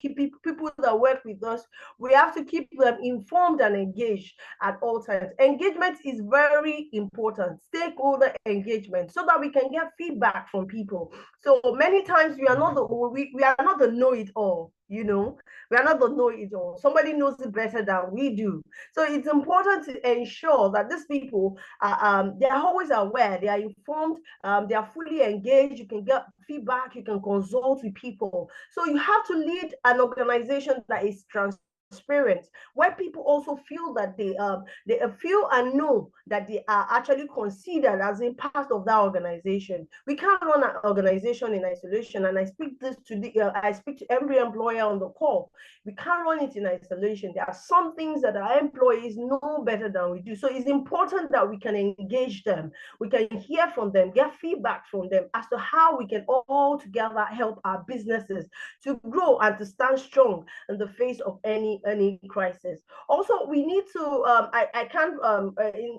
keep people that work with us, we have to keep them informed and engaged at all times. Engagement is very important, stakeholder engagement, so that we can get feedback from people. So many times we are not the know-it-all, you know. We are not the know-it-all. Somebody knows it better than we do. So it's important to ensure that these people are they are always aware, they are informed, they are fully engaged. You can get feedback, you can consult with people. So you have to lead an organization that is transparent, where people also feel that they feel and know that they are actually considered as a part of that organization. We can't run an organization in isolation, and I speak this to I speak to every employer on the call. We can't run it in isolation. There are some things that our employees know better than we do. So it's important that we can engage them, we can hear from them, get feedback from them as to how we can all together help our businesses to grow and to stand strong in the face of any crisis. Also, we need to I can't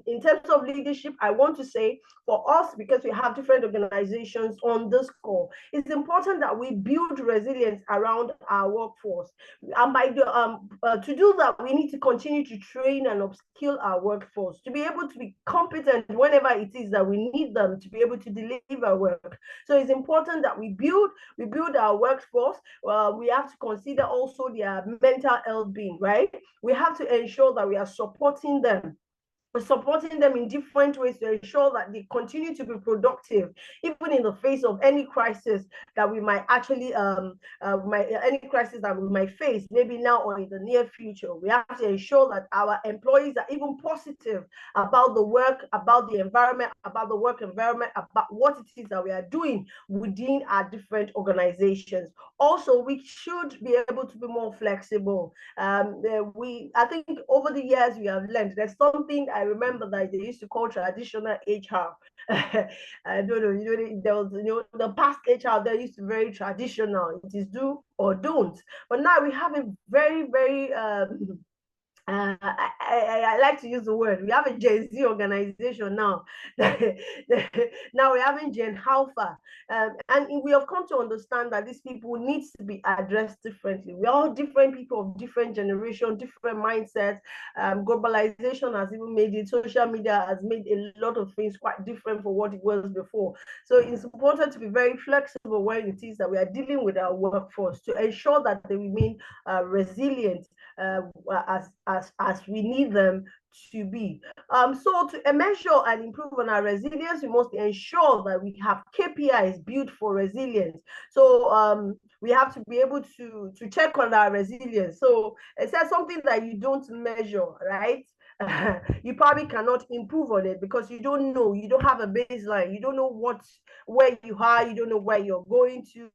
in terms of leadership, I want to say, for us, because we have different organizations on this call, it's important that we build resilience around our workforce. And to do that, we need to continue to train and upskill our workforce to be able to be competent whenever it is that we need them to be able to deliver work. So it's important that we build our workforce. We have to consider also their mental well-being, right? We have to ensure that we are supporting them in different ways to ensure that they continue to be productive, even in the face of any crisis that we might actually any crisis that we might face, maybe now or in the near future. We have to ensure that our employees are even positive about the work, about the environment, about the work environment, about what it is that we are doing within our different organizations. Also, we should be able to be more flexible. I think over the years we have learned there's something I remember that they used to call traditional HR. I don't know, there was, the past HR, they used to be very traditional. It is do or don't. But now we have a very, very I like to use the word. We have a Gen Z organization now. Now we're having Gen Alpha, and we have come to understand that these people need to be addressed differently. We're all different people of different generation, different mindsets. Globalization has even made it. Social media has made a lot of things quite different from what it was before. So it's important to be very flexible when it is that we are dealing with our workforce to ensure that they remain resilient as we need them to be. So to measure and improve on our resilience, we must ensure that we have KPIs built for resilience. So we have to be able to check on our resilience. So it says something that you don't measure, right? You probably cannot improve on it because you don't know, you don't have a baseline, you don't know where you are, you don't know where you're going to.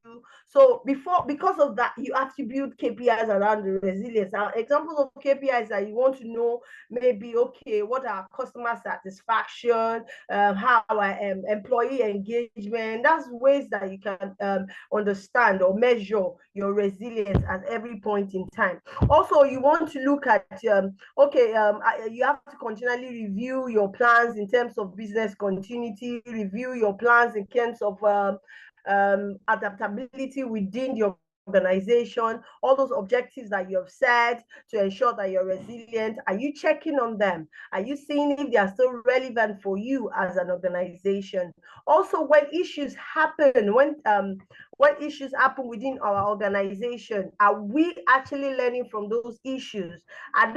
So because of that, you have to build KPIs around the resilience. Now, examples of KPIs that you want to know maybe, okay, what are customer satisfaction, how I am employee engagement. That's ways that you can understand or measure your resilience at every point in time. Also, you want to look at you have to continually review your plans in terms of business continuity, review your plans in terms of adaptability within your organization, all those objectives that you have set to ensure that you're resilient. Are you checking on them? Are you seeing if they are still relevant for you as an organization? Also, when issues happen, when issues happen within our organization, are we actually learning from those issues? Are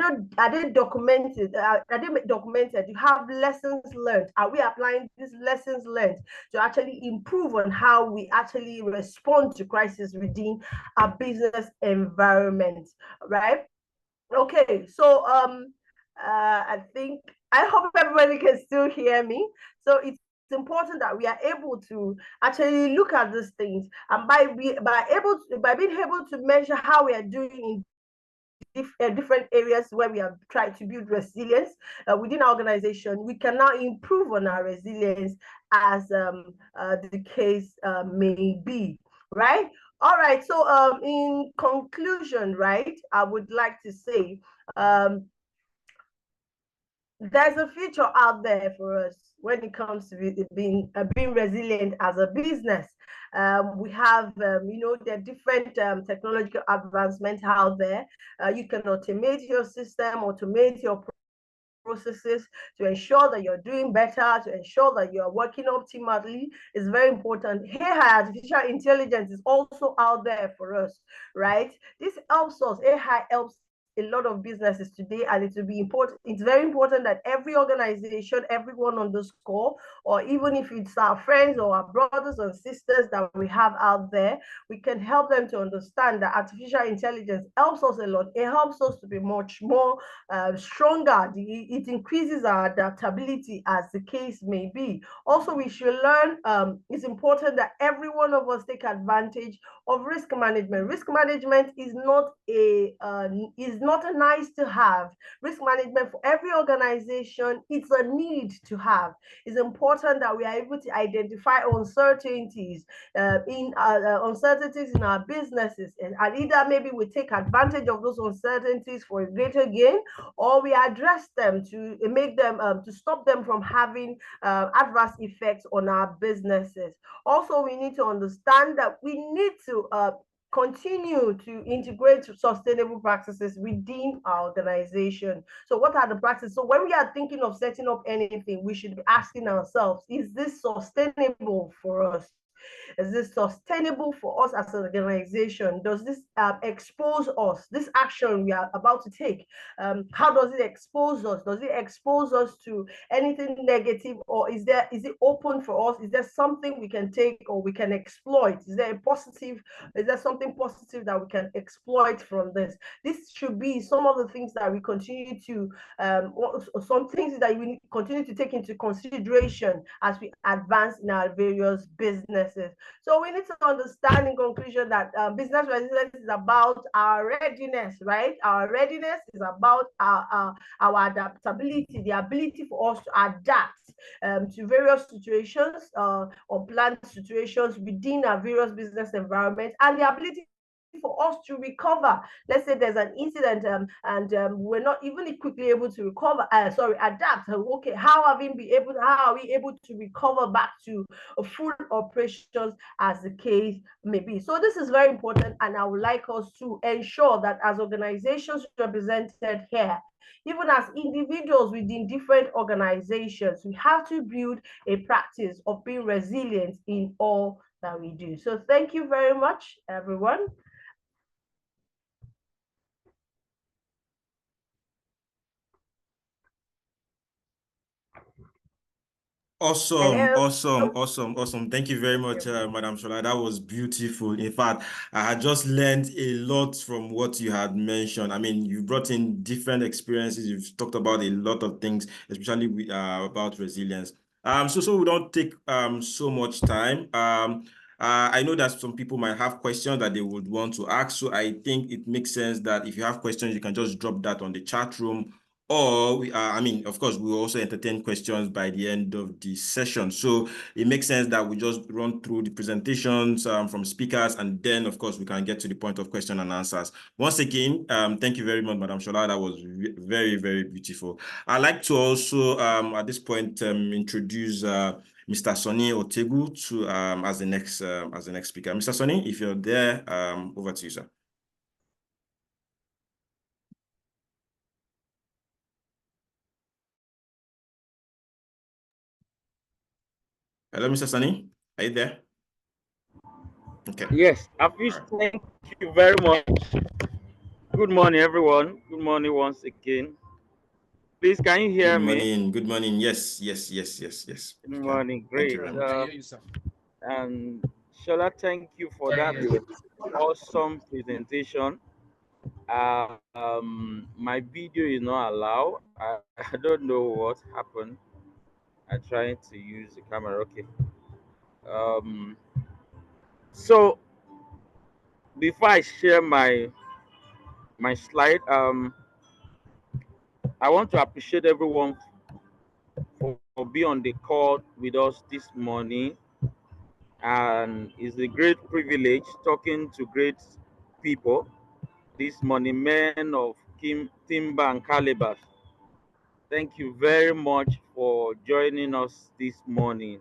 they documented? Are they documented? You have lessons learned. Are we applying these lessons learned to actually improve on how we actually respond to crisis within our business environment, right? Okay, so I hope everybody can still hear me. So it's important that we are able to actually look at these things, and by being able to measure how we are doing in different areas where we have tried to build resilience within our organization, we can now improve on our resilience as the case may be, right? All right, so in conclusion, right, I would like to say there's a future out there for us. when it comes to being resilient as a business. We have, there are different technological advancements out there. You can automate your system, automate your processes to ensure that you're doing better, to ensure that you're working optimally is very important. AI, artificial intelligence, is also out there for us, right? This helps us. AI helps a lot of businesses today, and it will be important. It's very important that every organization, everyone on this call, or even if it's our friends or our brothers and sisters that we have out there, we can help them to understand that artificial intelligence helps us a lot. It helps us to be much more stronger. It increases our adaptability, as the case may be. Also, we should learn, it's important that every one of us take advantage of risk management. Risk management is not a nice to have. Risk management for every organization, it's a need to have. It's important that we are able to identify uncertainties in our businesses, and either maybe we take advantage of those uncertainties for a greater gain, or we address them to make them to stop them from having adverse effects on our businesses. Also, we need to understand that we need to continue to integrate sustainable practices within our organization. So what are the practices? So when we are thinking of setting up anything, we should be asking ourselves, is this sustainable for us? Is this sustainable for us as an organization? Does this expose us? This action we are about to take, how does it expose us? Does it expose us to anything negative, or is it open for us? Is there something we can take or we can exploit? Is there something positive that we can exploit from this? This should be some of the things that we continue to, some things that we continue to take into consideration as we advance in our various businesses. So we need to understand, in conclusion, that business resilience is about our readiness, right? Our readiness is about our adaptability, the ability for us to adapt to various situations or planned situations within our various business environments, and the ability for us to recover. Let's say there's an incident and we're not even quickly able to adapt. Okay, how are we able to recover back to full operations, as the case may be? So this is very important, and I would like us to ensure that as organizations represented here, even as individuals within different organizations, we have to build a practice of being resilient in all that we do. So thank you very much, everyone. Awesome, awesome. Thank you very much, Madam Shola. That was beautiful. In fact, I had just learned a lot from what you had mentioned. I mean, you brought in different experiences. You've talked about a lot of things, especially about resilience. So we don't take so much time. I know that some people might have questions that they would want to ask. So I think it makes sense that if you have questions, you can just drop that on the chat room. Or, of course, we will also entertain questions by the end of the session. So it makes sense that we just run through the presentations from speakers, and then, of course, we can get to the point of question and answers. Once again, thank you very much, Madam Shola. That was very, very beautiful. I'd like to also, at this point, introduce Mr. Sonny Otegu to as the next speaker. Mr. Sonny, if you're there, over to you, sir. Hello, Mr. Sunny. Are you there? Okay. Yes, Afish, thank you very much. Good morning, everyone. Good morning once again. Please, can you hear me? Good morning. Yes. Good morning. Great. And Shola, thank you for that awesome presentation. My video is not allowed. I don't know what happened. I tried to use the camera. Okay. So before I share my slide, I want to appreciate everyone for being on the call with us this morning. And it's a great privilege talking to great people this morning, men of timber and caliber. Thank you very much for joining us this morning.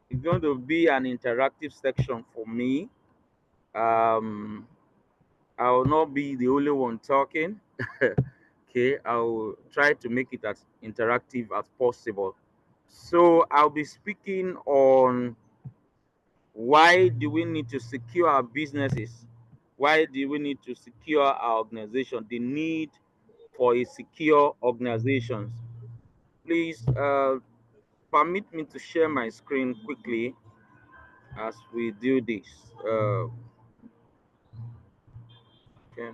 It's going to be an interactive section for me. Um, I will not be the only one talking. Okay, I will try to make it as interactive as possible. So I'll be speaking on why do we need to secure our businesses? Why do we need to secure our organization? The need for a secure organizations. Please permit me to share my screen quickly as we do this. Okay,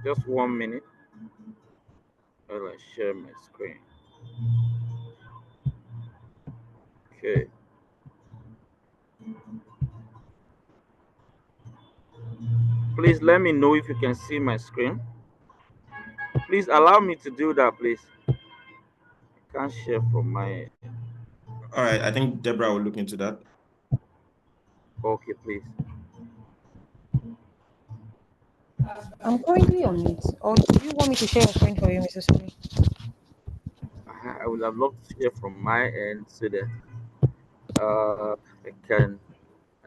just 1 minute while I share my screen. Okay. Please let me know if you can see my screen. Please allow me to do that, please. I can't share from my. All right, I think Deborah will look into that. Okay, please. I'm currently on it. Or do you want me to share a screen for you, Mrs. Lee? I would have loved to share from my end so that I can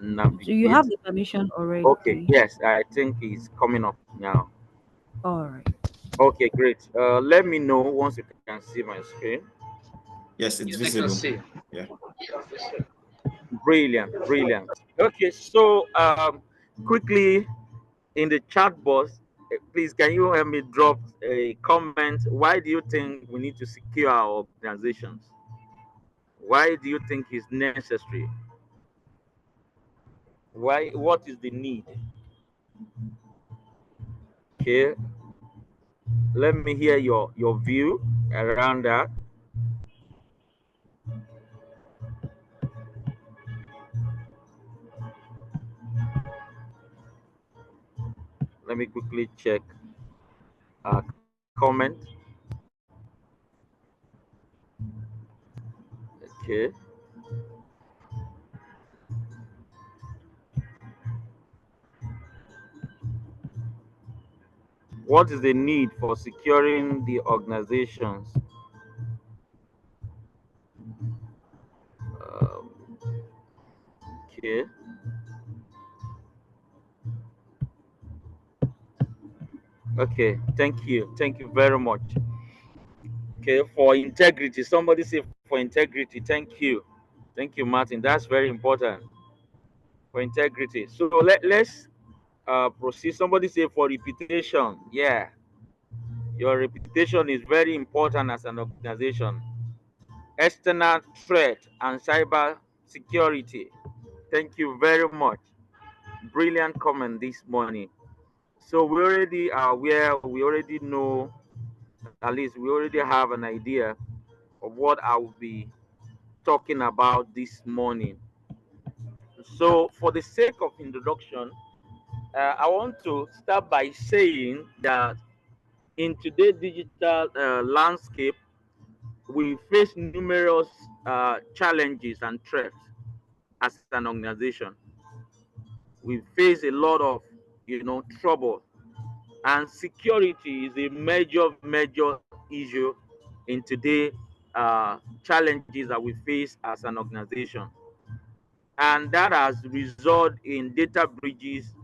Do you navigate. have the permission Okay, already? yes, I think it's coming up now. All right. Okay, great. Let me know once you can see my screen. Yes, it's Yes, I can visible. see. Yeah. Brilliant, brilliant. Okay, so quickly in the chat box, please can you help me drop a comment? Why do you think we need to secure our organizations? Why do you think it's necessary? Why? What is the need? Okay, let me hear your view around that. Let me quickly check comment. Okay. What is the need for securing the organizations? Um, okay. Okay. Thank you very much. Okay. For integrity, somebody say for integrity. Thank you, Martin. That's very important for integrity. So let's proceed. Somebody say for reputation. Yeah, your reputation is very important as an organization. External threat and cyber security. Thank you very much. Brilliant comment this morning. So we already are aware, we already know, at least we already have an idea of what I will be talking about this morning. So for the sake of introduction, I want to start by saying that in today's digital landscape, we face numerous challenges and threats as an organization. We face a lot of, trouble, and security is a major issue in today challenges that we face as an organization, and that has resulted in data breaches,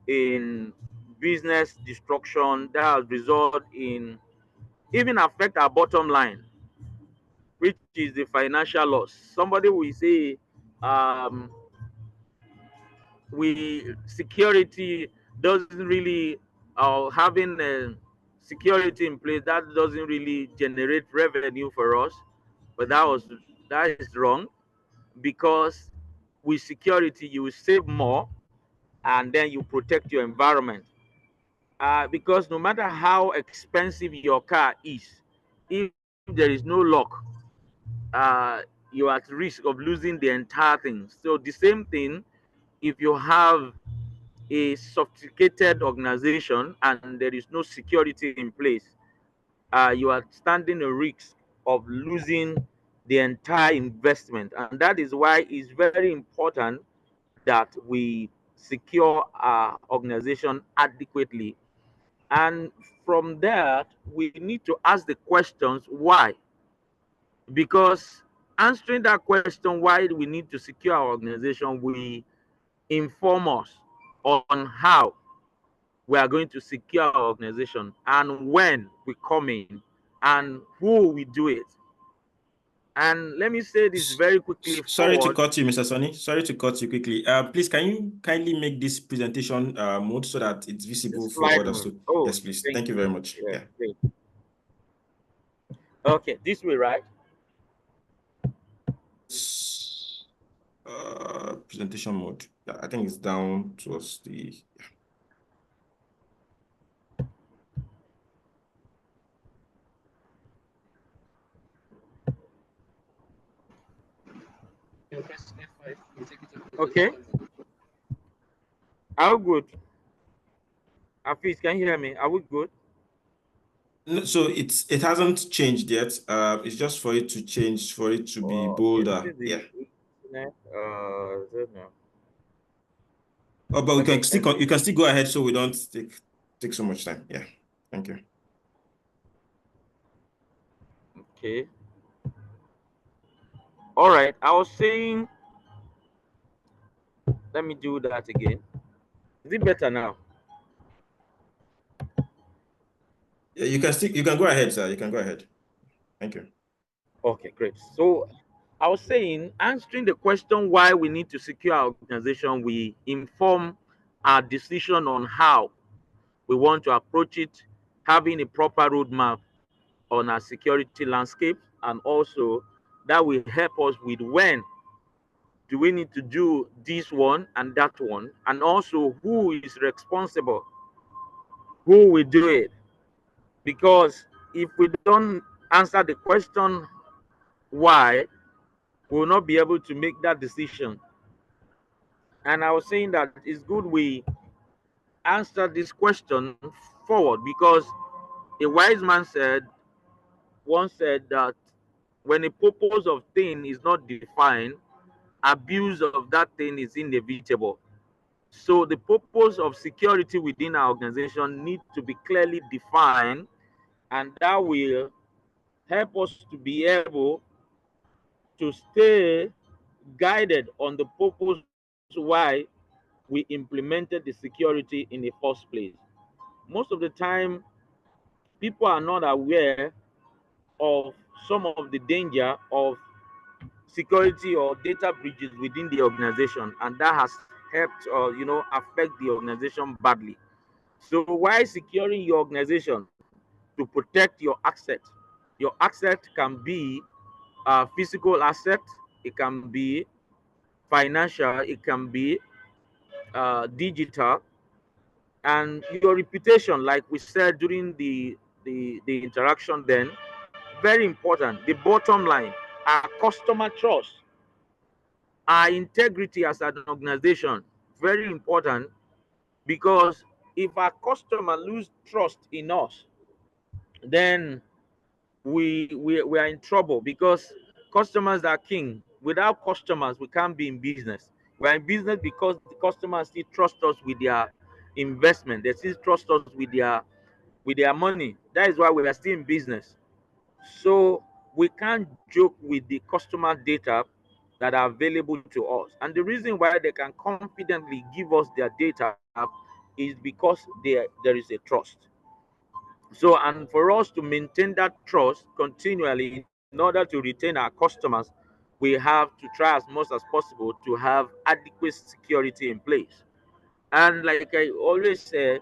in business destruction, that has resulted in even affect our bottom line, which is the financial loss. Somebody will say, um, we security doesn't really having security in place, that doesn't really generate revenue for us, but that is wrong, because with security you will save more, and then you protect your environment, because no matter how expensive your car is, if there is no lock, uh, you're at risk of losing the entire thing. So the same thing, if you have a sophisticated organization and there is no security in place, you are standing a risk of losing the entire investment. And that is why it's very important that we secure our organization adequately. And from that, we need to ask the questions why. because answering that question, why we need to secure our organization, will inform us on how we are going to secure our organization and when we come in and who we do it. And let me say this very quickly Sorry to forward. cut you, Mr. Sonny. Sorry to cut you quickly. Please, can you kindly make this presentation mode so that it's visible This for slide others mode. too? Oh, Yes, please. Thank you very much. Yeah, Yeah. great. Okay, this way, right? Presentation mode. Yeah, I think it's down towards the. Okay. How good? Afis, can you hear me? Are we good? No, so it hasn't changed yet. It's just for it to change, for it to be Is bolder. it the Yeah. internet? I don't know. Oh, but we Okay, can still you can still go ahead so we don't take so much time. Yeah. Thank you. Okay. All right. I was saying, let me do that again. Is it better now? Yeah, you can go ahead, sir. You can go ahead. Thank you. Okay, great. So I was saying, answering the question why we need to secure our organization, we inform our decision on how we want to approach it, having a proper roadmap on our security landscape, and also that will help us with when do we need to do this one and that one, and also who is responsible, who will do it. Because if we don't answer the question why, we will not be able to make that decision. And I was saying that it's good we answer this question forward, because a wise man once said that when a purpose of thing is not defined, abuse of that thing is inevitable. So the purpose of security within our organization needs to be clearly defined, and that will help us to be able to stay guided on the purpose why we implemented the security in the first place. Most of the time, people are not aware of some of the danger of security or data breaches within the organization, and that has helped affect the organization badly. So why securing your organization? To protect your asset can be physical asset, it can be financial, it can be digital, and your reputation, like we said during the interaction, then very important. The bottom line, our customer trust, our integrity as an organization, very important, because if our customer lose trust in us, then we are in trouble, because customers are king. Without customers, we can't be in business. We're in business because the customers still trust us with their investment. They still trust us with their money. That is why we are still in business. So we can't joke with the customer data that are available to us. And the reason why they can confidently give us their data is because there is a trust. So, and for us to maintain that trust continually in order to retain our customers, we have to try as much as possible to have adequate security in place. And like I always say,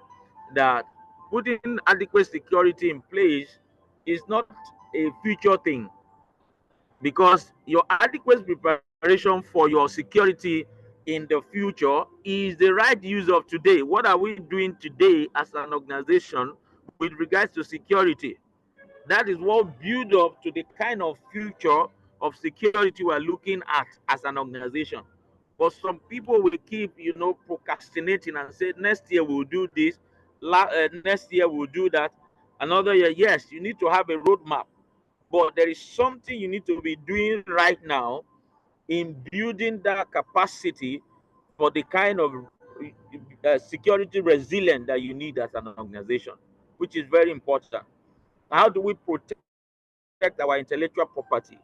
that putting adequate security in place is not a future thing, because your adequate preparation for your security in the future is the right use of today. What are we doing today as an organization with regards to security? That is what build up to the kind of future of security we're looking at as an organization. But some people will keep, procrastinating and say, next year we'll do this, next year we'll do that, another year. Yes, you need to have a roadmap, but there is something you need to be doing right now in building that capacity for the kind of security resilience that you need as an organization, which is very important. How do we protect our intellectual property?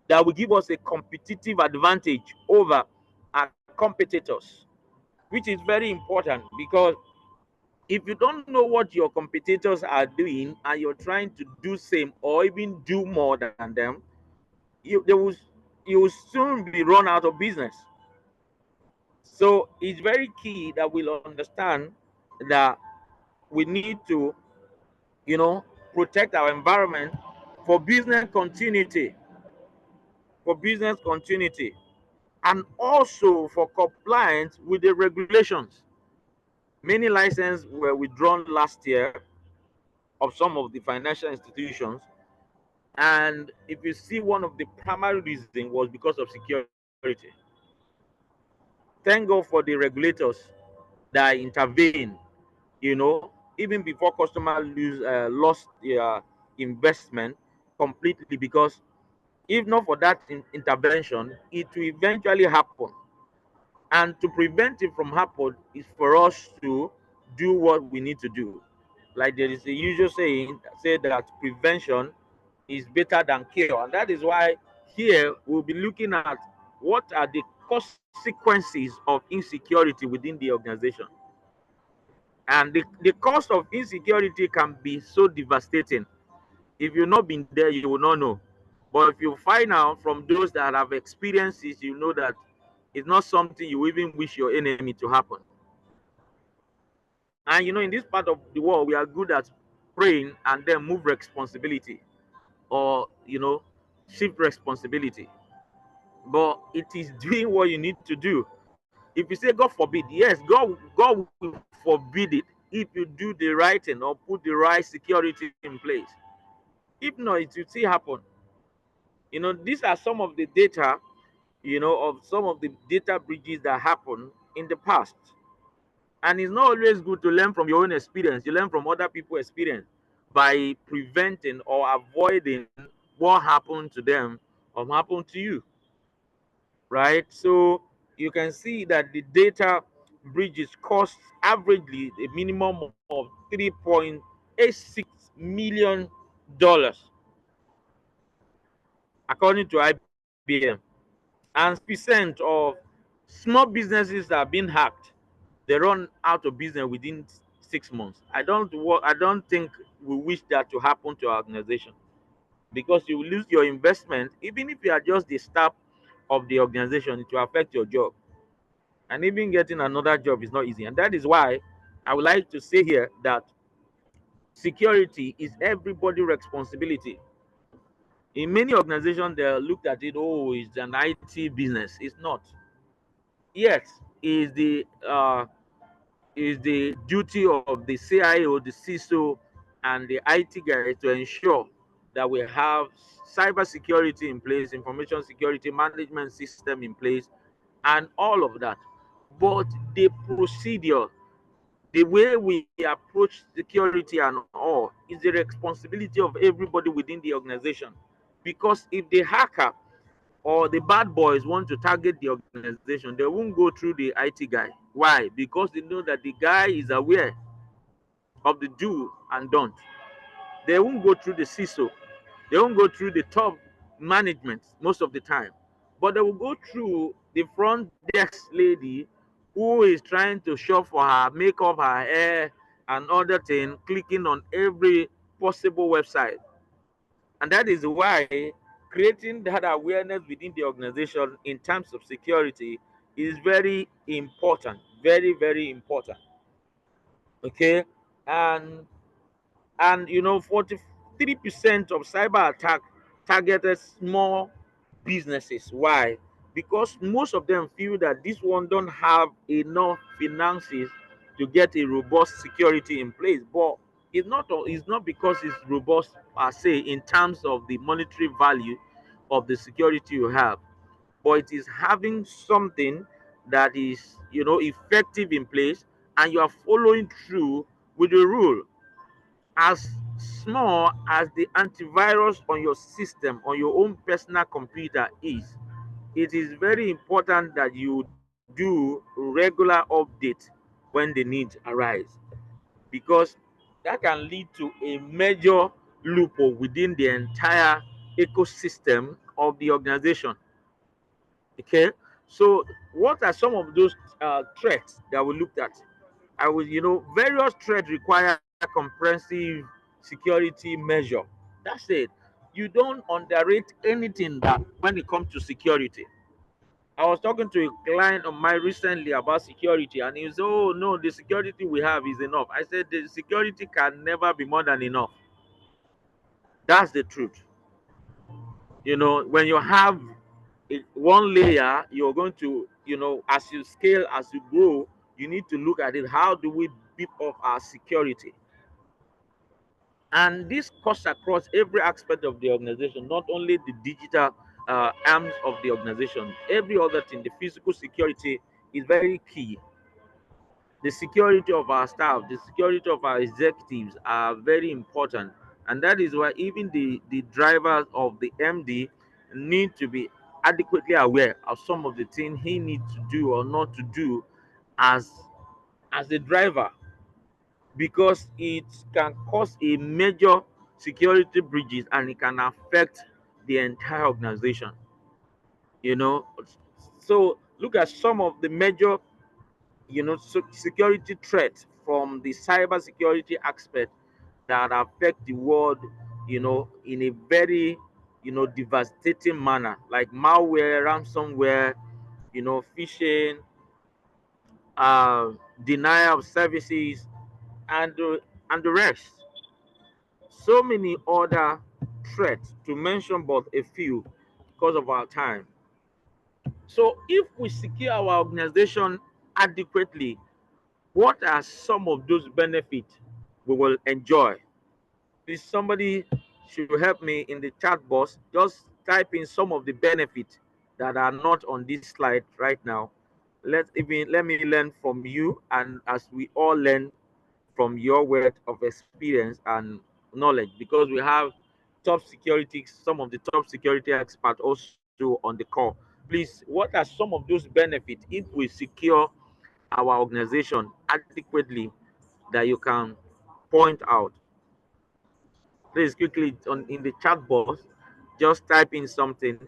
that will give us a competitive advantage over our competitors, which is very important, because if you don't know what your competitors are doing and you're trying to do same or even do more than them, you will soon be run out of business. So it's very key that we'll understand that we need to, protect our environment for business continuity, and also for compliance with the regulations. Many licenses were withdrawn last year of some of the financial institutions, and if you see, one of the primary reasons was because of security. Thank God for the regulators that intervene, even before customers lost their investment completely, because if not for that intervention, it will eventually happen. And to prevent it from happening is for us to do what we need to do. Like there is a usual saying that say that prevention is better than cure, and that is why here we'll be looking at what are the consequences of insecurity within the organization. And the cost of insecurity can be so devastating. If you've not been there, you will not know. But if you find out from those that have experienced it, you know that it's not something you even wish your enemy to happen. And in this part of the world, we are good at praying and then move responsibility, or shift responsibility. But it is doing what you need to do. If you say God forbid, yes, God will forbid it if you do the right thing or put the right security in place. If not, it will still happen. These are some of the data, of some of the data breaches that happened in the past. And it's not always good to learn from your own experience. You learn from other people's experience by preventing or avoiding what happened to them or happened to you, right? So you can see that the data breaches cost averagely a minimum of $3.86 million, according to IBM. And 6% of small businesses that are being hacked, they run out of business within 6 months. I don't think we wish that to happen to our organization, because you will lose your investment. Even if you are just the staff of the organization, it will affect your job. And even getting another job is not easy. And that is why I would like to say here that security is everybody's responsibility. In many organizations, they looked at it, oh, it's an IT business. It's not. Yes, is the duty of the CIO, the CISO, and the IT guy to ensure that we have cybersecurity in place, information security management system in place, and all of that. But the procedure, the way we approach security and all, is the responsibility of everybody within the organization. Because if the hacker or the bad boys want to target the organization, they won't go through the IT guy. Why? Because they know that the guy is aware of the do and don't. They won't go through the CISO. They won't go through the top management most of the time. But they will go through the front desk lady who is trying to shop for her, make up her hair and other thing, clicking on every possible website. And that is why creating that awareness within the organization in terms of security is very important. Very, very important. Okay. And 43% of cyber attack targeted small businesses. Why? Because most of them feel that this one don't have enough finances to get a robust security in place. But it's not because it's robust per se in terms of the monetary value of the security you have, but it is having something that is effective in place, and you are following through with the rule. As small as the antivirus on your system, on your own personal computer is, it is very important that you do regular update when the needs arise, because that can lead to a major loophole within the entire ecosystem of the organization. Okay, so what are some of those threats that we looked at? I will, various threats require comprehensive security measure. That's it. You don't underrate anything that when it comes to security. I was talking to a client of mine recently about security, and he said, "Oh no, the security we have is enough." I said, "The security can never be more than enough." That's the truth. When you have one layer, you're going to, as you scale, as you grow, you need to look at it. How do we beef up our security? And this cuts across every aspect of the organization, not only the digital arms of the organization. Every other thing, the physical security is very key. The security of our staff, the security of our executives are very important. And that is why even the drivers of the MD need to be adequately aware of some of the things he needs to do or not to do as a driver, because it can cause a major security breaches and it can affect the entire organization. you know so look at some of the major security threats from the cyber security aspect that affect the world, in a very, devastating manner, like malware, ransomware, phishing, uh, denial of services, and the rest. So many other threats to mention but a few because of our time. So if we secure our organization adequately, what are some of those benefits we will enjoy? Please, somebody should help me in the chat box. Just type in some of the benefits that are not on this slide right now. Let me learn from you, and as we all learn from your wealth of experience and knowledge, because we have some of the top security experts also on the call. Please, what are some of those benefits if we secure our organization adequately that you can point out? Please quickly in the chat box, just type in something.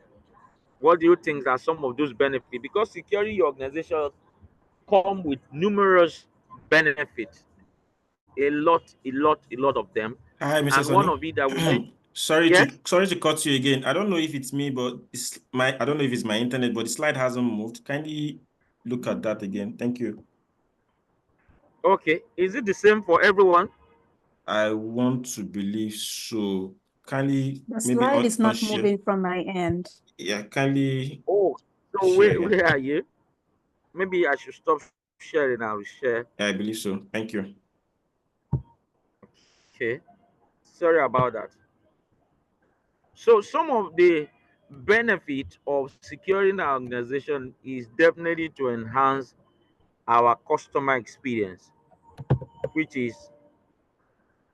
What do you think are some of those benefits? Because securing your organization come with numerous benefits, a lot of them. Hi, Mr. And one Sonny. of it that we make. Sorry Yes. to cut you again. I don't know if it's me, but I don't know if it's my internet, but the slide hasn't moved. Kindly look at that again. Thank you. Okay. Is it the same for everyone? I want to believe so. Kindly The maybe slide is not unshare. moving from my end. Yeah, kindly Oh, so share where again. where are you? Maybe I should stop sharing. I will share. Yeah, I believe so. Thank you. Okay. Sorry about that. So some of the benefit of securing our organization is definitely to enhance our customer experience, which is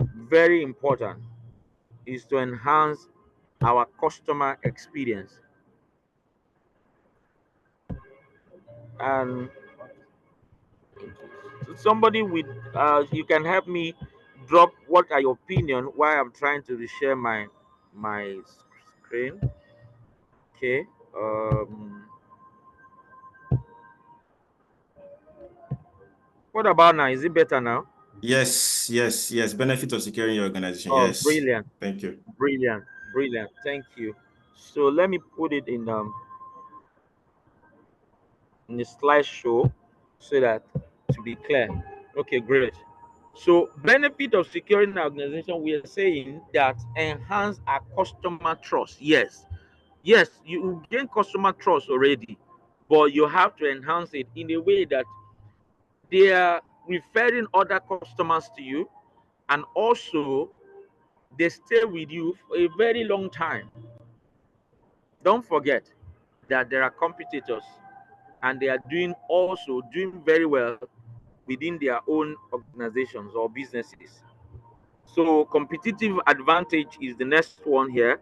very important, is to enhance our customer experience. And somebody with you can help me drop what are your opinion while I'm trying to reshare my screen. Okay. What about now? Is it better now? Yes. Benefit of securing your organization. Oh, Yes. brilliant. Thank you. Brilliant. Thank you. So let me put it in the slideshow so that to be clear. Okay, great. So benefit of securing an organization, we are saying that enhance our customer trust. Yes, you gain customer trust already, but you have to enhance it in a way that they are referring other customers to you, and also they stay with you for a very long time. Don't forget that there are competitors, and they are doing very well within their own organizations or businesses. So competitive advantage is the next one here.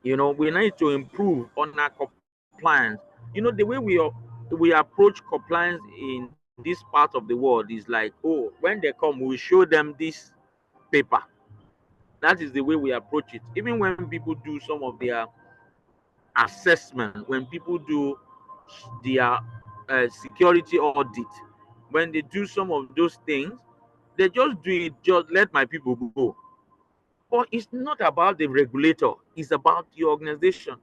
We need to improve on our compliance. The way we approach compliance in this part of the world is like, oh, when they come, we show them this paper. That is the way we approach it. Even when people do some of their assessment, when people do their security audit, when they do some of those things, they just do it, just let my people go. But it's not about the regulator, it's about the organization.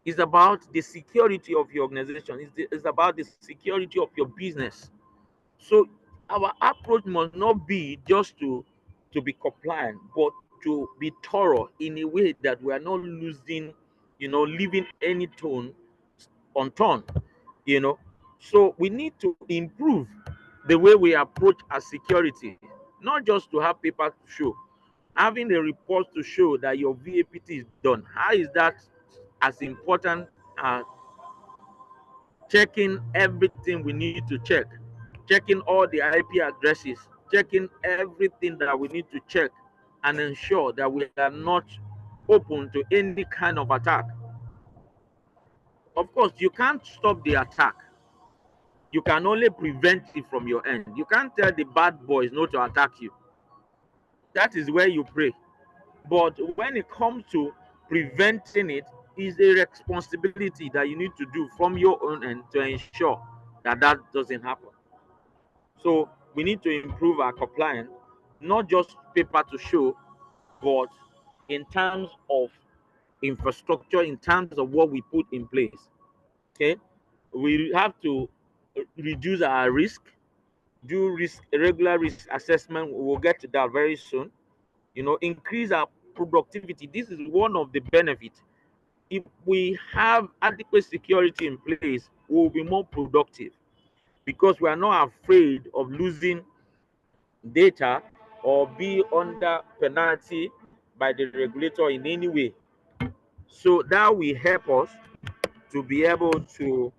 It's about the security of your organization. It's about the security of your business. So our approach must not be just to be compliant, but to be thorough in a way that we are not losing, leaving any tone unturned. You know, so we need to improve the way we approach our security, not just to have paper to show, having a report to show that your VAPT is done. How is that as important as checking everything we need to check, checking all the IP addresses, checking everything that we need to check, and ensure that we are not open to any kind of attack? Of course, you can't stop the attack. You can only prevent it from your end. You can't tell the bad boys not to attack you. That is where you pray. But when it comes to preventing it, is a responsibility that you need to do from your own end to ensure that that doesn't happen. So we need to improve our compliance, not just paper to show, but in terms of infrastructure, in terms of what we put in place. Okay, we have to reduce our risk, do regular risk assessment. We'll get to that very soon. Increase our productivity. This is one of the benefits. If we have adequate security in place, we'll be more productive because we are not afraid of losing data or be under penalty by the regulator in any way. So that will help us to be able to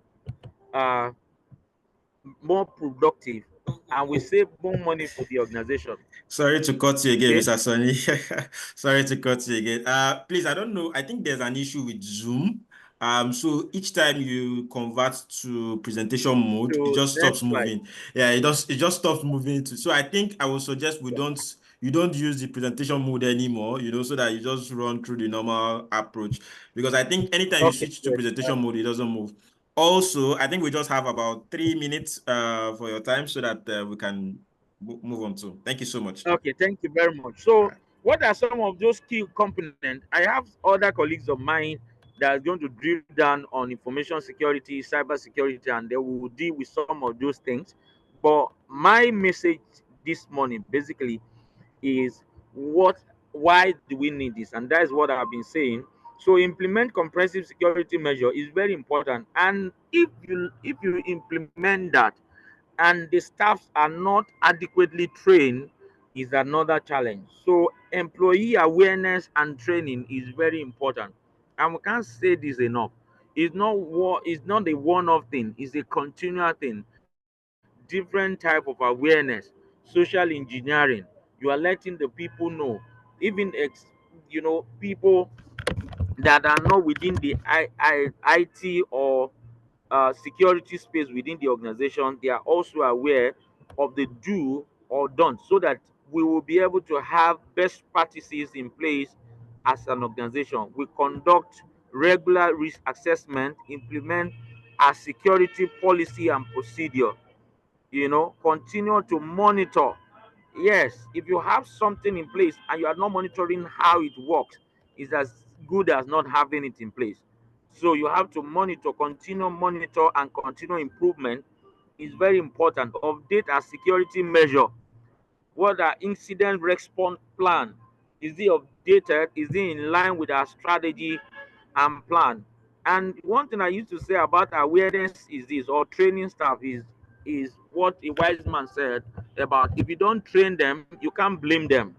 uh, more productive, and we save more money for the organization. Sorry to cut you again, Okay. Mr. Sonny. Sorry to cut you again. Please, I don't know. I think there's an issue with Zoom. So each time you convert to presentation mode, it So just stops next slide. moving. Yeah, it just stops moving. So I think I would suggest you don't use the presentation mode anymore, so that you just run through the normal approach. Because I think anytime you Okay. switch to Yes. presentation mode, it doesn't move. Also, I think we just have about 3 minutes for your time so that we can move on to. Thank you so much. Okay. Thank you very much. All So, right. what are some of those key components? I have other colleagues of mine that are going to drill down on information security, cyber security, and they will deal with some of those things. But my message this morning basically is why do we need this? And that is what I've been saying. So implement comprehensive security measure is very important. And if you implement that and the staffs are not adequately trained, is another challenge. So employee awareness and training is very important. And we can't say this enough. It's not a one-off thing, it's a continual thing. Different type of awareness, social engineering. You are letting the people know, even people that are not within the IT or security space within the organization, they are also aware of the do or don't, so that we will be able to have best practices in place as an organization. We conduct regular risk assessment, implement a security policy and procedure, continue to monitor. Yes, if you have something in place and you are not monitoring how it works, it's as good as not having it in place. So you have to monitor and continue improvement is very important. Update our security measure. What our incident response plan? Is it updated? Is it in line with our strategy and plan? And one thing I used to say about awareness is this, or training staff is what a wise man said about, if you don't train them, you can't blame them.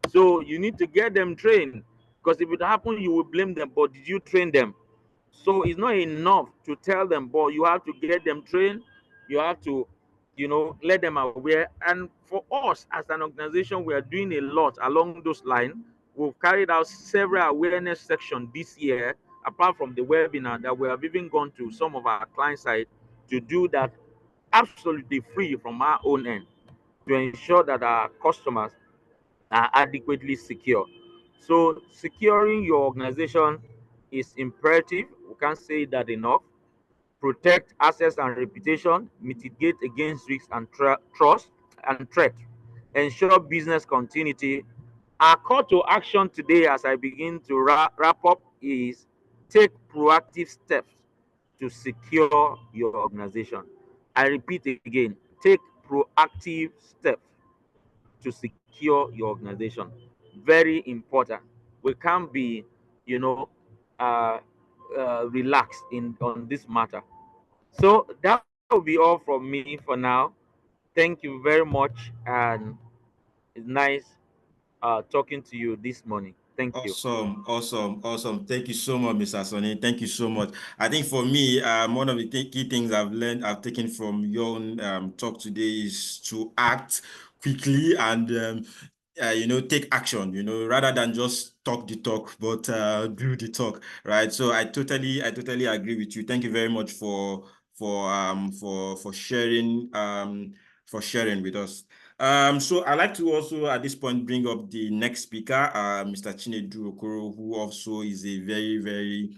So you need to get them trained, because if it happens, you will blame them. But did you train them? So it's not enough to tell them, but you have to get them trained. You have to, let them aware. And for us as an organization, we are doing a lot along those lines. We've carried out several awareness sections this year, apart from the webinar that we have even gone to some of our client side to do that absolutely free from our own end, to ensure that our customers are adequately secure. So securing your organization is imperative. We can't say that enough. Protect assets and reputation, mitigate against risks and trust and threat, ensure business continuity. Our call to action today, as I begin to wrap up, is take proactive steps to secure your organization. I repeat again, take proactive steps to secure your organization. Very important. We can't be, you know, uh, relaxed in on this matter. So that will be all from me for now. Thank you very much, and it's nice talking to you this morning. Thank you. Awesome, awesome, awesome. Thank you so much, Mr. Sonny. Thank you so much. I think for me, one of the key things I've learned, I've taken from your own talk today is to act quickly and take action, rather than just talk the talk, but do the talk, right? So I totally agree with you. Thank you very much for sharing with us. So I'd like to also at this point bring up the next speaker, Mr. Chinedu Okoro, who also is a very, very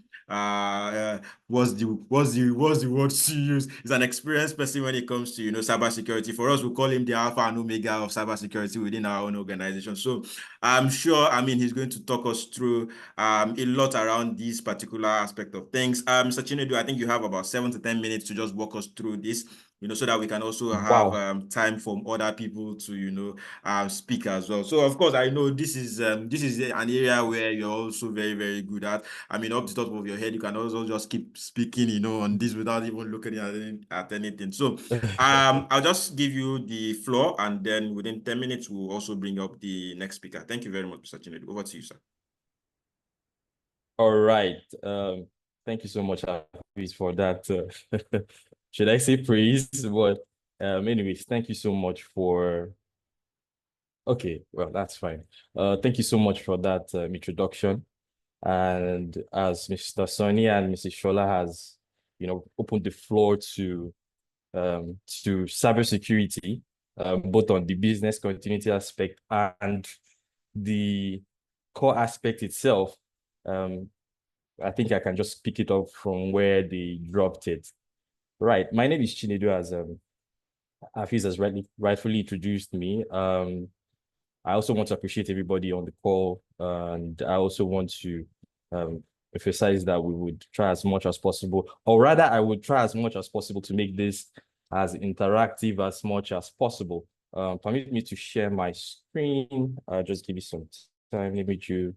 what's the word to use? He's an experienced person when it comes to cybersecurity. For us, we call him the alpha and omega of cybersecurity within our own organization. So I'm sure, he's going to talk us through a lot around this particular aspect of things. Mr. Chinedu, I think you have about 7 to 10 minutes to just walk us through this, so that we can also have time for other people to, speak as well. So, of course, I know this is an area where you're also very, very good at. Up the top of your head, you can also just keep speaking, on this without even looking at anything. So, I'll just give you the floor, and then within 10 minutes, we'll also bring up the next speaker. Thank you very much, Mr. Chinedu. Over to you, sir. All right. Thank you so much, Hafiz, for that. Should I say praise? But anyways, thank you so much for. Okay, well, that's fine. Thank you so much for that introduction. And as Mr. Sonny and Mrs. Shola has, opened the floor to cybersecurity, both on the business continuity aspect and the core aspect itself. I think I can just pick it up from where they dropped it. Right. My name is Chinedu, as Hafiz has rightfully introduced me. I also want to appreciate everybody on the call, and I also want to emphasize that we would try as much as possible, or rather, I would try as much as possible to make this as interactive as much as possible. Permit me to share my screen. I'll just give you some time. Let me do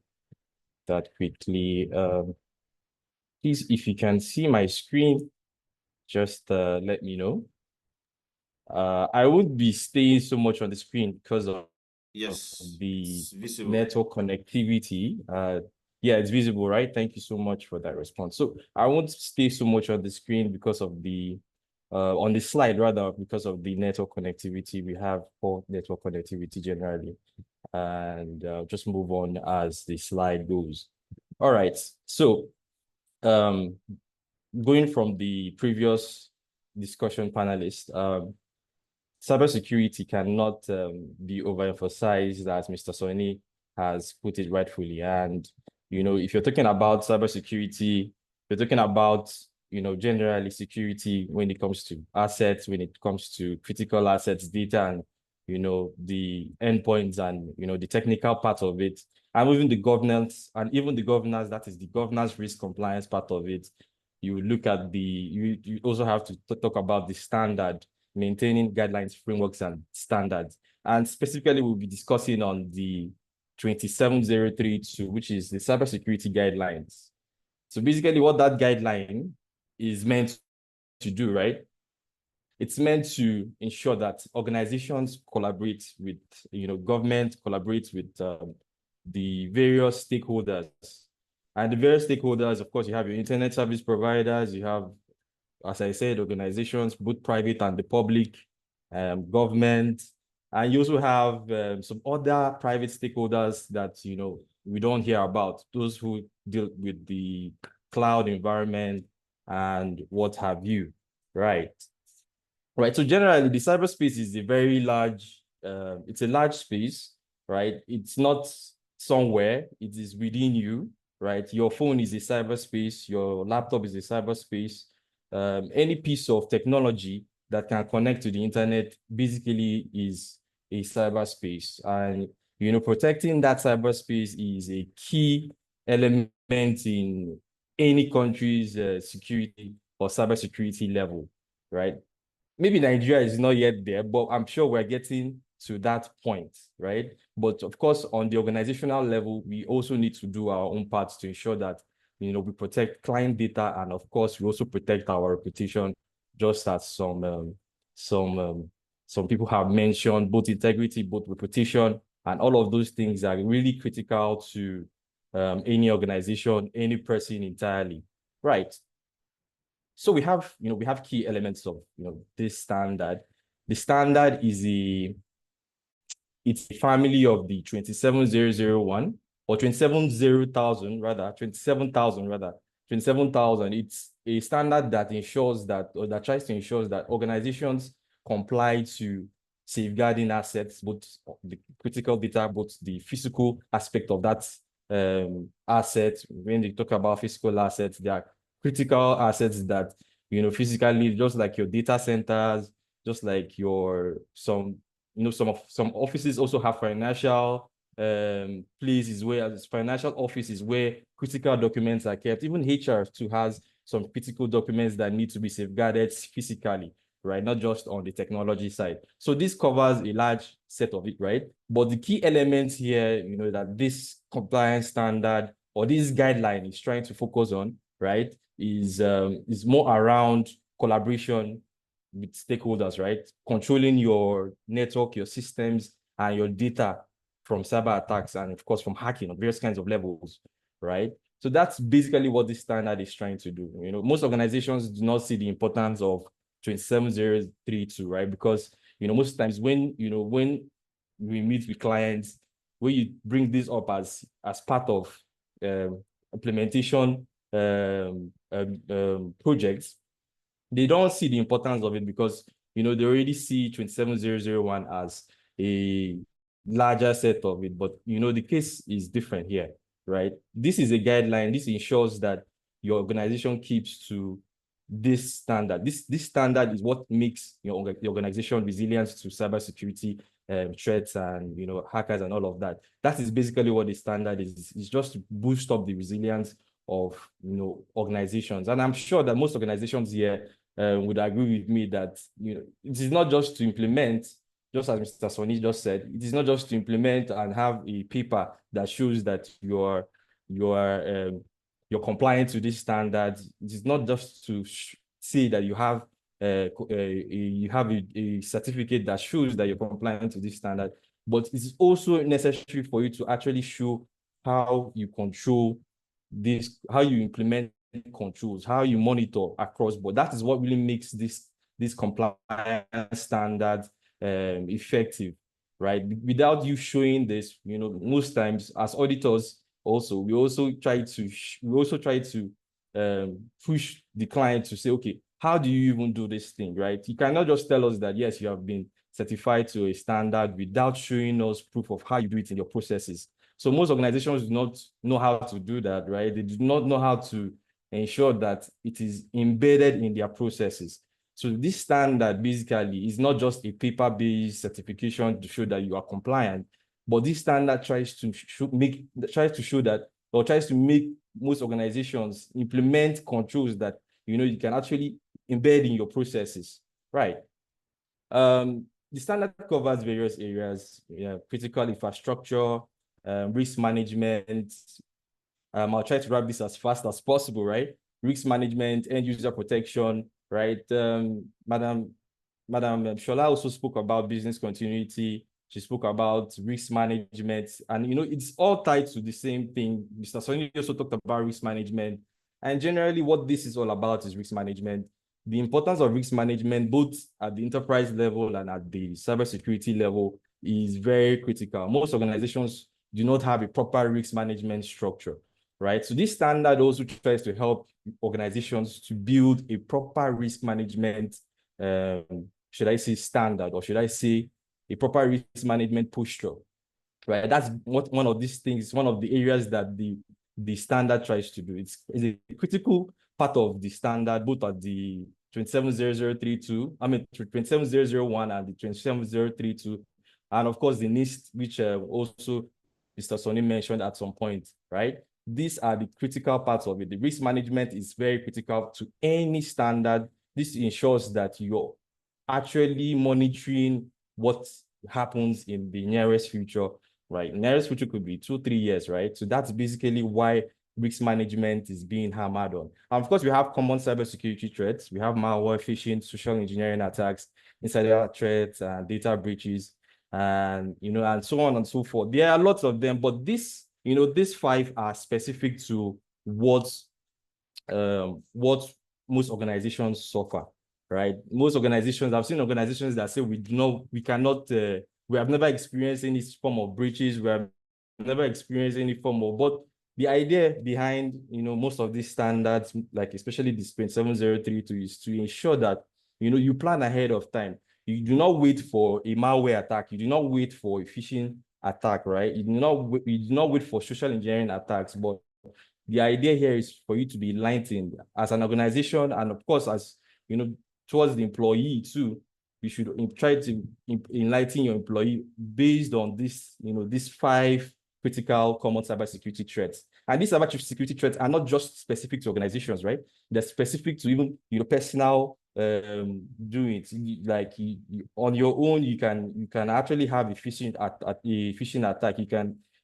that quickly. Please, if you can see my screen, just let me know. I won't be staying so much on the screen because of the network connectivity. Yeah, it's visible, right? Thank you so much for that response. So I won't stay so much on the screen because of the on the slide, rather, because of the network connectivity. We have poor network connectivity generally, and just move on as the slide goes. All right, so going from the previous discussion panelist, cybersecurity cannot be overemphasized, as Mr. Sonny has put it rightfully. And, if you're talking about cybersecurity, you're talking about, generally security when it comes to assets, when it comes to critical assets, data, and, the endpoints and, the technical part of it, and even the governance, that is the governance risk compliance part of it. You look at you also have to talk about the standard, maintaining guidelines, frameworks, and standards. And specifically, we'll be discussing on the 27032, which is the cybersecurity guidelines. So basically what that guideline is meant to do, right? It's meant to ensure that organizations collaborate with, government, collaborate with the various stakeholders. And the various stakeholders, of course, you have your internet service providers, you have, as I said, organizations, both private and the public, government, and you also have some other private stakeholders that, we don't hear about, those who deal with the cloud environment and what have you, right? Right, so generally, the cyberspace is a very large, it's a large space, right? It's not somewhere, it is within you. right? Your phone is a cyberspace, your laptop is a cyberspace. Any piece of technology that can connect to the internet basically is a cyberspace. And, protecting that cyberspace is a key element in any country's security or cybersecurity level, right? Maybe Nigeria is not yet there, but I'm sure we're getting to that point, right? But of course, on the organizational level, we also need to do our own parts to ensure that, we protect client data, and of course, we also protect our reputation, just as some people have mentioned, both integrity, both reputation, and all of those things are really critical to any organization, any person entirely, right? So we have key elements of this standard. The standard is it's a family of the 27001 or 27,000 rather. 27,000. It's a standard that ensures that, or that tries to ensure that organizations comply to safeguarding assets, both the critical data, both the physical aspect of that asset. When they talk about physical assets, they are critical assets that, physically, just like your data centers, just like some offices also have financial places where financial offices where critical documents are kept. Even HR too has some critical documents that need to be safeguarded physically, right? Not just on the technology side. So this covers a large set of it, right? But the key elements here, that this compliance standard or this guideline is trying to focus on, right, is more around collaboration with stakeholders, right? Controlling your network, your systems, and your data from cyber attacks, and of course from hacking on various kinds of levels, right? So that's basically what this standard is trying to do. Most organizations do not see the importance of 27032, right? Because most times when we meet with clients, when you bring this up as part of implementation projects, they don't see the importance of it because they already see 27001 as a larger set of it. But the case is different here, right? This is a guideline. This ensures that your organization keeps to this standard. This standard is what makes the organization resilient to cybersecurity threats and hackers and all of that. That is basically what the standard is. It's just to boost up the resilience of organizations. And I'm sure that most organizations here would agree with me that it is not just to implement, just as Mr. Soni just said, it is not just to implement and have a paper that shows that you're compliant to this standard. It is not just to say that you have a certificate that shows that you're compliant to this standard, but it is also necessary for you to actually show how you control this, how you implement controls, how you monitor across board. That is what really makes this compliance standard effective, right? Without you showing this, most times as auditors, we also try to push the client to say, okay, how do you even do this thing, right? You cannot just tell us that yes, you have been certified to a standard without showing us proof of how you do it in your processes. So most organizations do not know how to do that, right? They do not know how to ensure that it is embedded in their processes. So this standard basically is not just a paper-based certification to show that you are compliant, but this standard tries to make most organizations implement controls that you can actually embed in your processes, right? The standard covers various areas, critical infrastructure, risk management. I'll try to wrap this as fast as possible, right? Risk management, end user protection, right? Madam Shola also spoke about business continuity. She spoke about risk management, and it's all tied to the same thing. Mr. Soni also talked about risk management, and generally what this is all about is risk management. The importance of risk management, both at the enterprise level and at the cybersecurity level, is very critical. Most organizations do not have a proper risk management structure, right? So this standard also tries to help organizations to build a proper risk management, should I say standard, or should I say a proper risk management posture, right? That's what one of these things, one of the areas that the the standard tries to do. It's a critical part of the standard, both at the 270032, 27001 and the 27032. And of course, the NIST, which also Mr. Sonny mentioned at some point, right? These are the critical parts of it. The risk management is very critical to any standard. This ensures that you're actually monitoring what happens in the nearest future, right? Nearest future could be 2-3 years, right? So that's basically why risk management is being hammered on. And of course, we have common cybersecurity threats. We have malware, phishing, social engineering attacks, insider threats, and data breaches, and and so on and so forth. There are lots of them, but these 5 are specific to what most organizations suffer, right? Most organizations, I've seen organizations that say we have never experienced any form of breaches, we have never experienced any form of, but the idea behind most of these standards, like especially this 27032, is to ensure that you plan ahead of time. You do not wait for a malware attack. You do not wait for a phishing attack, right? You do not wait for social engineering attacks. But the idea here is for you to be enlightened as an organization, and of course, as towards the employee too. You should try to enlighten your employee based on these 5 critical common cybersecurity threats. And these cybersecurity threats are not just specific to organizations, right? They're specific to even personal doing it. Like on your own, you can actually have a phishing attack.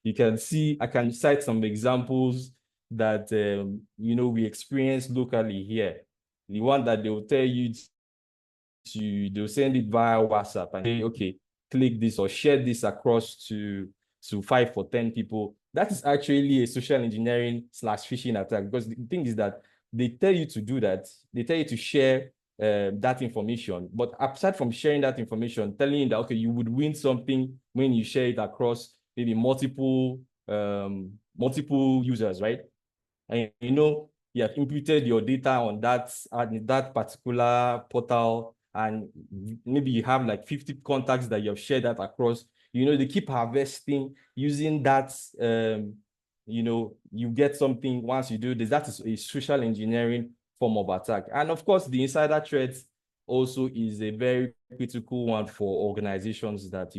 You can see. I can cite some examples that we experience locally here. The one that they will tell you they'll send it via WhatsApp and say, okay, click this or share this across to 5 or 10 people. That is actually a social engineering / phishing attack, because the thing is that they tell you to do that. They tell you to share that information. But aside from sharing that information, telling you that, okay, you would win something when you share it across maybe multiple users, right? And you have imputed your data on that particular portal, and maybe you have like 50 contacts that you have shared that across. They keep harvesting using that. You get something once you do this. That is a social engineering form of attack. And of course, the insider threat also is a very critical one for organizations that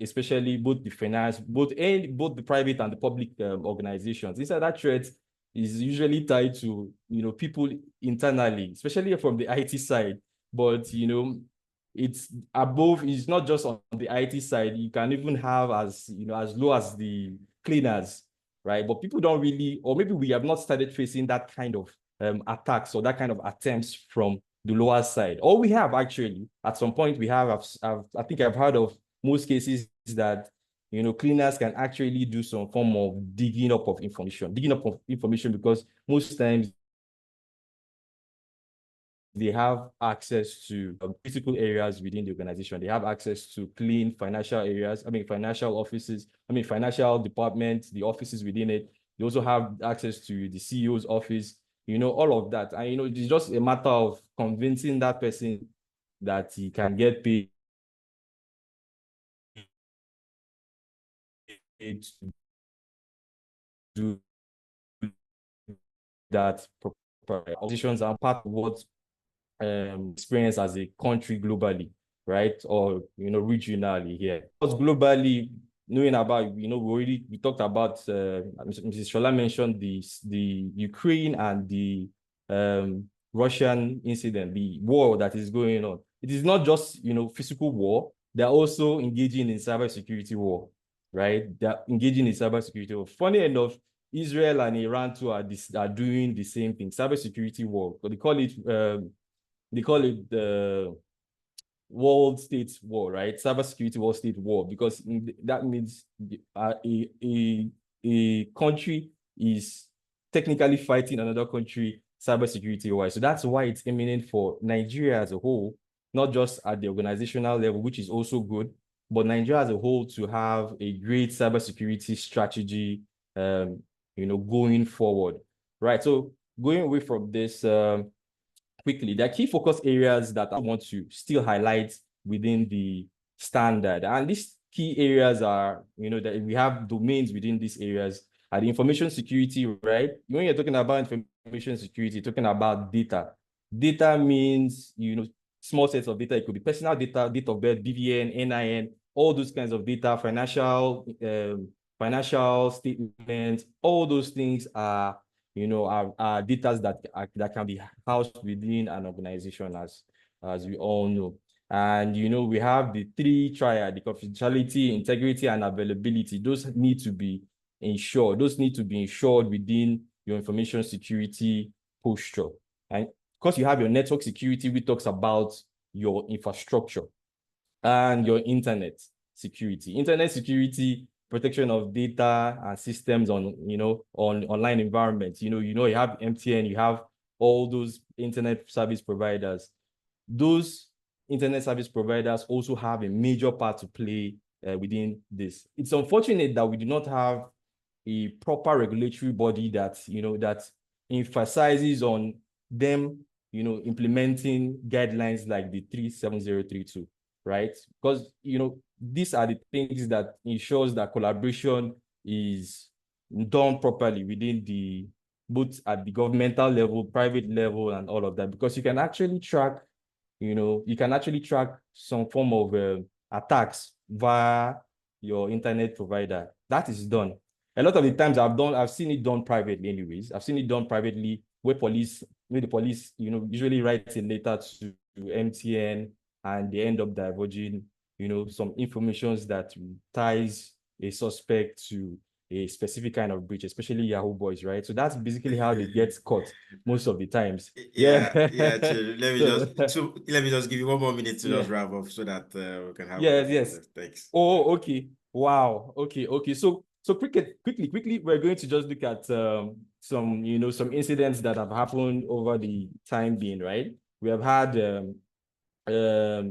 especially both the finance, both the private and the public organizations. Insider threat is usually tied to people internally, especially from the IT side. But it's above. It's not just on the IT side. You can even have as low as the cleaners, right? But people don't really, or maybe we have not started facing that kind of attacks or that kind of attempts from the lower side. Or we have actually at some point we have. I think I've heard of most cases that cleaners can actually do some form of digging up of information, because most times they have access to critical areas within the organization. They have access to clean financial areas, financial offices, financial departments, the offices within it. They also have access to the CEO's office, all of that. And, it's just a matter of convincing that person that he can get paid to do that. Organizations are part of what experience as a country globally, right? Or regionally here. Because globally, knowing about we talked about Mrs. Shola mentioned the Ukraine and the Russian incident, the war that is going on. It is not just physical war. They're also engaging in cybersecurity war, right? They're engaging in cybersecurity war. Funny enough, Israel and Iran too are doing the same thing, cybersecurity war. But they call it the world state war, right? Cybersecurity world state war, because that means a country is technically fighting another country cybersecurity wise. So that's why it's imminent for Nigeria as a whole, not just at the organizational level, which is also good, but Nigeria as a whole to have a great cybersecurity strategy, going forward, right? So going away from this, quickly, there are key focus areas that I want to still highlight within the standard. And these key areas are, that we have domains within these areas. at the information security, right? When you're talking about information security, you're talking about data. Data means, small sets of data. It could be personal data, date of birth, BVN, NIN, all those kinds of data, financial statements, all those things are, are data that can be housed within an organization, as we all know. And, we have the three triad, the confidentiality, integrity, and availability. Those need to be ensured. Those need to be ensured within your information security posture. And because you have your network security, which talks about your infrastructure and your internet security. Internet security, protection of data and systems on, on online environments. You have MTN, you have all those internet service providers. Those internet service providers also have a major part to play within this. It's unfortunate that we do not have a proper regulatory body that, that emphasizes on them, implementing guidelines like the 37032, right? Because, these are the things that ensures that collaboration is done properly within both at the governmental level, private level, and all of that, because you can actually track some form of attacks via your internet provider. That is done. A lot of the times I've seen it done privately anyways. I've seen it done privately where the police, usually writes a letter to MTN and they end up divulging, some information that ties a suspect to a specific kind of breach, especially Yahoo boys, right? So that's basically how they get caught most of the times. Yeah. Chill. Let me just give you one more minute to just wrap up so that we can have. Yes. Thanks. Oh, okay. Wow. Okay. So quickly, we're going to just look at some incidents that have happened over the time being, right? We have had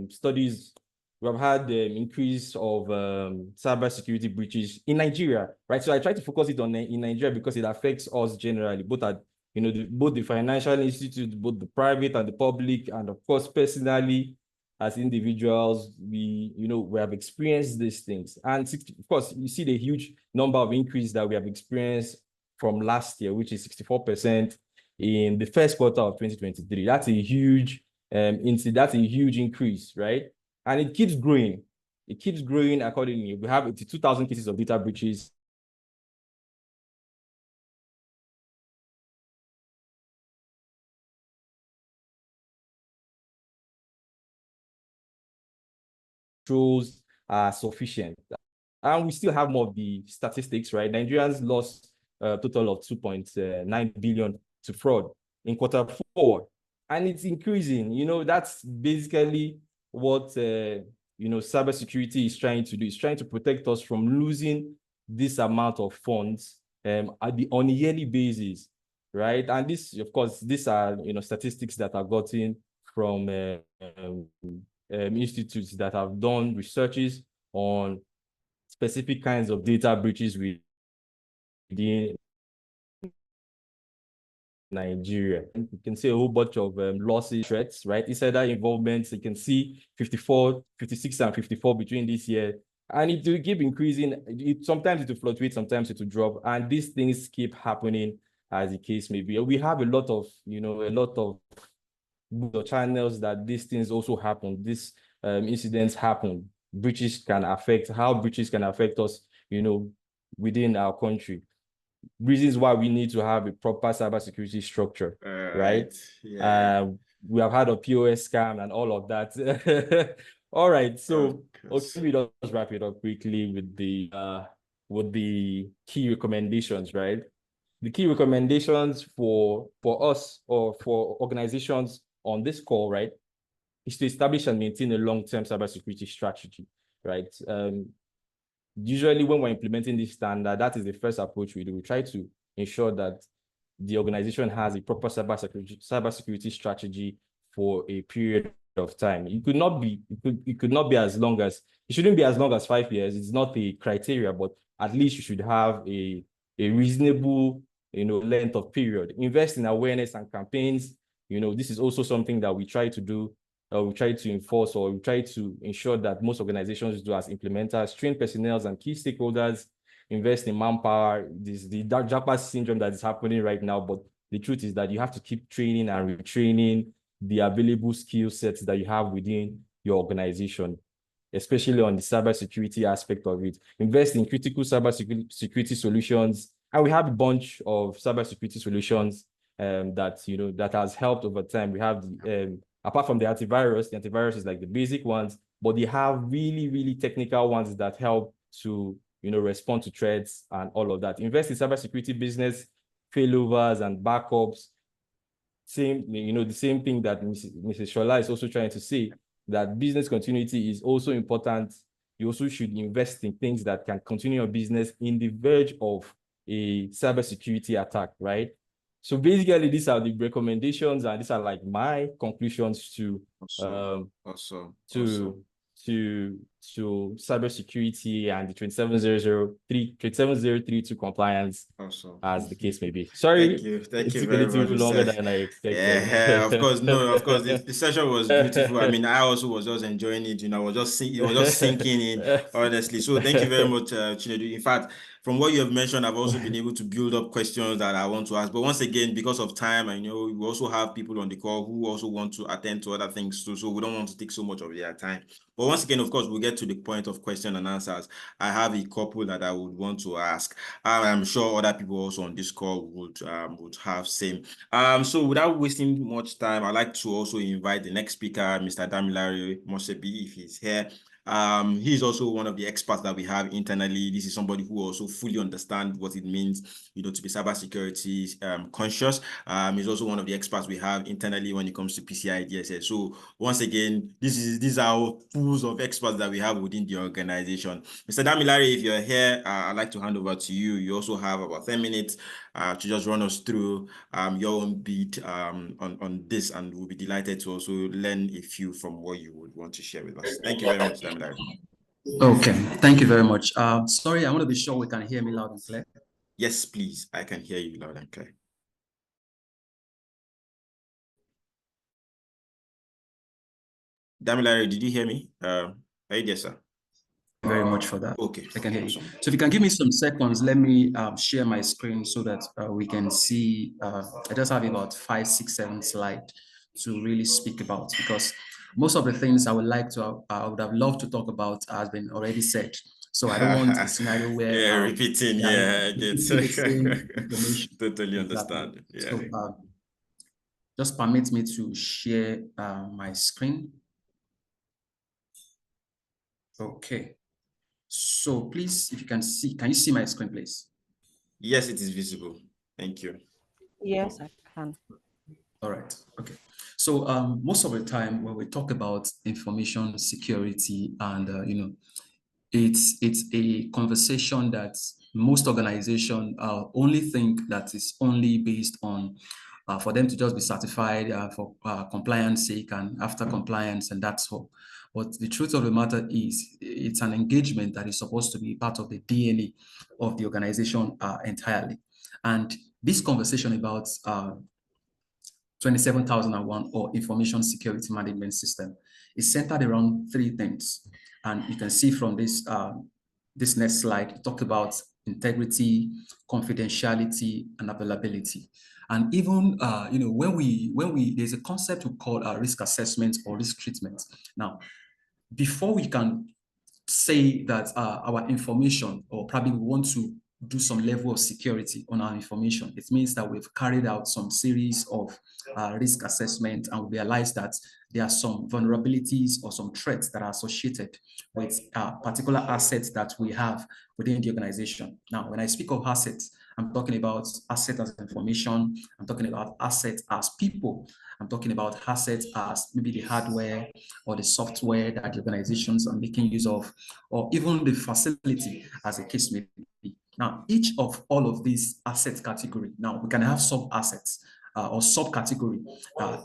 studies. We have had the increase of cybersecurity breaches in Nigeria, right? So I try to focus it on in Nigeria because it affects us generally, both at both the financial institutes, both the private and the public, and of course personally as individuals, we have experienced these things. And of course, you see the huge number of increase that we have experienced from last year, which is 64% in the first quarter of 2023. That's a huge that's a huge increase, right? And it keeps growing. It keeps growing accordingly. We have 82,000 cases of data breaches. Controls are sufficient. And we still have more of the statistics, right? Nigerians lost a total of 2.9 billion to fraud in quarter 4. And it's increasing. That's basically what cybersecurity is trying to do. It's trying to protect us from losing this amount of funds on a yearly basis, right? And this, of course, these are statistics that are gotten from institutes that have done researches on specific kinds of data breaches within Nigeria. You can see a whole bunch of losses, threats, right? Insider involvements, you can see 54, 56, and 54 between this year. And it will keep increasing. Sometimes it will fluctuate, sometimes it will drop. And these things keep happening as the case may be. We have a lot of channels that these things also happen. These incidents happen. Breaches can affect us, within our country. Reasons why we need to have a proper cybersecurity structure, right? Yeah. We have had a POS scam and all of that. All right, so let me just wrap it up quickly with the key recommendations, right? The key recommendations for us or for organizations on this call, right, is to establish and maintain a long-term cybersecurity strategy, right? Usually when we're implementing this standard, that is the first approach we do. We try to ensure that the organization has a proper cybersecurity strategy for a period of time. It could not be as long as, it shouldn't be as long as 5 years. It's not the criteria, but at least you should have a reasonable, length of period. Invest in awareness and campaigns. This is also something that we try to do. We try to enforce, or we try to ensure that most organizations do as implementers, train personnel and key stakeholders invest in manpower. This the Japa syndrome that is happening right now. But the truth is that you have to keep training and retraining the available skill sets that you have within your organization, especially on the cybersecurity aspect of it. Invest in critical cybersecurity solutions. And we have a bunch of cybersecurity solutions that, that has helped over time. We have the, apart from the antivirus is like the basic ones, but they have really, really technical ones that help to, respond to threats and all of that. Invest in cybersecurity business, failovers and backups. The same thing that Mrs. Shola is also trying to say, that business continuity is also important. You also should invest in things that can continue your business in the verge of a cybersecurity attack, right? So basically, these are the recommendations, and these are like my conclusions to to cybersecurity and the 27032 compliance, as the case may be. Sorry, thank you it took a very little much, longer than I expected. Yeah, of course, the session was beautiful. I mean, I also was just enjoying it. It was just sinking in, honestly. So thank you very much, Chinedu. In fact, from what you have mentioned, I've also been able to build up questions that I want to ask. But once again, because of time, I know we also have people on the call who also want to attend to other things too. So we don't want to take so much of their time. But once again, of course, we'll get to the point of question and answers. I have a couple that I would want to ask. I'm sure other people also on this call would have same. So without wasting much time, I'd like to also invite the next speaker, Mr. Damilare Mosebi, if he's here. He's also one of the experts that we have internally. This is somebody who also fully understands what it means, to be cybersecurity conscious. He's also one of the experts we have internally when it comes to PCI DSS. So once again, these are pools of experts that we have within the organization. Mr. Damilare, if you're here, I'd like to hand over to you. You also have about 10 minutes to just run us through your own beat on this, and we'll be delighted to also learn a few from what you would want to share with us. Thank you very much, Damilare. Okay, thank you very much. Sorry, I want to be sure we can hear me loud and clear. Yes, please. I can hear you loud and clear. Damilare, did you hear me? Are you there, sir? Very much for that. Okay, I can hear you. So if you can give me some seconds, let me share my screen so that we can see. I just have about 5, 6, 7 slides to really speak about, because most of the things I would have loved to talk about has been already said. So I don't want a scenario where repeating. I get the same information. Totally understand. Exactly. So just permit me to share my screen. Okay. So please, if you can you see my screen, please? Yes, it is visible. Thank you. Yes, I can. All right. Okay. So most of the time when we talk about information security, and it's a conversation that most organizations only think that is only based on for them to just be certified for compliance sake, and after compliance, and that's all. But the truth of the matter is, it's an engagement that is supposed to be part of the DNA of the organization entirely. And this conversation about 27001 or information security management system is centered around 3 things. And you can see from this this next slide, talk about integrity, confidentiality, and availability. And even when there's a concept we call risk assessment or risk treatment. Now, before we can say that our information, or probably we want to do some level of security on our information, it means that we've carried out some series of risk assessment, and we realize that there are some vulnerabilities or some threats that are associated with particular assets that we have within the organization. Now, when I speak of assets, I'm talking about assets as information, I'm talking about assets as people, I'm talking about assets as maybe the hardware or the software that the organizations are making use of, or even the facility, as the case may be. Now, each of all of these asset category, now we can have sub-assets or subcategory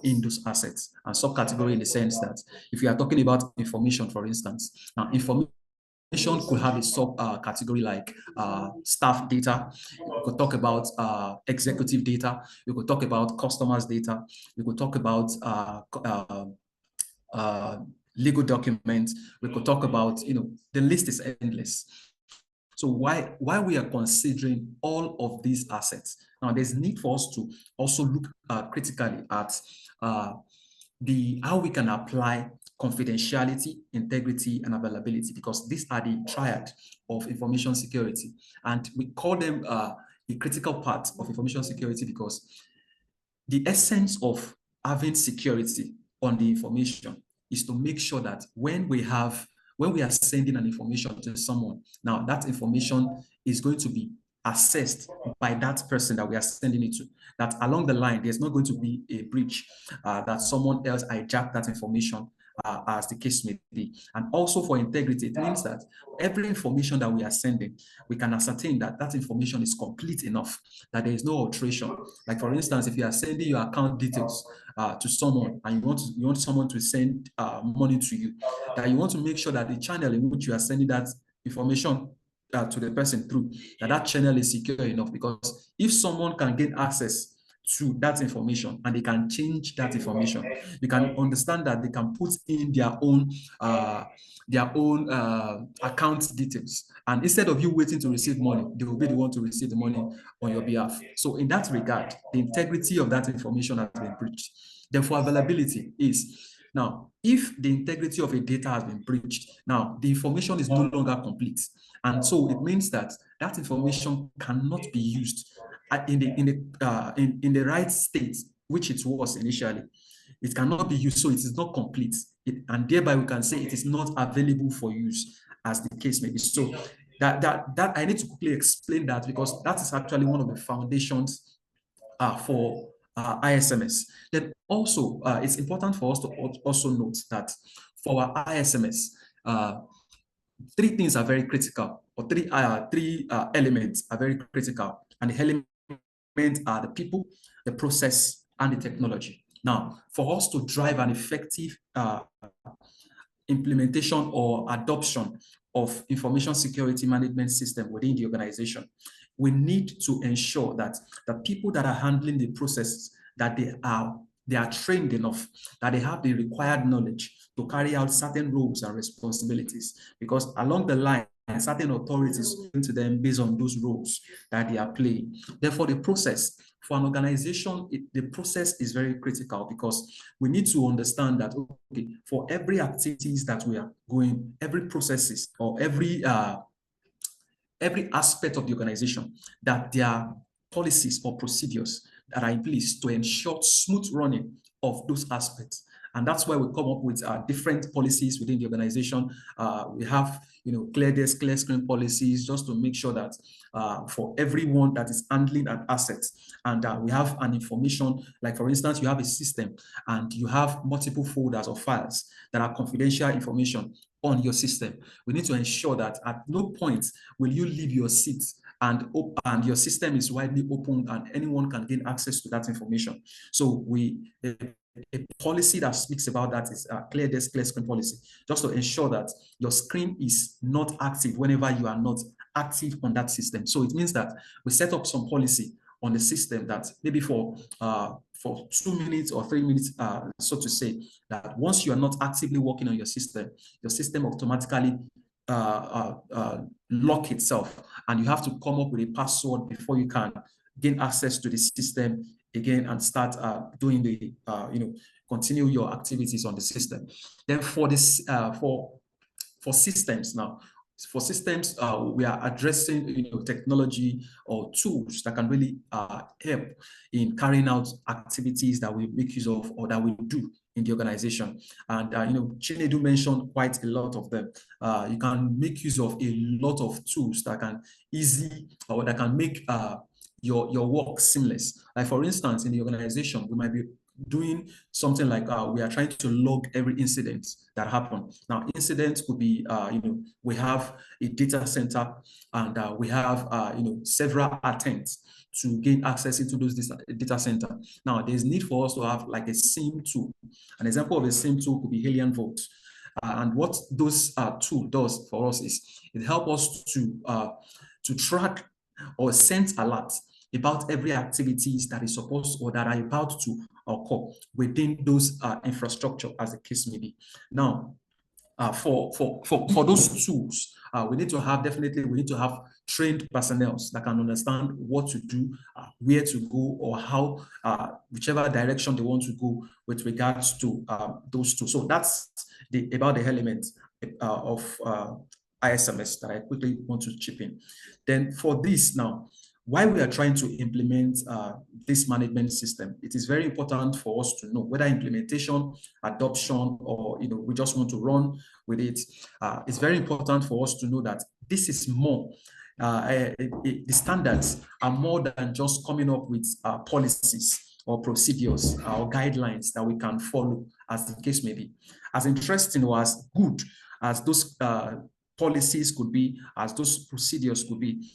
in those assets, and subcategory in the sense that if you are talking about information, for instance, now information could have a sub-category like staff data. You could talk about executive data. You could talk about customers data. You could talk about legal documents. We could talk about, the list is endless. So why we are considering all of these assets? Now, there's need for us to also look critically at how we can apply confidentiality, integrity, and availability, because these are the triad of information security. And we call them a critical part of information security because the essence of having security on the information is to make sure that when we are sending an information to someone, now that information is going to be assessed by that person that we are sending it to, that along the line, there's not going to be a breach, that someone else hijacked that information, as the case may be. And also for integrity, it means that every information that we are sending, we can ascertain that that information is complete enough, that there is no alteration. Like for instance, if you are sending your account details to someone and you want someone to send money to you, that you want to make sure that the channel in which you are sending that information to the person through, that channel is secure enough, because if someone can gain access to that information and they can change that information, you can understand that they can put in their own account details, and instead of you waiting to receive money, they will be the one to receive the money on your behalf. So in that regard, the integrity of that information has been breached. Therefore, availability is, now, if the integrity of a data has been breached, now the information is no longer complete. And so it means that that information cannot be used in the right state, which it was initially. It cannot be used, so it is not complete. And thereby we can say it is not available for use, as the case may be. So that I need to quickly explain that, because that is actually one of the foundations for ISMS. Then also, it's important for us to also note that for our ISMS, three things are very critical, or three elements are very critical, and the elements are the people, the process, and the technology. Now, for us to drive an effective implementation or adoption of information security management system within the organization, we need to ensure that the people that are handling the processes, that they are trained enough, that they have the required knowledge to carry out certain roles and responsibilities, because along the line, certain authorities to them based on those roles that they are playing. Therefore, the process for an organization, the process is very critical, because we need to understand that, okay, for every activities that we are going, every processes or every aspect of the organization, that there are policies or procedures that are in place to ensure smooth running of those aspects. And that's why we come up with different policies within the organization. We have, clear desk, clear screen policies, just to make sure that for everyone that is handling an asset, and we have an information, like for instance, you have a system and you have multiple folders or files that are confidential information on your system. We need to ensure that at no point will you leave your seat and your system is widely open and anyone can gain access to that information. So a policy that speaks about that is a clear desk, clear screen policy, just to ensure that your screen is not active whenever you are not active on that system. So it means that we set up some policy on the system that maybe for 2 minutes or 3 minutes, so to say, that once you are not actively working on your system automatically lock itself, and you have to come up with a password before you can gain access to the system again and start doing the continue your activities on the system. Then for this for systems now, we are addressing technology or tools that can really help in carrying out activities that we make use of or that we do in the organization. And Chinedu mentioned quite a lot of them. You can make use of a lot of tools that can that can make your work seamless. Like for instance, in the organization, we might be doing something like we are trying to log every incident that happened. Now, incidents could be, we have a data center and we have, several attempts to gain access into those data center. Now, there's need for us to have like a SIEM tool. An example of a SIEM tool could be Alien Vault. And what those tool does for us is it helps us to track or send alerts about every activities that is supposed or that are about to occur within those infrastructure, as the case may be. Now, for those tools, we need to have trained personnel that can understand what to do, where to go, or how, whichever direction they want to go with regards to those tools. So that's about the element of ISMS that I quickly want to chip in. Then for this now, why we are trying to implement this management system, it is very important for us to know whether implementation, adoption, or we just want to run with it. It's very important for us to know that this is more. The standards are more than just coming up with policies or procedures or guidelines that we can follow, as the case may be. As interesting or as good as those policies could be, as those procedures could be,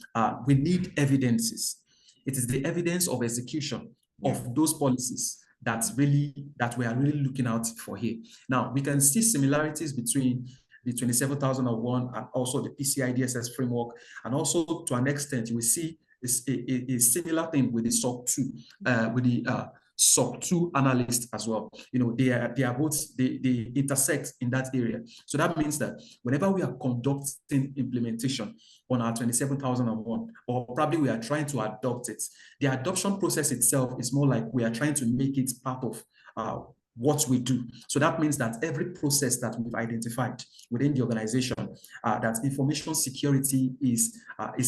we need evidences. It is the evidence of execution of those policies that we are really looking out for here. Now, we can see similarities between the 27001 and also the PCI DSS framework, and also to an extent, we see a similar thing with the SOC 2, with the SOC 2 analyst as well. They are both, they intersect in that area. So that means that whenever we are conducting implementation on our 27001, or probably we are trying to adopt it, the adoption process itself is more like we are trying to make it part of what we do. So that means that every process that we've identified within the organization, that information security is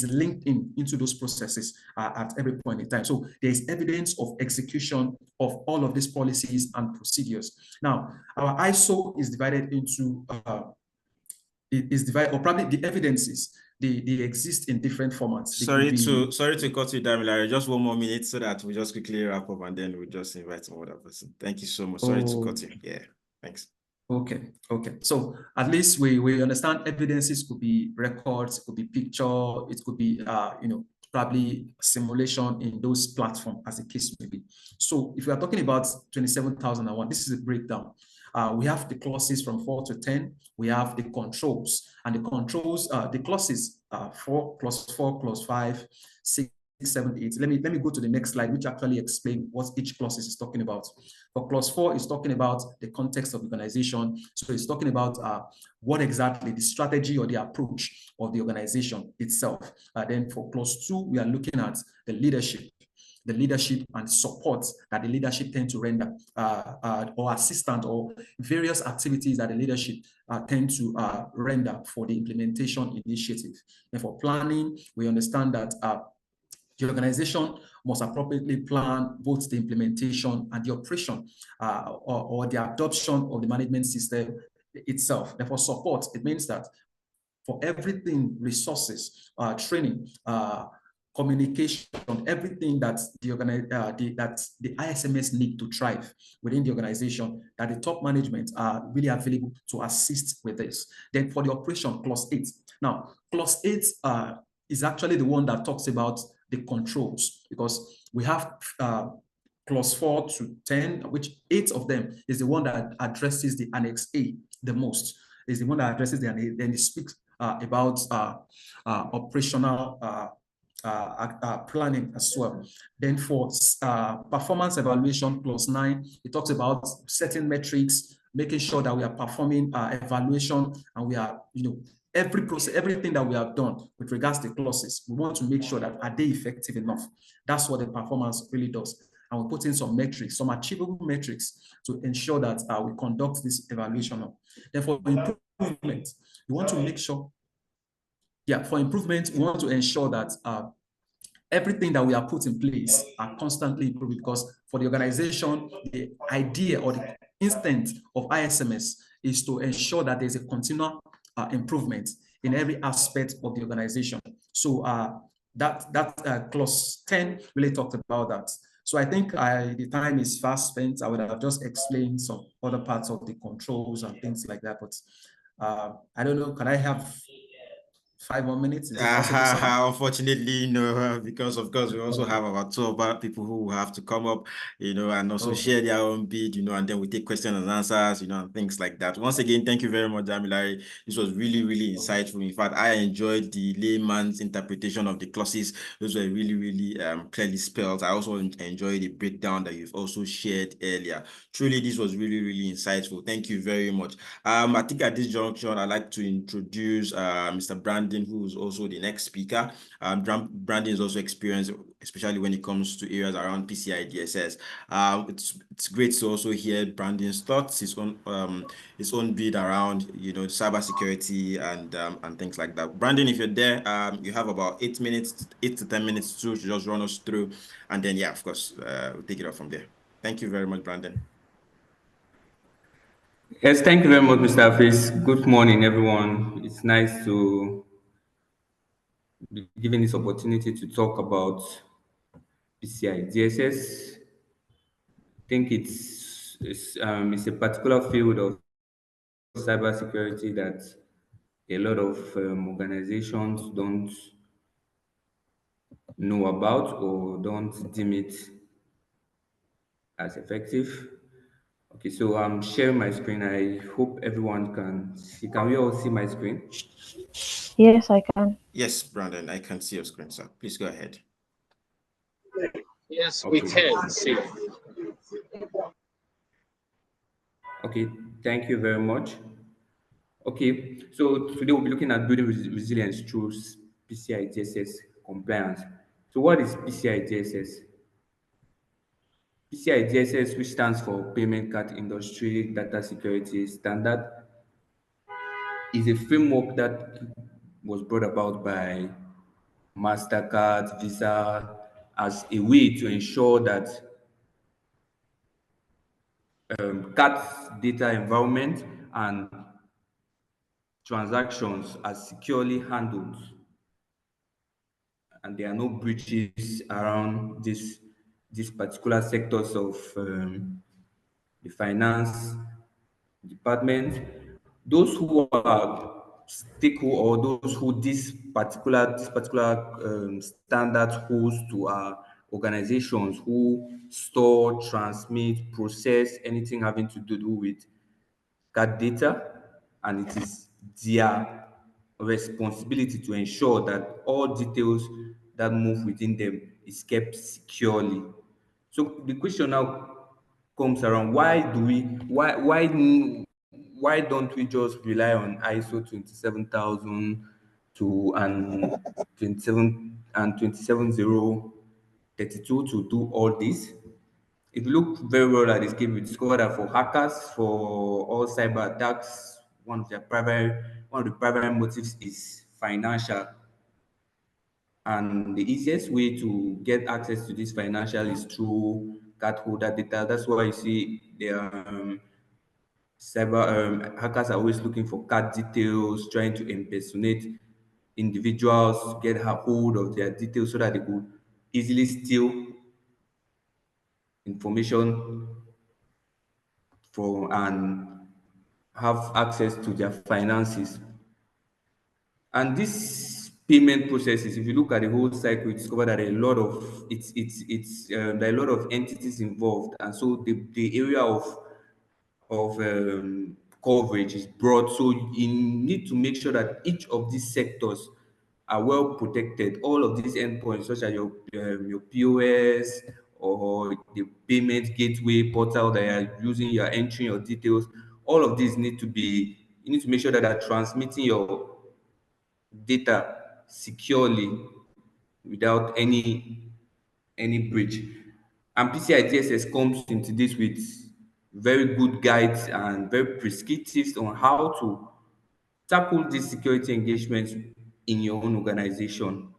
linked into those processes at every point in time. So there is evidence of execution of all of these policies and procedures. Now, our ISO is divided into, or probably the evidences, they exist in different formats. Sorry to cut you down, Larry. Just one more minute so that we just quickly wrap up, and then we'll just invite some other person. Thank you so much. Sorry to cut you. Yeah, thanks. Okay. So at least we understand evidences could be records, it could be picture, it could be probably simulation in those platforms, as the case may be. So if we are talking about 27001, this is a breakdown. We have the clauses from 4 to 10. We have the controls, and the controls, the clauses 4, clause 4, clause 5, 6, 7, 8. Let me go to the next slide, which actually explain what each clause is talking about. For clause 4, is talking about the context of the organization. So it's talking about what exactly the strategy or the approach of the organization itself. Then for clause 2, we are looking at the leadership and support that the leadership tend to render, or assistant, or various activities that the leadership tend to render for the implementation initiative. And for planning, we understand that the organization must appropriately plan both the implementation and the operation or the adoption of the management system itself. Therefore, support, it means that for everything, resources, training, communication, everything that the ISMS need to thrive within the organization, that the top management are really available to assist with this. Then for the operation, clause 8. Now, clause 8 is actually the one that talks about the controls, because we have clause 4 to 10, which 8 of them is the one that addresses the Annex A the most, is the one that addresses the Annex A. Then it speaks about operational planning as well. Then for performance evaluation, clause 9, it talks about setting metrics, making sure that we are performing evaluation, and we are, every process, everything that we have done with regards to clauses, we want to make sure that are they effective enough. That's what the performance really does. And we put in some metrics, some achievable metrics, to ensure that we conduct this evaluation. Therefore, improvement, we want to make sure, for improvement, we want to ensure that everything that we have put in place are constantly improving, because for the organization, the idea or the instinct of ISMS is to ensure that there's a continual improvement in every aspect of the organization. So that clause 10 really talked about that. So I think the time is fast spent. I would have just explained some other parts of the controls and things like that, but I don't know, can I have 5 more minutes? Is it possible, sir? Unfortunately, no, because of course we also have our two other people who have to come up, and also share their own bid, and then we take questions and answers, and things like that. Once again, thank you very much, Damilare. This was really, really insightful. In fact, I enjoyed the layman's interpretation of the clauses. Those were really, really clearly spelled. I also enjoyed the breakdown that you've also shared earlier. Truly, this was really, really insightful. Thank you very much. I think at this junction, I'd like to introduce Mr. Brandon, who is also the next speaker. Brandon is also experienced, especially when it comes to areas around PCI DSS. It's great to also hear Brandon's thoughts, his own bid around cybersecurity and things like that. Brandon, if you're there, you have about 8 to 10 minutes to just run us through, and then of course, we'll take it up from there. Thank you very much, Brandon. Yes, thank you very much, Mr. Hafiz. Good morning, everyone. It's nice to be given this opportunity to talk about PCI DSS. I think it's a particular field of cybersecurity that a lot of organizations don't know about or don't deem it as effective. Okay, so I'm sharing my screen. I hope everyone can see. Can we all see my screen? Yes, I can. Yes, Brandon, I can see your screen, sir. Please go ahead. Yes, we Okay. can see. Okay, thank you very much. Okay, so today we'll be looking at building resilience through PCI DSS compliance. So what is PCI DSS? PCI DSS, which stands for Payment Card Industry Data Security Standard, is a framework that was brought about by MasterCard, Visa, as a way to ensure that cards data environment and transactions are securely handled, and there are no breaches around these particular sectors of the finance department. Those who are stakeholders, or those who this particular standard holds to, are organizations who store, transmit, process anything having to do with card data, and it is their responsibility to ensure that all details that move within them is kept securely. So the question now comes around: why don't we just rely on ISO 27000 to and 27032 to do all this? If you look very well at this case, we discovered that for hackers, for all cyber attacks, one of the primary motives is financial. And the easiest way to get access to this financial is through cardholder data. That's why you see hackers are always looking for card details, trying to impersonate individuals to get a hold of their details so that they could easily steal information and have access to their finances. And these payment processes, if you look at the whole cycle, you discover that there are a lot of there are a lot of entities involved, and so the area of coverage is broad. So you need to make sure that each of these sectors are well protected. All of these endpoints, such as your POS or the payment gateway portal that you're using, you're entering your details. All of these you need to make sure that they're transmitting your data securely without any breach. And PCI DSS comes into this with very good guides and very prescriptives on how to tackle these security engagements in your own organization.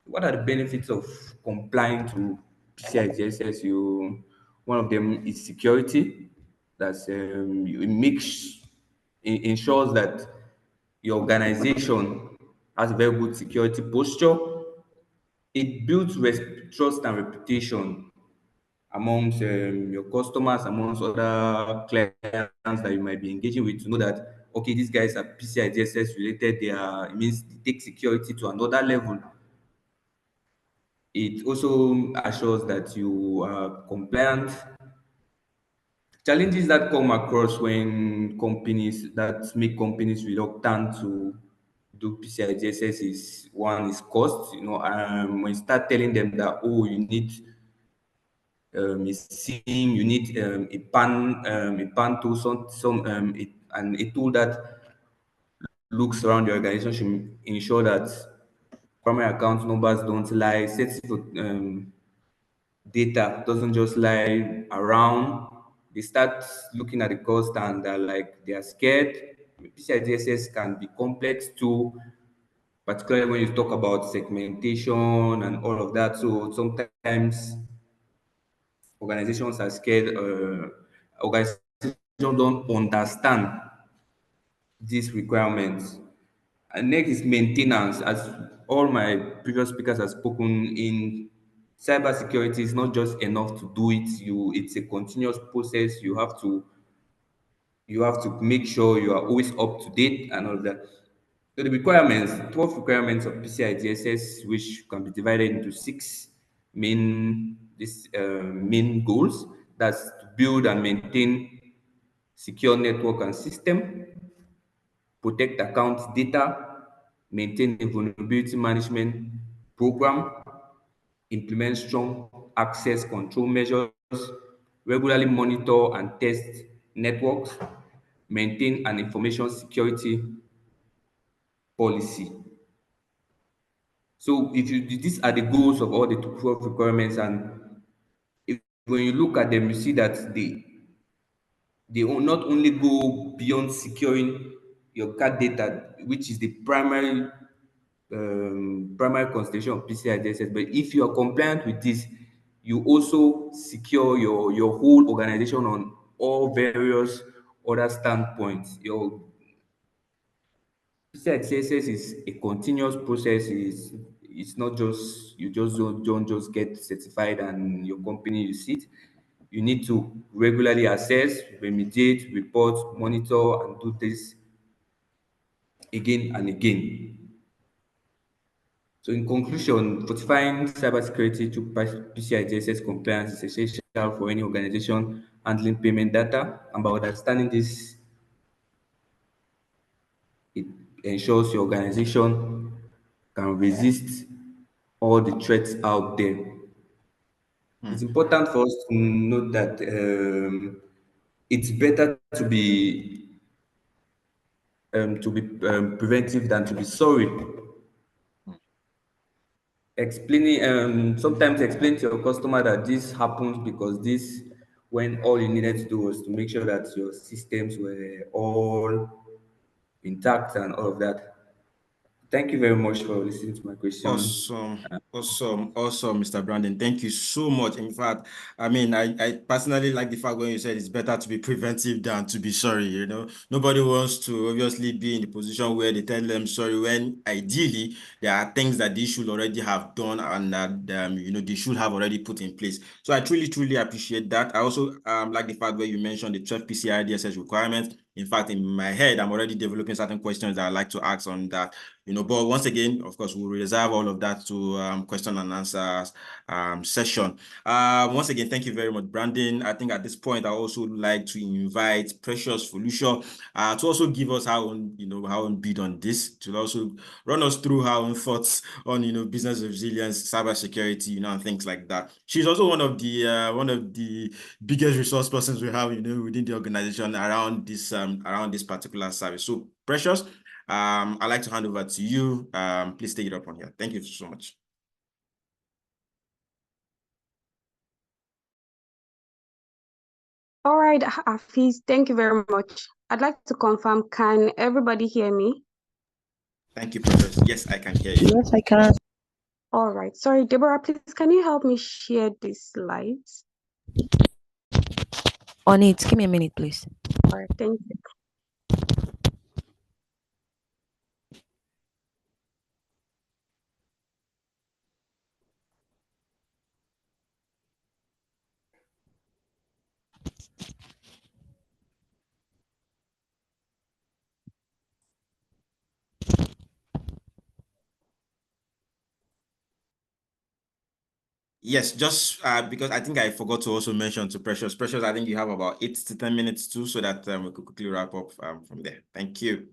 What are the benefits of complying to PCI DSS? One of them is security. That's ensures that your organization has a very good security posture. It builds trust and reputation amongst your customers, amongst other clients that you might be engaging with, to know that okay, these guys are PCI DSS related, it means they take security to another level. It also assures that you are compliant. Challenges that come across when companies that make companies reluctant to do PCI DSS is, one is cost. When you start telling them that, oh, you need a SIM, you need a PAN tool, and a tool that looks around the organization should ensure that primary account numbers don't lie, sensitive data doesn't just lie around. They start looking at the cost and they're like, they are scared. PCI DSS can be complex too, particularly when you talk about segmentation and all of that. So sometimes organizations are scared, organizations don't understand these requirements. And next is maintenance. As all my previous speakers have spoken, in cybersecurity, it's not just enough to do it. It's a continuous process. You have to make sure you are always up to date and all of that. So the requirements, 12 requirements of PCI DSS, which can be divided into six main goals. That's to build and maintain secure network and system, protect account data, maintain a vulnerability management program, implement strong access control measures, regularly monitor and test networks, maintain an information security policy. So these are the goals of all the 12 requirements, and when you look at them, you see that they will not only go beyond securing your card data, which is the primary consideration of PCI DSS. But if you are compliant with this, you also secure your whole organization on all various other standpoints. Your PCI DSS is a continuous process. It's not just you just don't just get certified and your company you sit. You need to regularly assess, remediate, report, monitor, and do this again and again. So in conclusion, fortifying cybersecurity to PCI DSS compliance is essential for any organization handling payment data. And by understanding this, it ensures your organization can resist all the threats out there. It's important for us to note that it's better to be preventive than to be sorry. Sometimes explain to your customer that this happens because this, when all you needed to do was to make sure that your systems were all intact and all of that. Thank you very much for listening to my question. Awesome, Mr. Brandon. Thank you so much. In fact, I personally like the fact when you said it's better to be preventive than to be sorry. Nobody wants to obviously be in the position where they tell them sorry when ideally there are things that they should already have done and that they should have already put in place. So I truly appreciate that. I also like the fact where you mentioned the 12 PCI DSS requirements. In fact, in my head, I'm already developing certain questions that I'd like to ask on that. But once again, of course, we'll reserve all of that to question and answers session. Once again, thank you very much, Brandon. I think at this point, I also like to invite Precious Felicia to also give us her own bid on this, to also run us through her own thoughts on business resilience, cybersecurity, and things like that. She's also one of the biggest resource persons we have, within the organization around this particular service. So, Precious, I'd like to hand over to you. Please take it up on here. Thank you so much. All right, Hafiz, thank you very much. I'd like to confirm, can everybody hear me? Thank you, Precious. Yes, I can hear you. Yes, I can. All right. Sorry, Deborah, please, can you help me share these slides? On it. Give me a minute, please. All right, thank you. Yes, just because I think I forgot to also mention to Precious. Precious, I think you have about 8 to 10 minutes too, so that we could quickly wrap up from there. Thank you.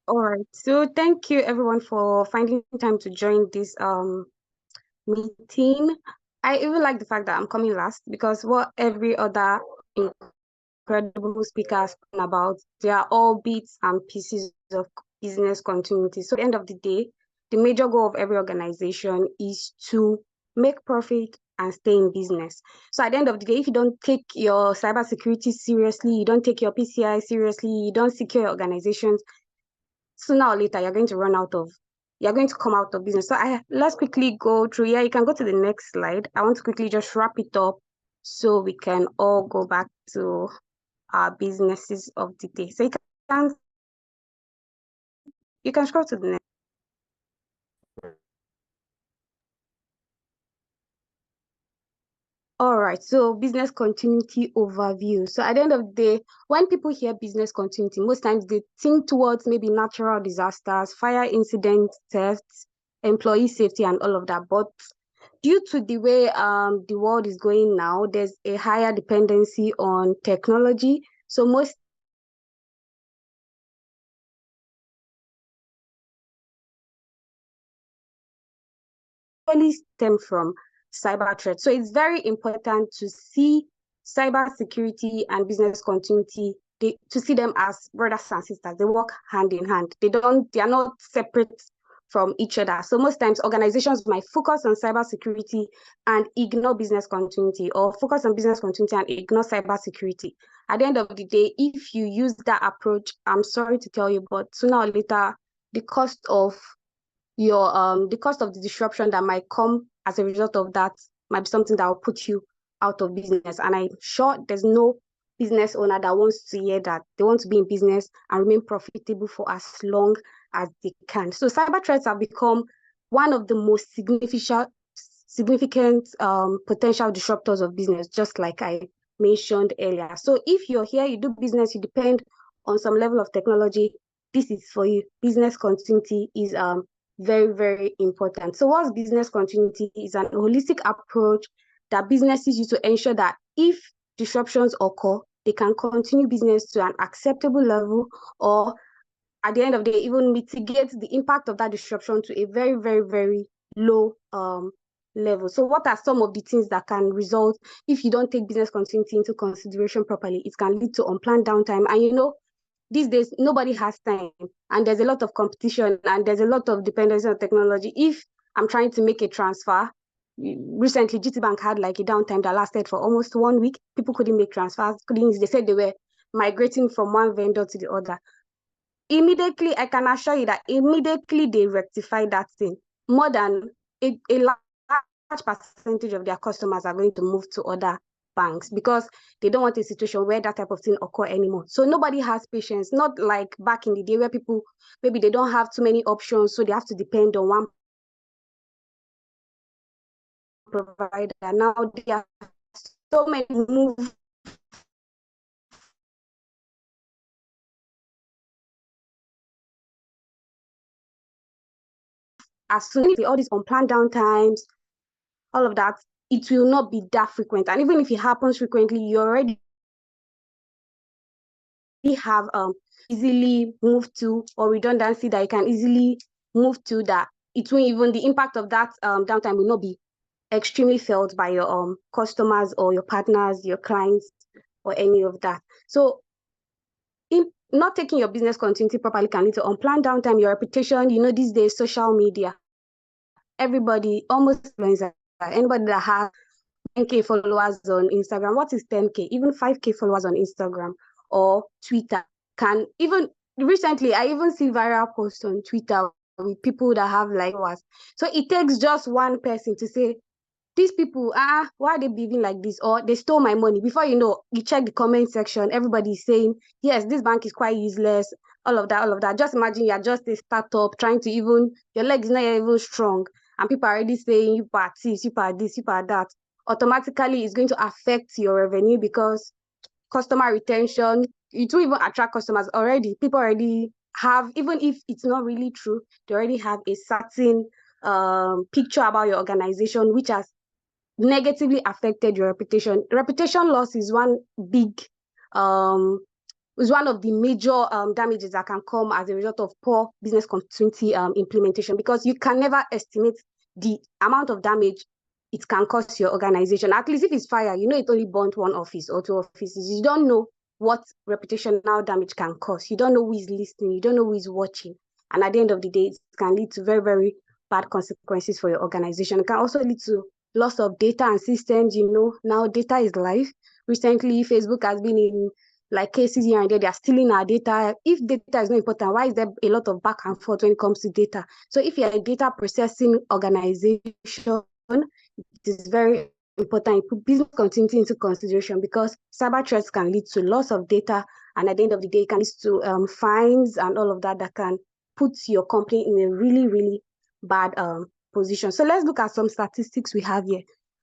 All right. So thank you everyone for finding time to join this meeting. I even like the fact that I'm coming last because what every other incredible speaker has spoken about, they are all bits and pieces of business continuity. So at the end of the day, the major goal of every organization is to make profit and stay in business. So at the end of the day, if you don't take your cybersecurity seriously, you don't take your PCI seriously, you don't secure your organizations, sooner or later you're going to come out of business. So let's quickly go through. Yeah, you can go to the next slide. I want to quickly just wrap it up so we can all go back to our businesses of the day. So you can scroll to the next. All right, so business continuity overview. So at the end of the day, when people hear business continuity, most times they think towards maybe natural disasters, fire incidents, thefts, employee safety, and all of that. But due to the way the world is going now, there's a higher dependency on technology. So most stem from cyber threats. So it's very important to see cybersecurity and business continuity, to see them as brothers and sisters. They work hand in hand. They are not separate from each other. So most times organizations might focus on cybersecurity and ignore business continuity, or focus on business continuity and ignore cybersecurity. At the end of the day, if you use that approach, I'm sorry to tell you, but sooner or later, the cost of the disruption that might come as a result of that might be something that will put you out of business. And I'm sure there's no business owner that wants to hear that. They want to be in business and remain profitable for as long as they can. So cyber threats have become one of the most significant potential disruptors of business, just like I mentioned earlier. So if you're here, you do business, you depend on some level of technology, this is for you. Business continuity is very, very important. So what's business continuity? Is an holistic approach that businesses use to ensure that if disruptions occur, they can continue business to an acceptable level, or at the end of the day, even mitigate the impact of that disruption to a very, very, very low level. So what are some of the things that can result if you don't take business continuity into consideration properly? It can lead to unplanned downtime. And these days, nobody has time, and there's a lot of competition, and there's a lot of dependency on technology. If I'm trying to make a transfer, recently GTBank had like a downtime that lasted for almost 1 week. People couldn't make transfers, they said they were migrating from one vendor to the other. Immediately, I can assure you that immediately they rectified that thing. More than a large percentage of their customers are going to move to other banks because they don't want a situation where that type of thing occur anymore. So nobody has patience, not like back in the day where people, maybe they don't have too many options, so they have to depend on one provider. Now there are so many move as soon as all these unplanned downtimes, all of that, it will not be that frequent. And even if it happens frequently, you already have easily move to, or redundancy that you can easily move to, that it will even, the impact of that downtime will not be extremely felt by your customers or your partners, your clients, or any of that. So not taking your business continuity properly can lead to unplanned downtime, your reputation. These days, social media, everybody, almost anybody that has 10K followers on Instagram. What is 10K? Even 5K followers on Instagram or Twitter can even, recently, I even see viral posts on Twitter with people that have like followers. So it takes just one person to say, these people, why are they behaving like this? Or they stole my money. Before you know, you check the comment section, everybody's saying, yes, this bank is quite useless, all of that. Just imagine you're just a startup trying to your leg is not even strong, and people are already saying, you are this, you are this, you are that. Automatically, it's going to affect your revenue because customer retention, it will even attract customers already. People already have, even if it's not really true, they already have a certain picture about your organization, which has negatively affected your reputation. Reputation loss is one big is one of the major damages that can come as a result of poor business continuity implementation, because you can never estimate the amount of damage it can cause your organization. At least if it's fire, you know it only burnt one office or two offices. You don't know what reputational damage can cause. You don't know who is listening. You don't know who is watching. And at the end of the day, it can lead to very, very bad consequences for your organization. It can also lead to loss of data and systems. You know, now data is life. Recently, Facebook has been in like cases here and there. They are stealing our data. If data is not important, why is there a lot of back and forth when it comes to data? So if you're a data processing organization, it is very important you put business continuity into consideration, because cyber threats can lead to loss of data, and at the end of the day, it can lead to fines and all of that that can put your company in a really, really bad position. So let's look at some statistics we have here.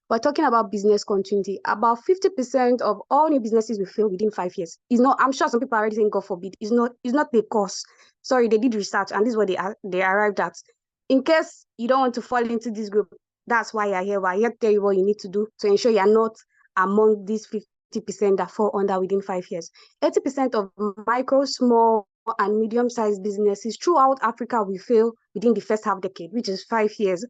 We're talking about business continuity. About 50% of all new businesses will fail within 5 years. Is not. I'm sure some people are already saying, God forbid. It's not the cause. Sorry, they did research, and this is what they arrived at. In case you don't want to fall into this group, that's why you're here. We're here to tell you what you need to do to ensure you're not among these 50% that fall under within 5 years. 80% of micro, small, and medium-sized businesses throughout Africa will fail within the first half decade, which is 5 years.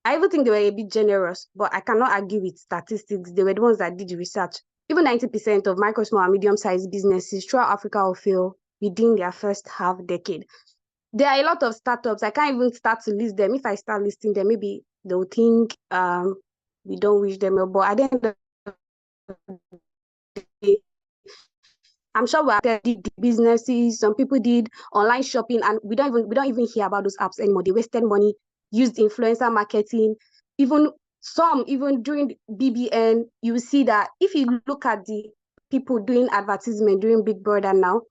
I even think they were a bit generous, but I cannot argue with statistics. They were the ones that did the research. Even 90% of micro, small, and medium-sized businesses throughout Africa will fail within their first half decade. There are a lot of startups. I can't even start to list them. If I start listing them, maybe they'll think we don't wish them well. But at the end of the day, I'm sure we did businesses. Some people did online shopping, and we don't even hear about those apps anymore. They wasted money, used influencer marketing, even during BBN. You will see that if you look at the people doing advertisement during Big Brother now,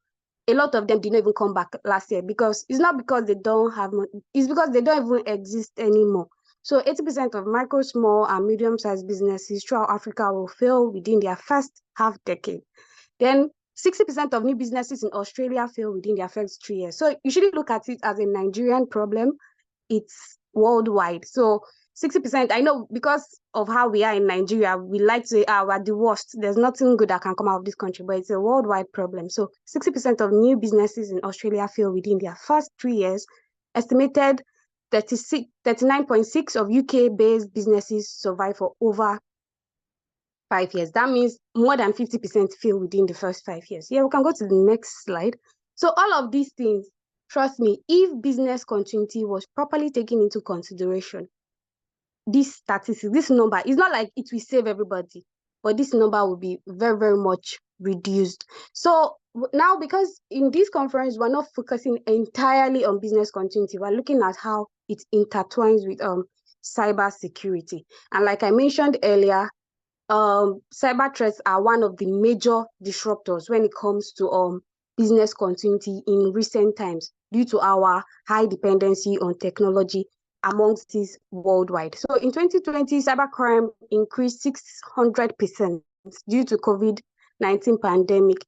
a lot of them did not even come back last year, because it's not because they don't have money, it's because they don't even exist anymore. So 80% of micro, small, and medium-sized businesses throughout Africa will fail within their first half decade. Then 60% of new businesses in Australia fail within their first 3 years. So you shouldn't look at it as a Nigerian problem. It's worldwide. So 60%, I know because of how we are in Nigeria, we like to say, we're the worst. There's nothing good that can come out of this country, but it's a worldwide problem. So 60% of new businesses in Australia fail within their first 3 years. Estimated 39.6 of UK-based businesses survive for over 5 years. That means more than 50% fail within the first 5 years. Yeah, we can go to the next slide. So all of these things, trust me, if business continuity was properly taken into consideration, this statistics, this number, is not like it will save everybody, but this number will be very, very much reduced. So now, because in this conference, we're not focusing entirely on business continuity, we're looking at how it intertwines with cybersecurity. And like I mentioned earlier, cyber threats are one of the major disruptors when it comes to business continuity in recent times, due to our high dependency on technology amongst these worldwide. So in 2020, cybercrime increased 600% due to COVID-19 pandemic.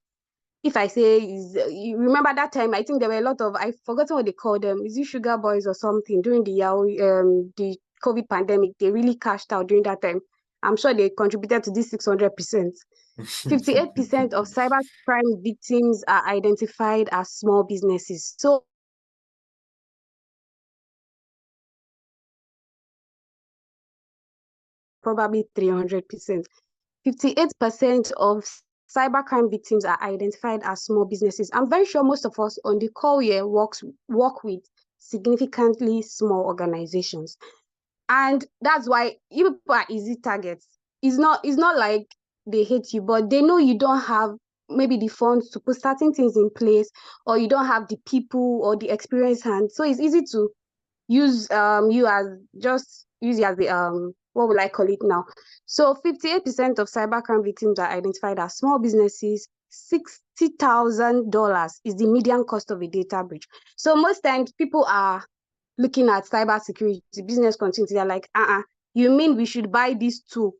If I say, you remember that time, I think there were a lot of, I've forgotten what they called them, is it sugar boys or something, during the COVID pandemic. They really cashed out during that time. I'm sure they contributed to this 600%. 58% of cybercrime victims are identified as small businesses. So probably 300%. 58% of cybercrime victims are identified as small businesses. I'm very sure most of us on the call here work with significantly small organizations. And that's why you people are easy targets. It's not like they hate you, but they know you don't have maybe the funds to put certain things in place, or you don't have the people or the experience hand. So it's easy to use you as the what will I call it now? So 58% of cybercrime victims are identified as small businesses. $60,000 is the median cost of a data breach. So most times people are looking at cybersecurity, business continuity, they're like, you mean we should buy this tool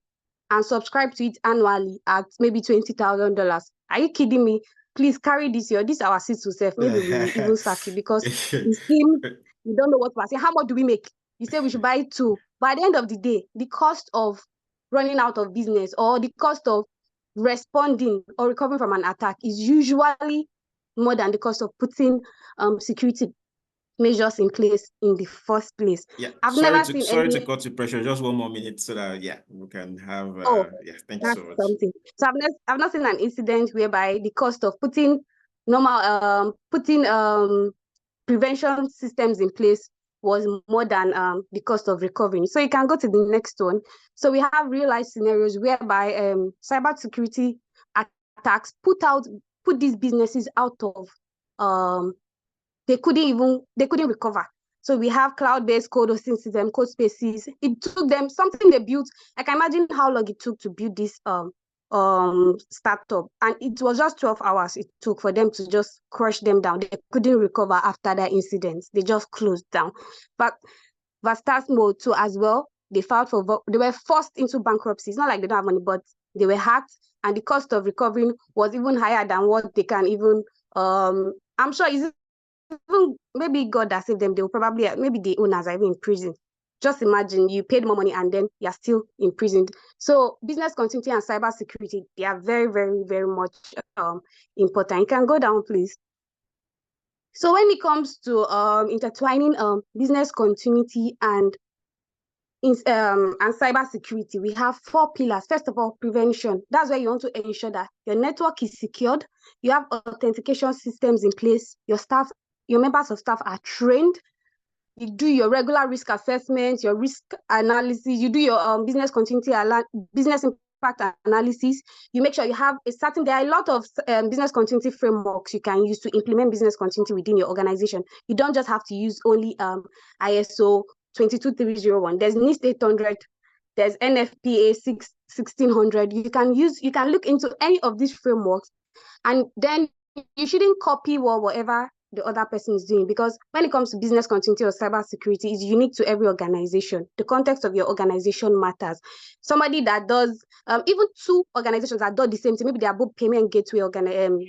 and subscribe to it annually at maybe $20,000? Are you kidding me? Please carry this here. This is our CISO self. Maybe we will even sack you, because it seems we don't know what we're saying. How much do we make? You say we should buy two. But at the end of the day, the cost of running out of business or the cost of responding or recovering from an attack is usually more than the cost of putting security measures in place in the first place. Yeah, I've sorry never to seen sorry to cut you pressure. Just one more minute so that we can have yeah, thank you that's so much. something. So I've not seen an incident whereby the cost of putting prevention systems in place was more than the cost of recovering. So you can go to the next one. So we have real life scenarios whereby cybersecurity attacks put these businesses out of they couldn't recover. So we have cloud-based code hosting system, code spaces. It took them something they built. I can imagine how long it took to build this startup, and it was just 12 hours it took for them to just crush them down. They couldn't recover after that incident. They just closed down. But Vastas mode too as well. They were forced into bankruptcy. It's not like they don't have money, but they were hacked, and the cost of recovering was even higher than what they can even. I'm sure it's even maybe God that saved them. They will probably maybe the owners are even in prison. Just imagine you paid more money and then you're still imprisoned. So business continuity and cybersecurity, they are very, very, very much important. You can go down, please. So when it comes to intertwining business continuity and cybersecurity, we have 4 pillars. First of all, prevention. That's where you want to ensure that your network is secured, you have authentication systems in place, your members of staff are trained, you do your regular risk assessment, your risk analysis, you do your business continuity, business impact analysis. You make sure you have there are a lot of business continuity frameworks you can use to implement business continuity within your organization. You don't just have to use only ISO 22301. There's NIST 800, there's NFPA 1600. You can look into any of these frameworks, and then you shouldn't copy whatever the other person is doing, because when it comes to business continuity or cybersecurity, it's unique to every organization. The context of your organization matters. Somebody that does, even 2 organizations that do the same thing, maybe they are both payment gateway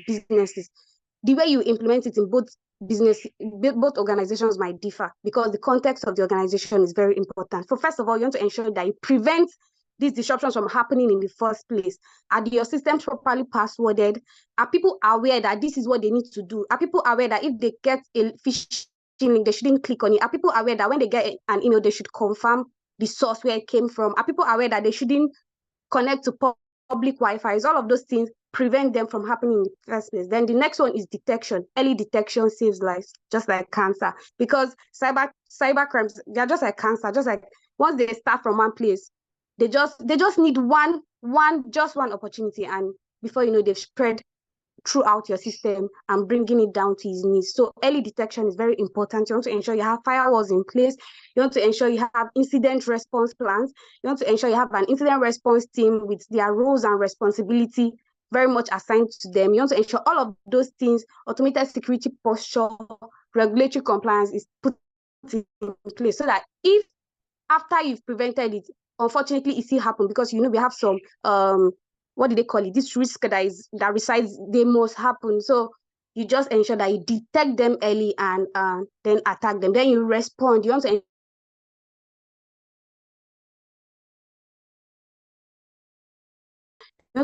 businesses, the way you implement it in both organizations might differ, because the context of the organization is very important. So first of all, you want to ensure that you prevent these disruptions from happening in the first place. Are your systems properly passworded? Are people aware that this is what they need to do? Are people aware that if they get a phishing link, they shouldn't click on it? Are people aware that when they get an email, they should confirm the source where it came from? Are people aware that they shouldn't connect to public Wi-Fi? All of those things prevent them from happening in the first place. Then the next one is detection. Early detection saves lives, just like cancer. Because cyber crimes, they're just like cancer. Just like once they start from one place, they just need one opportunity, and before you know, they've spread throughout your system and bringing it down to his knees. So early detection is very important. You want to ensure you have firewalls in place. You want to ensure you have incident response plans. You want to ensure you have an incident response team with their roles and responsibility very much assigned to them. You want to ensure all of those things, automated security posture, regulatory compliance is put in place, so that if after you've prevented it, unfortunately it still happens, because we have some what do they call it, this risk that resides, they must happen. So you just ensure that you detect them early and then attack them, then you respond. You want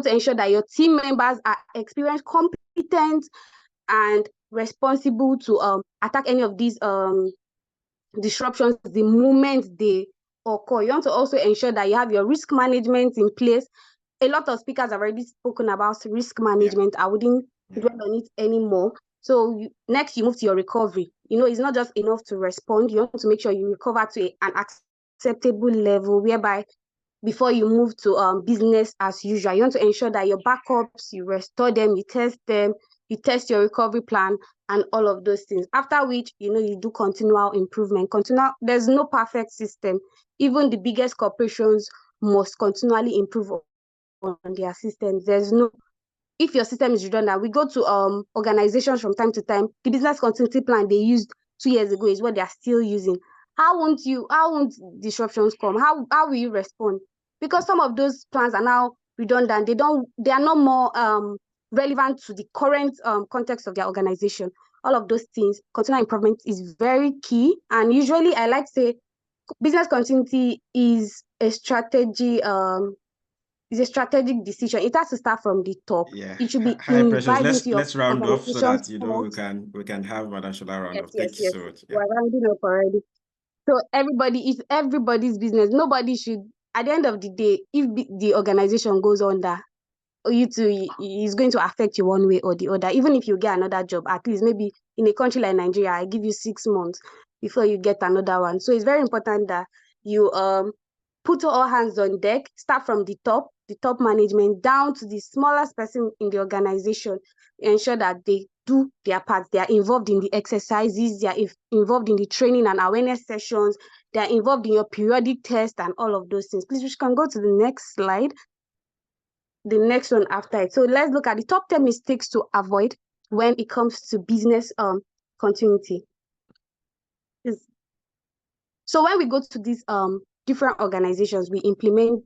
to ensure that your team members are experienced, competent, and responsible to attack any of these disruptions the moment they occur. You want to also ensure that you have your risk management in place. A lot of speakers have already spoken about risk management. I wouldn't dwell on it anymore. So next, you move to your recovery. It's not just enough to respond. You want to make sure you recover to an acceptable level, whereby before you move to business as usual, you want to ensure that your backups, you restore them, you test your recovery plan, and all of those things. After which, you do continual improvement. There's no perfect system. Even the biggest corporations must continually improve on their systems. If your system is redundant, we go to organizations from time to time. The business continuity plan they used 2 years ago is what they are still using. How won't disruptions come? How will you respond? Because some of those plans are now redundant. They are no more relevant to the current context of their organization. All of those things, continual improvement is very key. And usually I like to say business continuity is a strategy It's a strategic decision. It has to start from the top. Yeah. It should be Hi, Precious. imbibed into your Let's round off so organization's that thoughts. we can have Madam Shola round Yes, off. yes, Thank you yes. so much. Yeah. We're rounding up already. So it's everybody's business. Nobody should, at the end of the day, if the organization goes under, you too, it's going to affect you one way or the other. Even if you get another job, at least maybe in a country like Nigeria, I give you 6 months before you get another one. So it's very important that you put all hands on deck, start from the top management, down to the smallest person in the organization, ensure that they do their part. They are involved in the exercises, they are involved in the training and awareness sessions, they are involved in your periodic test and all of those things. Please, we can go to the next slide. The next one after it. So let's look at the top 10 mistakes to avoid when it comes to business continuity. So when we go to these different organizations, we implement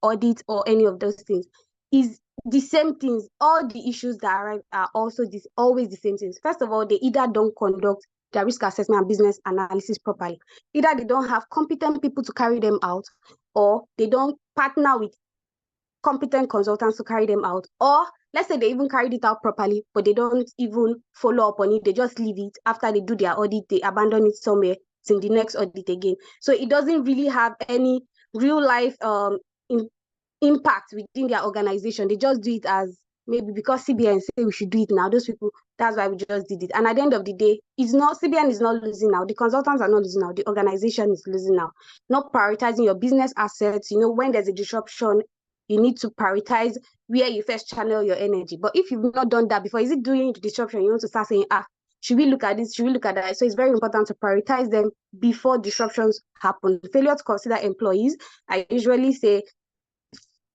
audit or any of those things, is the same things. All the issues that arrive are also always the same things. First of all, they either don't conduct their risk assessment and business analysis properly. Either they don't have competent people to carry them out, or they don't partner with competent consultants to carry them out, or let's say they even carried it out properly, but they don't even follow up on it. They just leave it after they do their audit, they abandon it somewhere till the next audit again. So it doesn't really have any real life impact within their organization. They just do it as maybe because CBN say we should do it now. Those people, that's why we just did it. And at the end of the day, it's not, CBN is not losing now. The consultants are not losing now. The organization is losing now. Not prioritizing your business assets. When there's a disruption, you need to prioritize where you first channel your energy. But if you've not done that before, is it during the disruption you want to start saying, should we look at this? Should we look at that? So it's very important to prioritize them before disruptions happen. Failure to consider employees. I usually say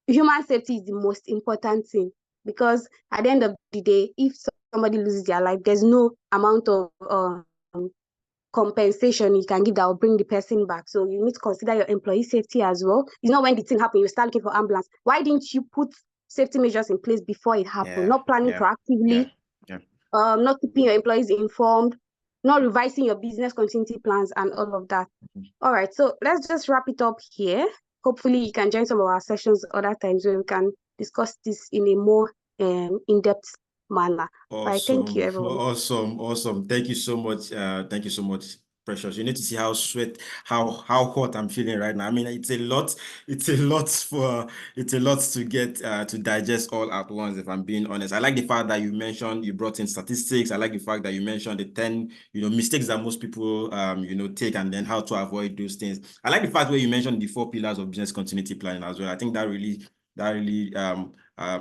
human safety is the most important thing, because at the end of the day, if somebody loses their life, there's no amount of compensation you can give that will bring the person back. So you need to consider your employee safety as well. It's not when the thing happens, you start looking for ambulance. Why didn't you put safety measures in place before it happened? Not planning proactively, not keeping your employees informed, not revising your business continuity plans and all of that. All right, so let's just wrap it up here. Hopefully you can join some of our sessions other times where we can discuss this in a more in-depth manner. Awesome. Right, thank you, everyone. Awesome. Thank you so much. Thank you so much, Precious. You need to see how hot I'm feeling right now. I mean, it's a lot to get to digest all at once, if I'm being honest. I like the fact that you brought in statistics. I like the fact that you mentioned the 10 mistakes that most people take, and then how to avoid those things. I like the fact where you mentioned the 4 pillars of business continuity planning as well. I think that really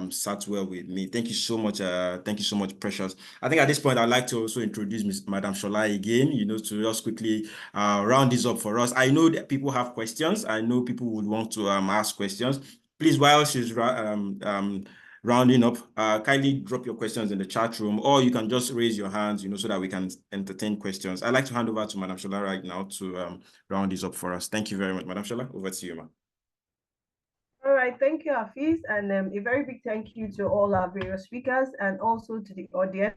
sat well with me. Thank you so much. Thank you so much, Precious. I think at this point, I'd like to also introduce Madam Shola again, to just quickly round this up for us. I know that people have questions. I know people would want to ask questions. Please, while she's rounding up, kindly drop your questions in the chat room, or you can just raise your hands, so that we can entertain questions. I'd like to hand over to Madam Shola right now to round this up for us. Thank you very much, Madam Shola. Over to you, ma'am. All right, thank you, Hafiz, and a very big thank you to all our various speakers and also to the audience.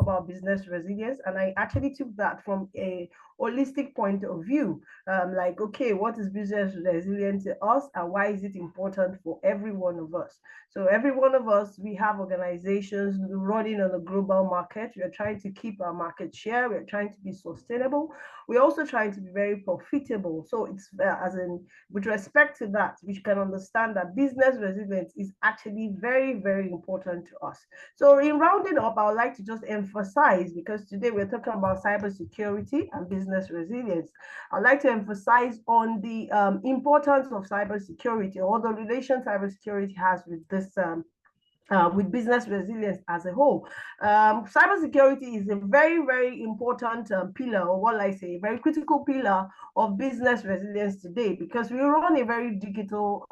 About business resilience, and I actually took that from a holistic point of view, like, okay, what is business resilience to us and why is it important for every one of us? So every one of us, we have organizations running on a global market. We're trying to keep our market share. We're trying to be sustainable. We're also trying to be very profitable. So it's with respect to that, we can understand that business resilience is actually very, very important to us. So in rounding up, I would like to just emphasize, because today we're talking about cybersecurity and business resilience, I'd like to emphasize on the importance of cybersecurity, or the relation cybersecurity has with this with business resilience as a whole. Cybersecurity is a very, very important pillar, or what I say, a very critical pillar of business resilience today, because we run a very digital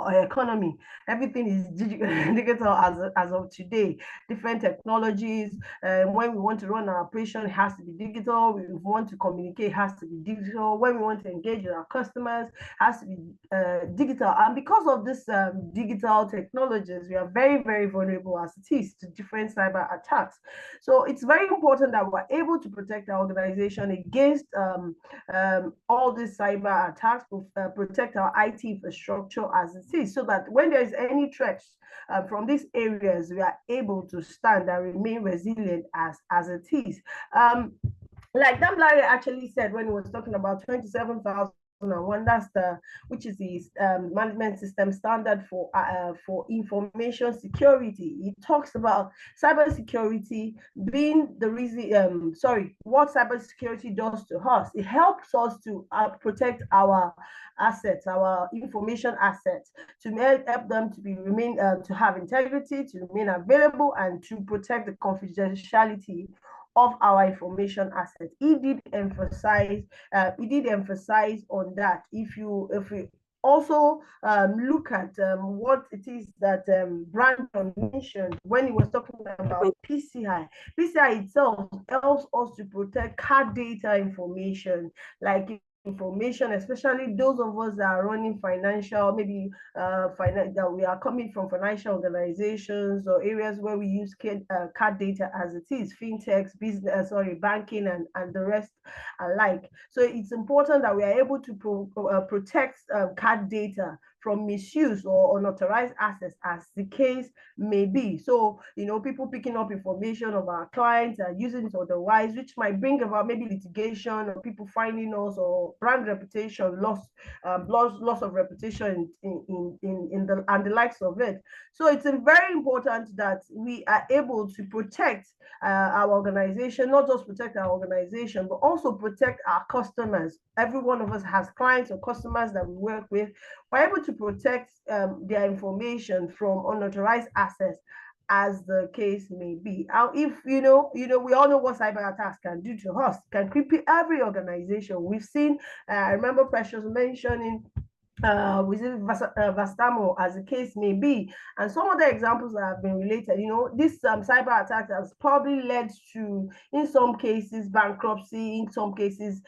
economy. Everything is digital as of today. Different technologies. When we want to run our operation, it has to be digital. We want to communicate, it has to be digital. When we want to engage with our customers, it has to be digital. And because of this digital technologies, we are very, very vulnerable as it is to different cyber attacks. So it's very important that we're able to protect our organization against all these cyber attacks, protect our IT infrastructure as it is, so that when there's any threats from these areas, we are able to stand and remain resilient as it is. Like Larry actually said when he was talking about 27,001, that's which is the management system standard for information security. It talks about cybersecurity being the reason. What cybersecurity does to us. It helps us to protect our assets, our information assets, to help them to remain to have integrity, to remain available, and to protect the confidentiality of our information assets. He did emphasize on that. If we also look at what it is that Brandon mentioned when he was talking about PCI. PCI itself helps us to protect card data information, like information, especially those of us that are running financial, maybe that we are coming from financial organizations or areas where we use card data as it is, fintechs, business, banking, and the rest alike. So it's important that we are able to protect card data from misuse or unauthorized access, as the case may be. So, people picking up information of our clients and using it otherwise, which might bring about maybe litigation or people finding us, or brand reputation loss of reputation in the likes of it. So it's very important that we are able to protect our organization, not just protect our organization, but also protect our customers. Every one of us has clients or customers that we work with. We're able to protect their information from unauthorized access, as the case may be. If we all know what cyber attacks can do to us, can cripple every organization. We've seen, I remember Precious mentioning within Vastamo, as the case may be, and some other examples that have been related. This cyber attack has probably led to, in some cases, bankruptcy, in some cases,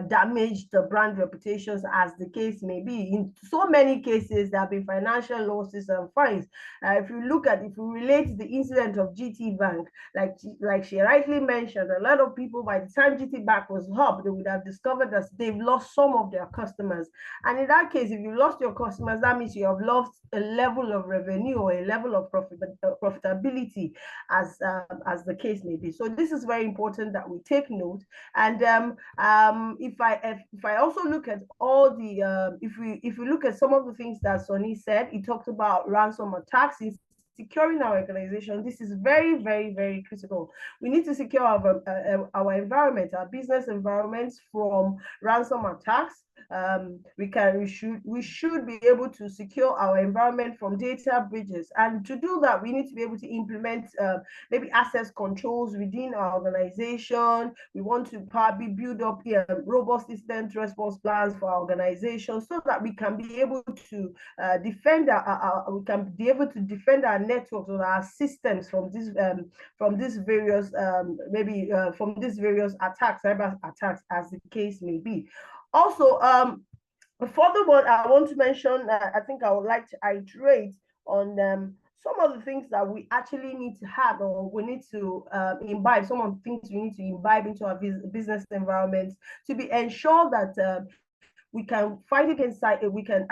damaged the brand reputations, as the case may be. In so many cases, there have been financial losses and fines. If you relate the incident of GT Bank, like she rightly mentioned, a lot of people, by the time GT Bank was up, they would have discovered that they've lost some of their customers. And in that case, if you lost your customers, that means you have lost a level of revenue or a level of profitability, as the case may be. So this is very important that we take note. And if I also look at all the if we look at some of the things that Sonny said, he talked about ransom attacks. Securing our organization, this is very, very, very critical. We need to secure our environment, our business environments, from ransom attacks. We should be able to secure our environment from data breaches, and to do that, we need to be able to implement maybe access controls within our organization. We want to probably build up robust incident response plans for our organization, so that we can be able to defend our networks or our systems from these various attacks, cyber attacks, as the case may be. Also, furthermore, I want to mention, I think I would like to iterate on some of the things that we actually need to have, or we need to imbibe, some of the things we need to imbibe into our business environments to be ensured that we can fight against we can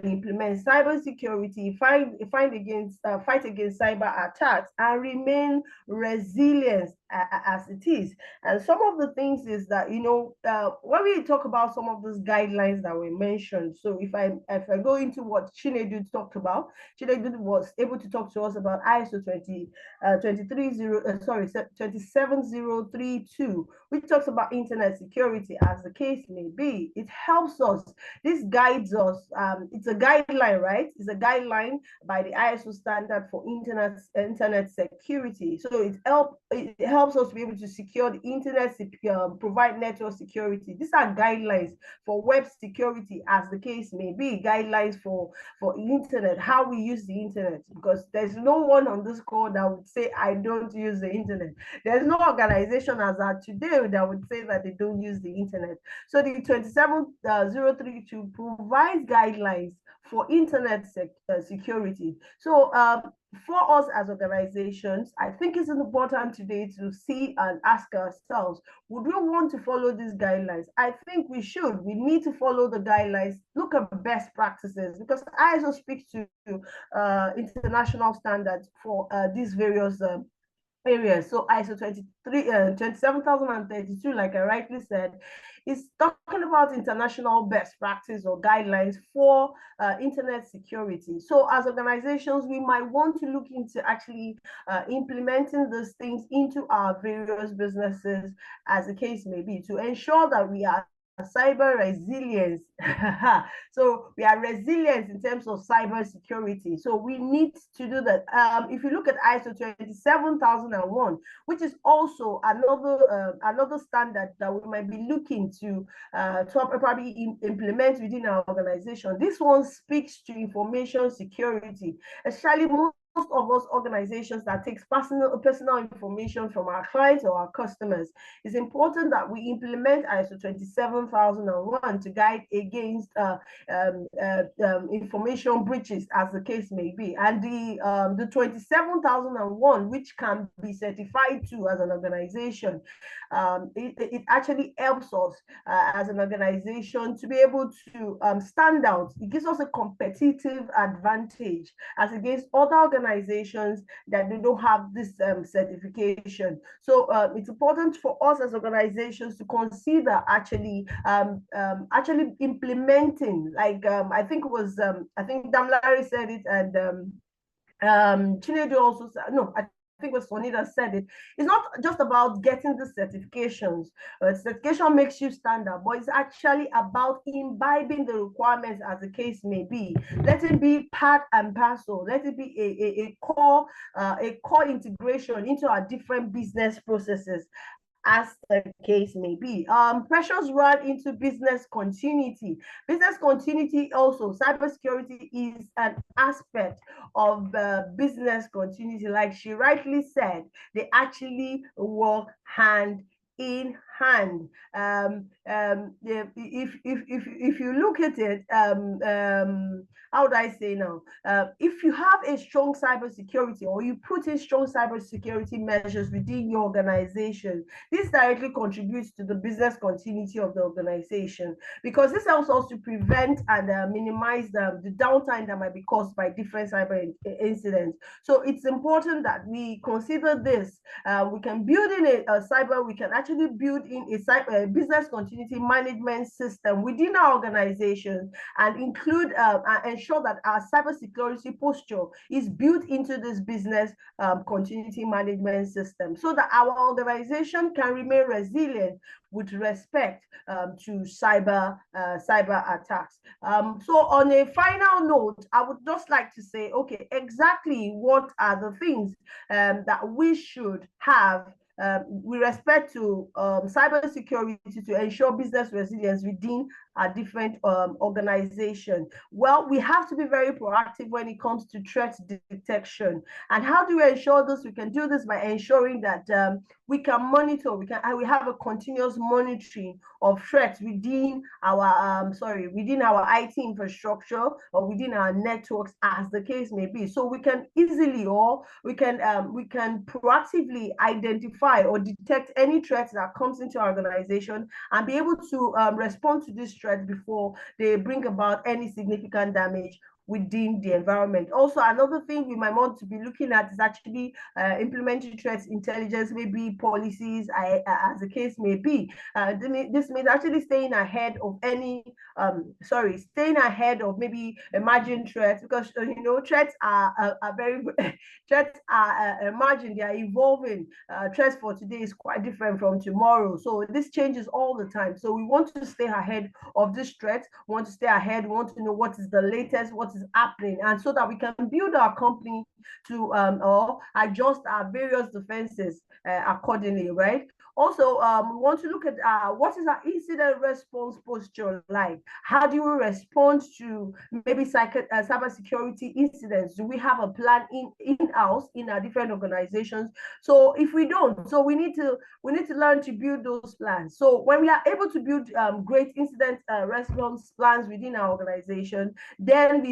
implement cybersecurity, fight against cyber attacks, and remain resilient as it is. And some of the things is that when we talk about some of those guidelines that we mentioned, so if I go into what Chinedu talked about, Chinedu was able to talk to us about ISO 27032, which talks about internet security, as the case may be. It helps us. This guides us. It's a guideline, right? It's a guideline by the ISO standard for internet security. So it helps helps us to be able to secure the internet, provide network security. These are guidelines for web security, as the case may be, guidelines for internet, how we use the internet, because there's no one on this call that would say, I don't use the internet. There's no organization as of today that would say that they don't use the internet. So the 27032 provides guidelines for internet security. So for us as organizations, I think it's important today to see and ask ourselves, would we want to follow these guidelines? I think we should. We need to follow the guidelines, look at best practices, because ISO speaks to international standards for these various areas. So ISO 27032, like I rightly said, is talking about international best practice or guidelines for internet security. So as organizations, we might want to look into actually implementing these things into our various businesses, as the case may be, to ensure that we are cyber resilience. So we are resilient in terms of cyber security. So we need to do that. If you look at ISO 27001, which is also another standard that we might be looking to probably implement within our organization. This one speaks to information security, especially most of us organizations that takes personal information from our clients or our customers. It's important that we implement ISO 27001 to guide against information breaches, as the case may be. And the 27001, which can be certified to as an organization, it actually helps us as an organization to be able to stand out. It gives us a competitive advantage as against other organizations that they don't have this certification. So it's important for us as organizations to consider actually implementing, like I think it was I think Damlari said it, and Chinedu also said, no, I think what Sonida said it. It's not just about getting the certifications. Certification makes you stand out, but it's actually about imbibing the requirements, as the case may be. Let it be part and parcel. Let it be a core integration into our different business processes, as the case may be. Pressures run into business continuity. Business continuity also, cybersecurity is an aspect of business continuity. Like she rightly said, they actually work hand in hand. If you look at it, how would I say now? If you have a strong cybersecurity, or you put in strong cybersecurity measures within your organization, this directly contributes to the business continuity of the organization, because this helps us to prevent and minimize the downtime that might be caused by different cyber incidents. So it's important that we consider this. We can build in a cyber, we can actually build in a business continuity management system within our organization, and include ensure that our cybersecurity posture is built into this business continuity management system, so that our organization can remain resilient with respect to cyber attacks. So on a final note, I would just like to say, okay, exactly what are the things that we should have with respect to cybersecurity to ensure business resilience within a different organization? Well, we have to be very proactive when it comes to threat detection. And how do we ensure this? We can do this by ensuring that we can monitor, we have a continuous monitoring of threats within our within our IT infrastructure or within our networks, as the case may be. So we can easily, or we can proactively identify or detect any threats that comes into our organization, and be able to respond to these threats before they bring about any significant damage within the environment. Also, another thing we might want to be looking at is actually implementing threat intelligence, maybe policies, as the case may be. This means actually staying ahead of maybe emerging threats, because threats are very threats are emerging, they are evolving. Threats for today is quite different from tomorrow, so this changes all the time. So we want to stay ahead of this threat, we want to stay ahead, we want to know what is the latest, what is happening, and so that we can build our company to or adjust our various defenses accordingly, right? Also, we want to look at what is our incident response posture like? How do we respond to maybe cybersecurity incidents? Do we have a plan in-house in our different organizations? So if we don't, so we need to learn to build those plans. So when we are able to build great incident response plans within our organization, then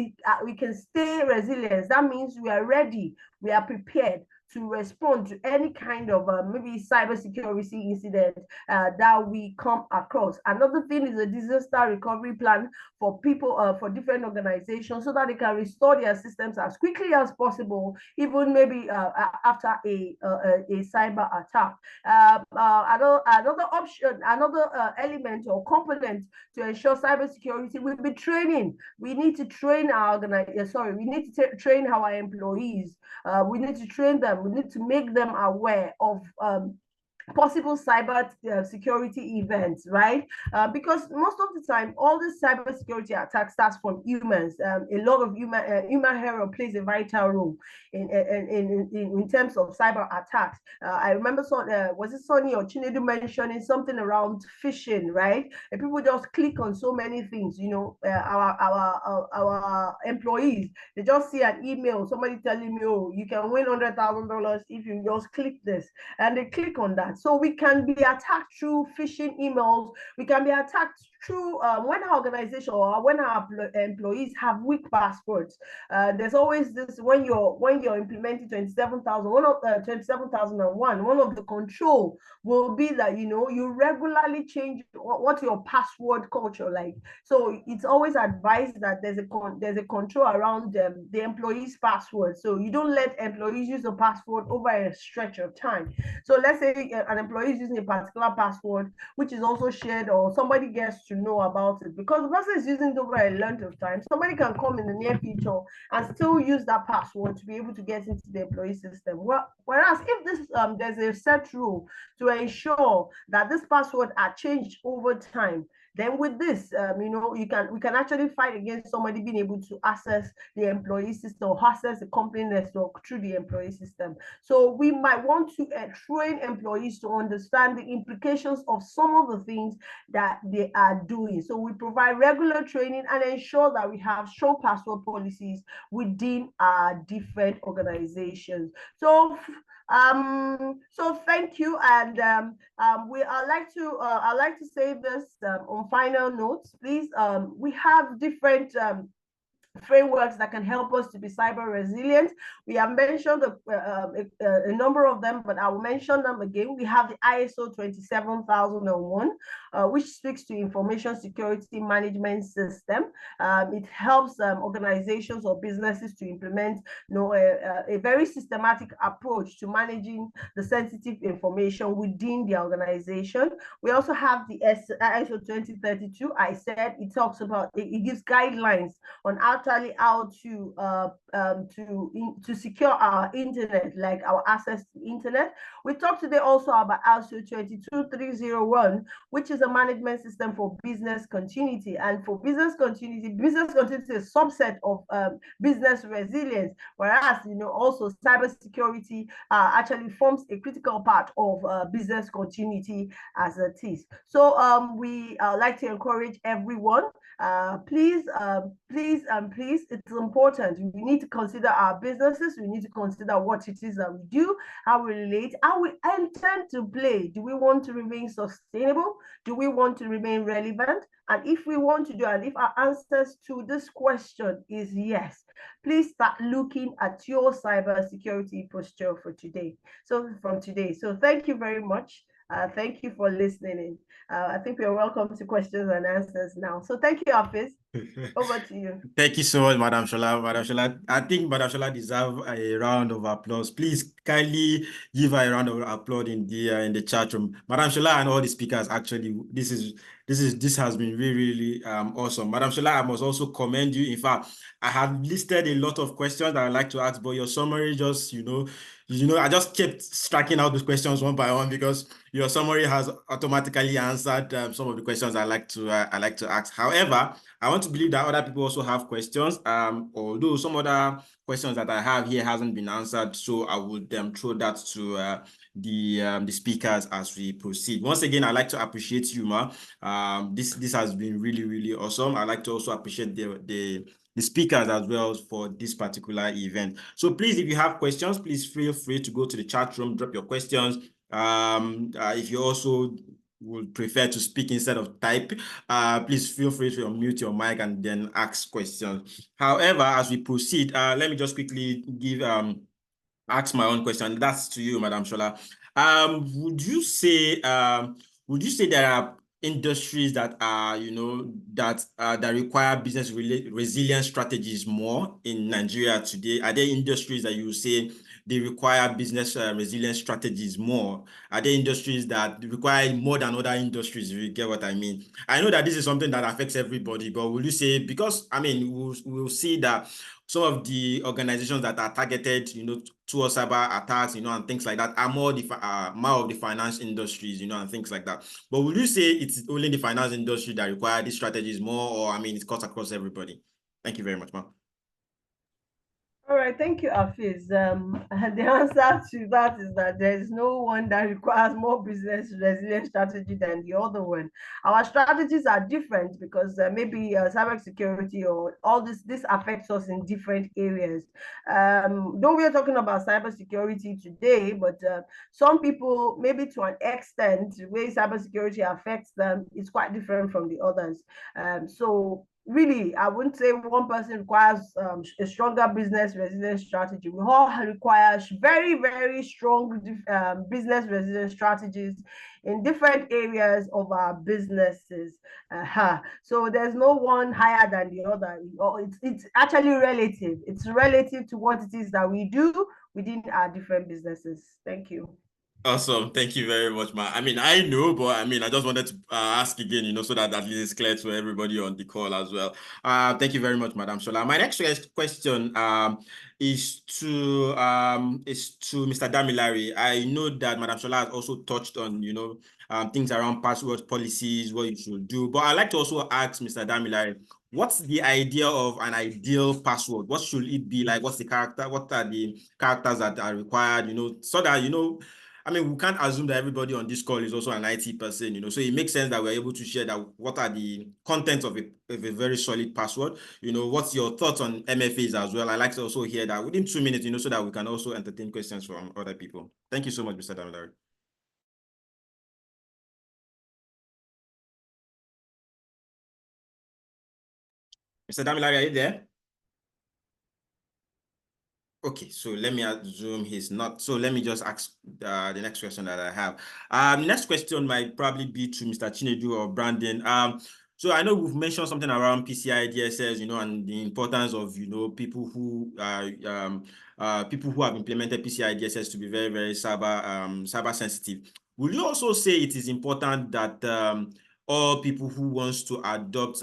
we can stay resilient. That means we are ready, we are prepared to respond to any kind of maybe cybersecurity incident that we come across. Another thing is a disaster recovery plan for people, for different organizations, so that they can restore their systems as quickly as possible, even maybe after a cyber attack. Another option, another element or component to ensure cybersecurity will be training. We need to train our we need to train our employees. We need to train them. We need to make them aware of possible cyber security events, right? Because most of the time, all this cyber security attack starts from humans. A lot of human error plays a vital role in terms of cyber attacks. I remember, was it Sonny or Chinedu mentioning something around phishing, right? And people just click on so many things. You know, our employees, they just see an email, somebody telling me, oh, you can win $100,000 if you just click this, and they click on that. So we can be attacked through phishing emails. We can be attacked through when our organization or when our employees have weak passwords. There's always this, when you're implementing 27,001, one of the control will be that, you know, you regularly change what your password culture like. So it's always advised that there's a control around the employee's password. So you don't let employees use a password over a stretch of time. So let's say an employee is using a particular password, which is also shared, or somebody gets to know about it, because the person is using it over a length of time. Somebody can come in the near future and still use that password to be able to get into the employee system. Well, whereas if this there's a set rule to ensure that this password are changed over time, then with this, you know, we can actually fight against somebody being able to access the employee system or access the company network through the employee system. So we might want to train employees to understand the implications of some of the things that they are doing. So we provide regular training and ensure that we have strong password policies within our different organizations. So thank you, and I'd like to say this on final notes. Please, we have different frameworks that can help us to be cyber resilient. We have mentioned a number of them, but I will mention them again. We have the ISO 27001, which speaks to information security management system. It helps organizations or businesses to implement, you know, a very systematic approach to managing the sensitive information within the organization. We also have the ISO 2032. I said it talks about, it gives guidelines on how to secure our internet, like our access to internet. We talked today also about ISO 22301, which is a management system for business continuity. And for business continuity is a subset of business resilience, whereas, you know, also cybersecurity actually forms a critical part of business continuity as it is. So we like to encourage everyone, please, it's important. We need to consider our businesses. We need to consider what it is that we do, how we relate, how we intend to play. Do we want to remain sustainable? Do we want to remain relevant? And if we want to do, and if our answers to this question is yes, please start looking at your cybersecurity posture for today. So from today. So thank you very much. Thank you for listening. I think we are welcome to questions and answers now. So thank you, Hafiz. Over to you. Thank you so much, Madam Shola. Madam Shola, I think Madam Shola deserves a round of applause. Please kindly give her a round of applause in the chat room. Madam Shola and all the speakers, actually, this has been really awesome. Madam Shola, I must also commend you. In fact, I have listed a lot of questions that I'd like to ask, but your summary just, you know, I just kept striking out the questions one by one because your summary has automatically answered some of the questions I like to ask. However, I want to believe that other people also have questions. Although some other questions that I have here hasn't been answered, so I would throw that to the speakers as we proceed. Once again, I'd like to appreciate you, Ma. This has been really, really awesome. I'd like to also appreciate the speakers as well for this particular event. So please, if you have questions, please feel free to go to the chat room, drop your questions. If you also would prefer to speak instead of type, please feel free to unmute your mic and then ask questions. However, as we proceed, let me just quickly ask my own question. That's to you, Madam Shola. Would you say there are industries that are, that require business resilience strategies more in Nigeria today? Are there industries that you say they require business resilience strategies more? Are there industries that require more than other industries, if you get what I mean? I know that this is something that affects everybody, but will you say, because, I mean, we'll see that some of the organizations that are targeted, towards cyber attacks, and things like that are more of the finance industries, and things like that. But would you say it's only the finance industry that require these strategies more, or I mean, it cuts across everybody? Thank you very much, ma'am. All right, thank you, Afiz. The answer to that is that there is no one that requires more business resilience strategy than the other one. Our strategies are different because maybe cybersecurity or all this affects us in different areas. Though we are talking about cybersecurity today, but some people, maybe to an extent, the way cybersecurity affects them is quite different from the others. So really, I wouldn't say one person requires a stronger business resilience strategy. We all require very, very strong business resilience strategies in different areas of our businesses. So there's no one higher than the other. It's actually relative. It's relative to what it is that we do within our different businesses. Thank you. Awesome. Thank you very much, ma. I mean, I know, but I mean, I just wanted to ask again, so that at least it's clear to everybody on the call as well. Thank you very much, Madam Shola. My next question is to Mr. Damilare. I know that Madam Shola has also touched on, things around password policies, what you should do. But I'd like to also ask Mr. Damilare, what's the idea of an ideal password? What should it be like? What's the character? What are the characters that are required, so that, I mean, we can't assume that everybody on this call is also an IT person, so it makes sense that we're able to share that what are the contents of a very solid password. What's your thoughts on MFAs as well? I like to also hear that within 2 minutes, so that we can also entertain questions from other people. Thank you so much, Mr. Damilare. Mr. Damilare, are you there? Okay, so let me assume he's not. So let me just ask the next question that I have. Next question might probably be to Mr. Chinedu or Brandon. So I know we've mentioned something around PCI DSS, and the importance of, people who have implemented PCI DSS to be very, very cyber sensitive. Will you also say it is important that all people who wants to adopt,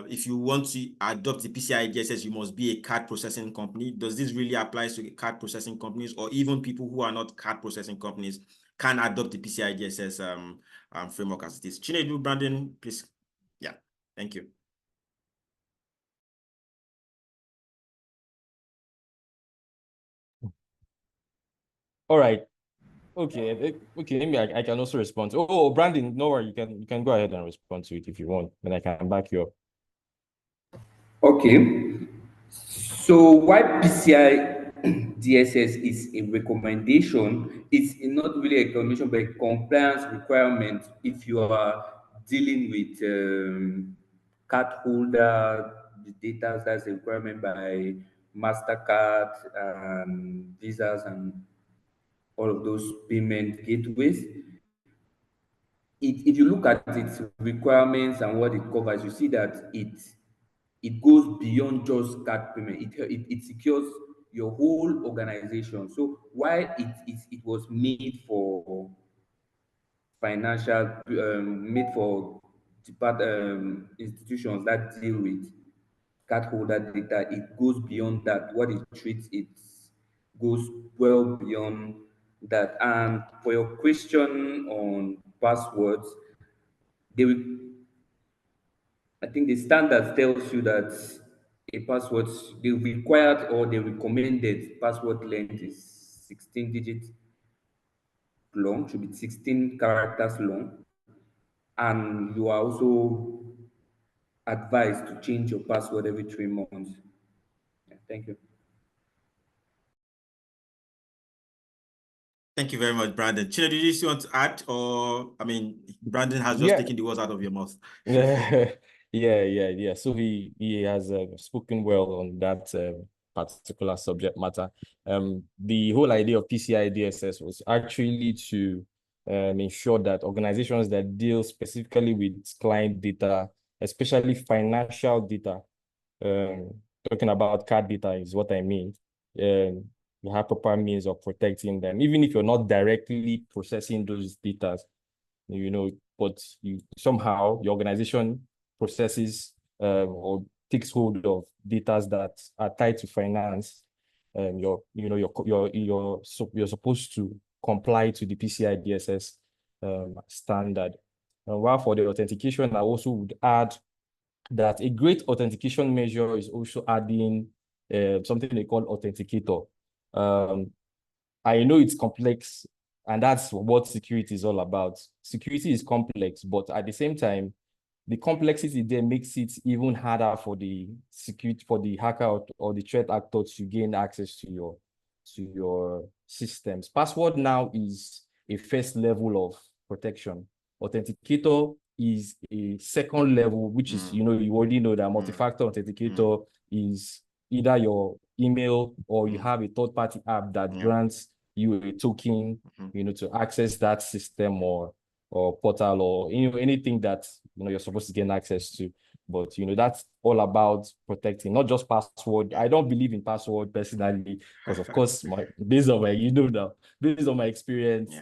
if you want to adopt the PCI DSS, you must be a card processing company? Does this really apply to card processing companies, or even people who are not card processing companies can adopt the PCI DSS framework as it is? Chinedu, Brandon, please. Yeah, thank you. All right. Okay. Maybe I can also respond. Oh, Brandon, no worry. You can go ahead and respond to it if you want, then I can back you up. Okay. So why PCI DSS is a recommendation, it's not really a recommendation, but a compliance requirement if you are dealing with card holder, the data that's a requirement by MasterCard, Visas, and all of those payment gateways. If you look at its requirements and what it covers, you see that it goes beyond just card payment. It secures your whole organization. So while it was made for financial, made for institutions that deal with cardholder data, it goes beyond that. What it treats, it goes well beyond that. And for your question on passwords, they will, I think the standard tells you that a password, the required or the recommended password length is 16 digits long, should be 16 characters long. And you are also advised to change your password every 3 months. Yeah, thank you. Thank you very much, Brandon. Chile, did you still want to add, or I mean, Brandon has just Yeah. taken the words out of your mouth. Yeah. So he has spoken well on that particular subject matter. The whole idea of PCI DSS was actually to ensure that organizations that deal specifically with client data, especially financial data, talking about card data is what I mean. You have proper means of protecting them, even if you're not directly processing those data, but somehow your organization processes or takes hold of data that are tied to finance. You're supposed to comply to the PCI DSS standard. While for the authentication, I also would add that a great authentication measure is also adding something they call authenticator. I know it's complex, and that's what security is all about. Security is complex, but at the same time, the complexity there makes it even harder for the hacker or the threat actor to gain access to your systems. Password now is a first level of protection. Authenticator is a second level, which is, you already know that multi-factor authenticator is either your email or you have a third-party app that grants you a token, to access that system or portal or anything that you're supposed to gain access to. But that's all about protecting, not just password. I don't believe in password personally, because of course, based on my experience,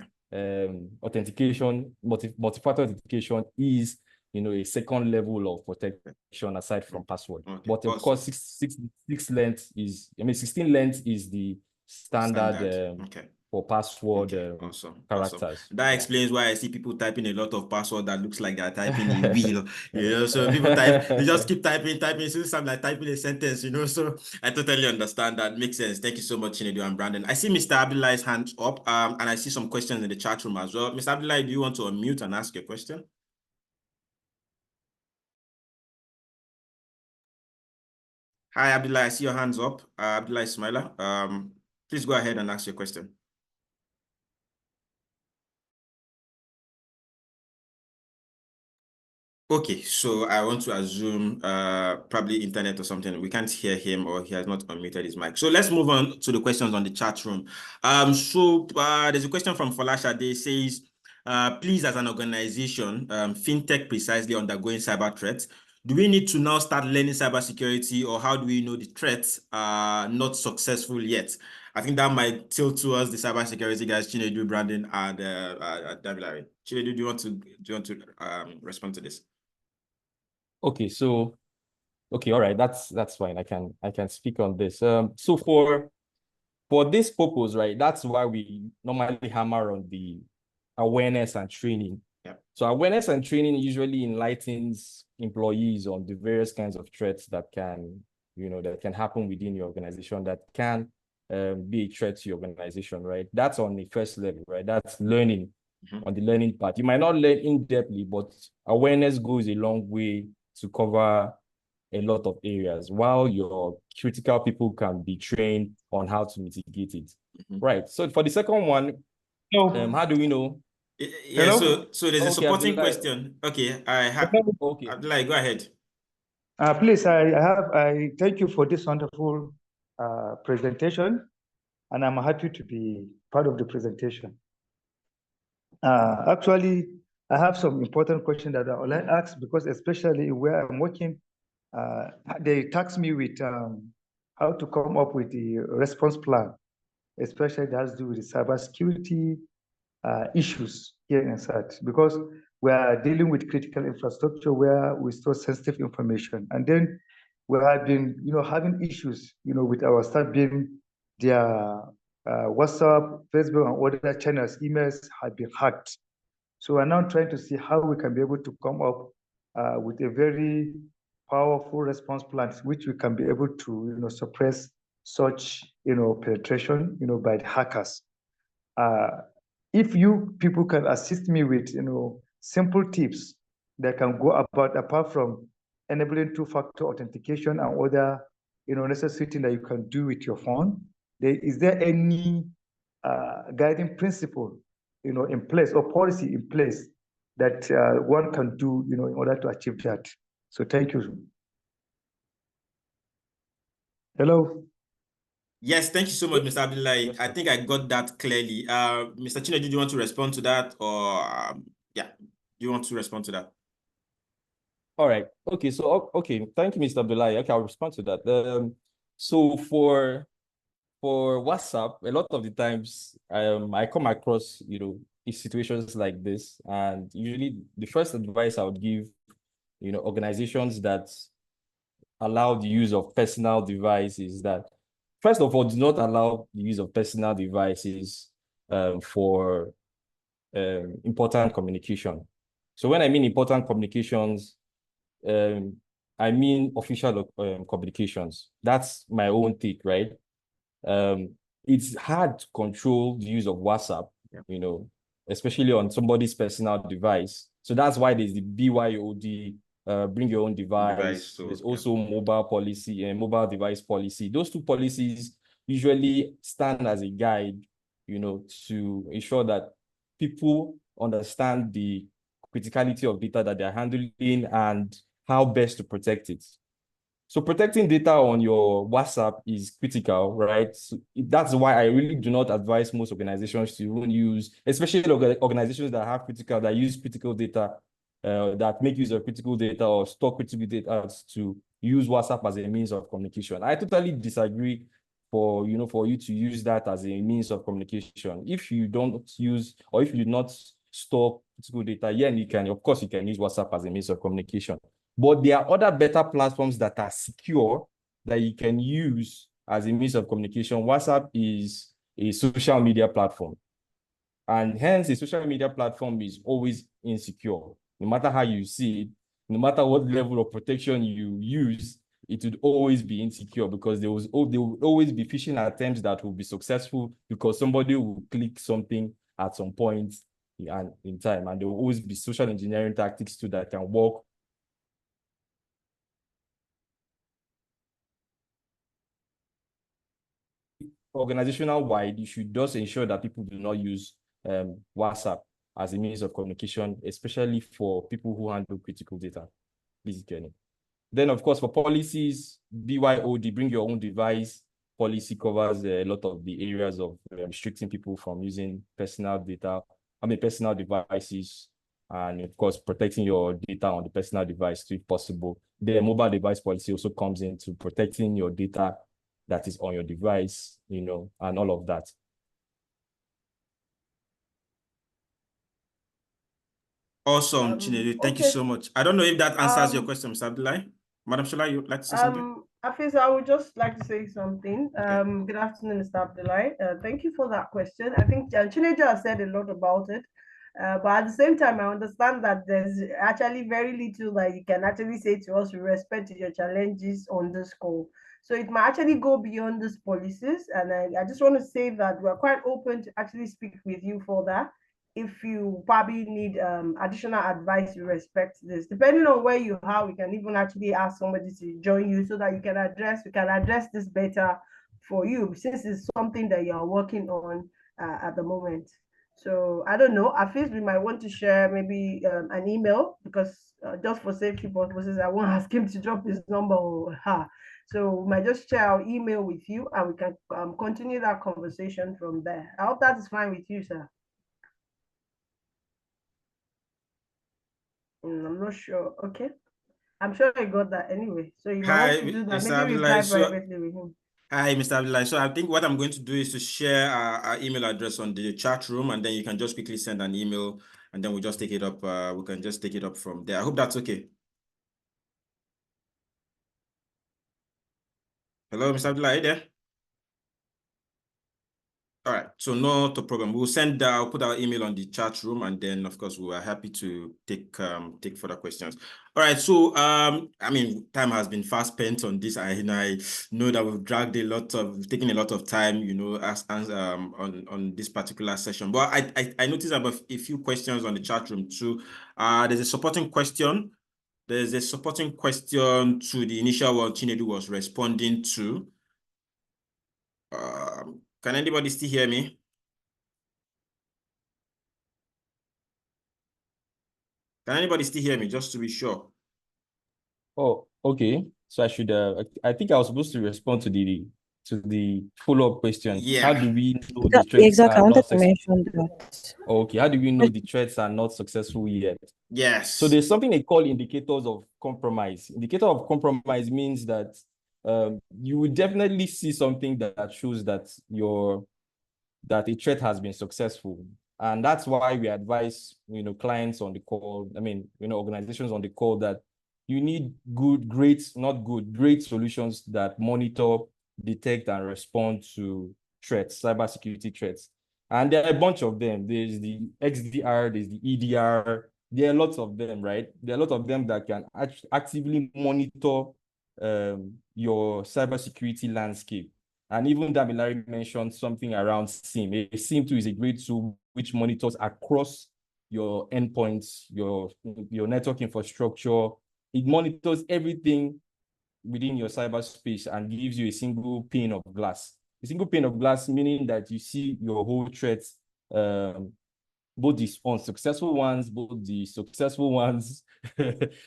authentication, multi-factor authentication is a second level of protection aside from password. But of course, 16 length is the standard. For password characters. That explains why I see people typing a lot of password that looks like they're typing a wheel. So people they just keep typing. It seems like typing a sentence. So I totally understand that. Makes sense. Thank you so much, Chinedu and Brandon. I see Mr. Abdullah's hand up, and I see some questions in the chat room as well. Mr. Abdullah, do you want to unmute and ask your question? Hi, Abdullah. I see your hands up. Abdullah Ismaila. Please go ahead and ask your question. Okay, so I want to assume probably internet or something. We can't hear him, or he has not unmuted his mic. So let's move on to the questions on the chat room. There's a question from Falasha. They says, please, as an organization, fintech precisely undergoing cyber threats, do we need to now start learning cybersecurity, or how do we know the threats are not successful yet? I think that might tilt towards the cybersecurity guys, Chinedu, Brandon, and Davilari. Chinedu, do you want to respond to this? Okay, all right, that's fine. I can speak on this. So for this purpose, right, that's why we normally hammer on the awareness and training. So awareness and training usually enlightens employees on the various kinds of threats that can happen within your organization, that can be a threat to your organization, right? That's on the first level, right? That's learning. On the learning part. You might not learn in-depthly, but awareness goes a long way to cover a lot of areas, while your critical people can be trained on how to mitigate it. Right. So for the second one, how do we know? Yeah, so there's a supporting question. Okay, I have. Okay, Abdullah, go ahead. Please, I thank you for this wonderful presentation, and I'm happy to be part of the presentation. Actually, I have some important questions that I would like to ask, because especially where I'm working, they task me with how to come up with the response plan, especially that has to do with the cybersecurity issues here inside, because we are dealing with critical infrastructure where we store sensitive information, and then we have been, having issues, with our staff being their WhatsApp, Facebook, and other channels, emails have been hacked. So we're now trying to see how we can be able to come up with a very powerful response plan, which we can be able to, suppress such, penetration, by the hackers. If you people can assist me with, simple tips that can go about, apart from enabling two-factor authentication and other, necessary things that you can do with your phone, is there any guiding principle, in place or policy in place that one can do, in order to achieve that? So thank you. Hello. Yes, thank you so much, Mr. Abdullahi. I think I got that clearly. Mr. Chinedu, do you want to respond to that, or yeah, do you want to respond to that? All right. Okay. So okay. Thank you, Mr. Abdullahi. Okay, I'll respond to that. So for WhatsApp, a lot of the times I come across, situations like this, and usually the first advice I would give, organizations that allow the use of personal devices, that first of all, do not allow the use of personal devices for important communication. So when I mean important communications, I mean official communications. That's my own take, right? It's hard to control the use of WhatsApp, especially on somebody's personal device. So that's why there's the BYOD, bring your own device. So, there's also mobile policy and mobile device policy. Those two policies usually stand as a guide, to ensure that people understand the criticality of data that they're handling and how best to protect it. So protecting data on your WhatsApp is critical, right? So that's why I really do not advise most organizations to even use, especially organizations that use critical data, that make use of critical data or store critical data, to use WhatsApp as a means of communication. I totally disagree for you to use that as a means of communication. If you don't use, or if you do not store critical data, yeah, of course you can use WhatsApp as a means of communication. But there are other better platforms that are secure that you can use as a means of communication. WhatsApp is a social media platform. And hence, a social media platform is always insecure. No matter how you see it, no matter what level of protection you use, it would always be insecure, because there will always be phishing attempts that will be successful because somebody will click something at some point in time. And there will always be social engineering tactics too that can work. Organizational wide, you should just ensure that people do not use WhatsApp as a means of communication, especially for people who handle critical data. Basically. Then, of course, for policies, BYOD, bring your own device policy, covers a lot of the areas of restricting people from using personal devices, and of course, protecting your data on the personal device if possible. The mobile device policy also comes into protecting your data that is on your device, and all of that. Awesome, Chinedu. Thank you so much. I don't know if that answers your question, Mr. Abdullahi. Madam Shola, you'd like to say something? Hafiz, I would just like to say something. Good afternoon, Mr. Abdullahi. Thank you for that question. I think Chinedu has said a lot about it. But at the same time, I understand that there's actually very little that you can actually say to us with respect to your challenges on this call. So it might actually go beyond these policies. And I just want to say that we're quite open to actually speak with you for that, if you probably need additional advice with respect to this. Depending on where you are, we can even actually ask somebody to join you so that we can address this better for you, since it's something that you are working on at the moment. So I don't know, I feel we might want to share maybe an email, because just for safety purposes, I won't ask him to drop his number or her. So we might just share our email with you, and we can continue that conversation from there. I hope that is fine with you, sir. I'm not sure. Okay. I'm sure I got that anyway. So you might want to do that. Maybe reply privately with him. Hi, Mr. Abdullahi. So I think what I'm going to do is to share our email address on the chat room, and then you can just quickly send an email, and then we'll just take it up. We can just take it up from there. I hope that's okay. Hello, Mr. Abdullahi, are you there? All right, so not a problem. We'll send. I'll put our email on the chat room, and then of course we are happy to take further questions. All right, so I mean, time has been fast spent on this, and I know that we've taken a lot of time, you know, on this particular session. But I noticed about a few questions on the chat room too. There's a supporting question. There's a supporting question to the initial one Chinedu was responding to. Can anybody still hear me? Can anybody still hear me, just to be sure? Oh, okay. So I should. I think I was supposed to respond to the follow-up question. Yeah. How do we know the threats Exactly, I are wanted not to mention that. Okay. How do we know the threats are not successful yet? Yes. So there's something they call indicators of compromise. Indicator of compromise means that you will definitely see something that shows that a threat has been successful. And that's why we advise, clients on the call, organizations on the call, that you need great solutions that monitor, detect, and respond to threats, cybersecurity threats. And there are a bunch of them. There's the XDR, there's the EDR. There are lots of them, right? There are a lot of them that can actively monitor your cybersecurity landscape. And even Damilari mentioned something around SIEM. A SIEM too is a great tool which monitors across your endpoints, your network infrastructure. It monitors everything within your cyberspace and gives you a single pane of glass. A single pane of glass meaning that you see your whole threats, both the unsuccessful ones, both the successful ones.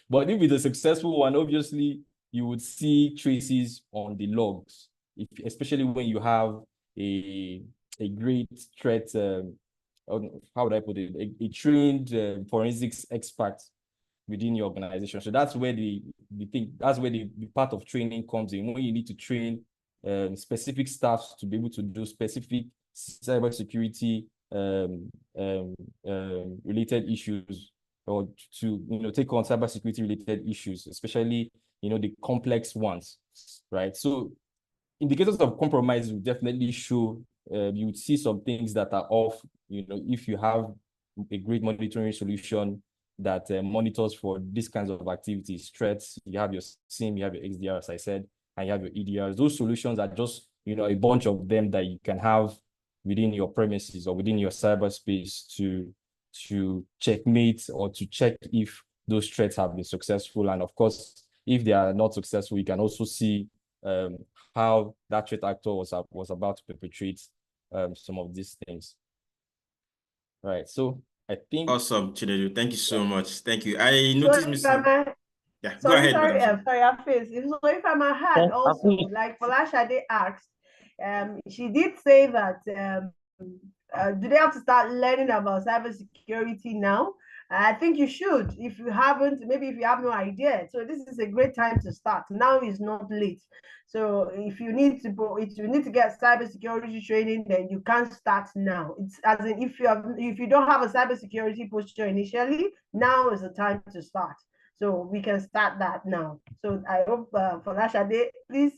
But if it's a successful one, obviously you would see traces on the logs, especially when you have a great threat, how would I put it, a trained forensics expert within your organization. So that's where the part of training comes in, when you need to train specific staffs to be able to do specific cybersecurity related issues, or to take on cybersecurity related issues, especially the complex ones, right? So indicators of compromise will definitely show. You would see some things that are off. If you have a great monitoring solution that monitors for these kinds of activities, threats, you have your SIEM, you have your XDR, as I said, and you have your EDRs. Those solutions are just a bunch of them that you can have within your premises or within your cyberspace to checkmate or to check if those threats have been successful. And of course, if they are not successful, you can also see how that threat actor was about to perpetrate some of these things. Right. So I think. Awesome, Chinedu. Thank you so much. Thank you. I noticed, Mr. Yeah, go Sorry, ahead, sorry, Hafiz. So if I might add also, like Folashade asked, she did say that do they have to start learning about cybersecurity now? I think you should. If you haven't, maybe if you have no idea. So this is a great time to start. Now is not late. So if you need to get cybersecurity training, then you can't start now. It's as in if you don't have a cybersecurity posture initially, now is the time to start. So we can start that now. So I hope Folashade, please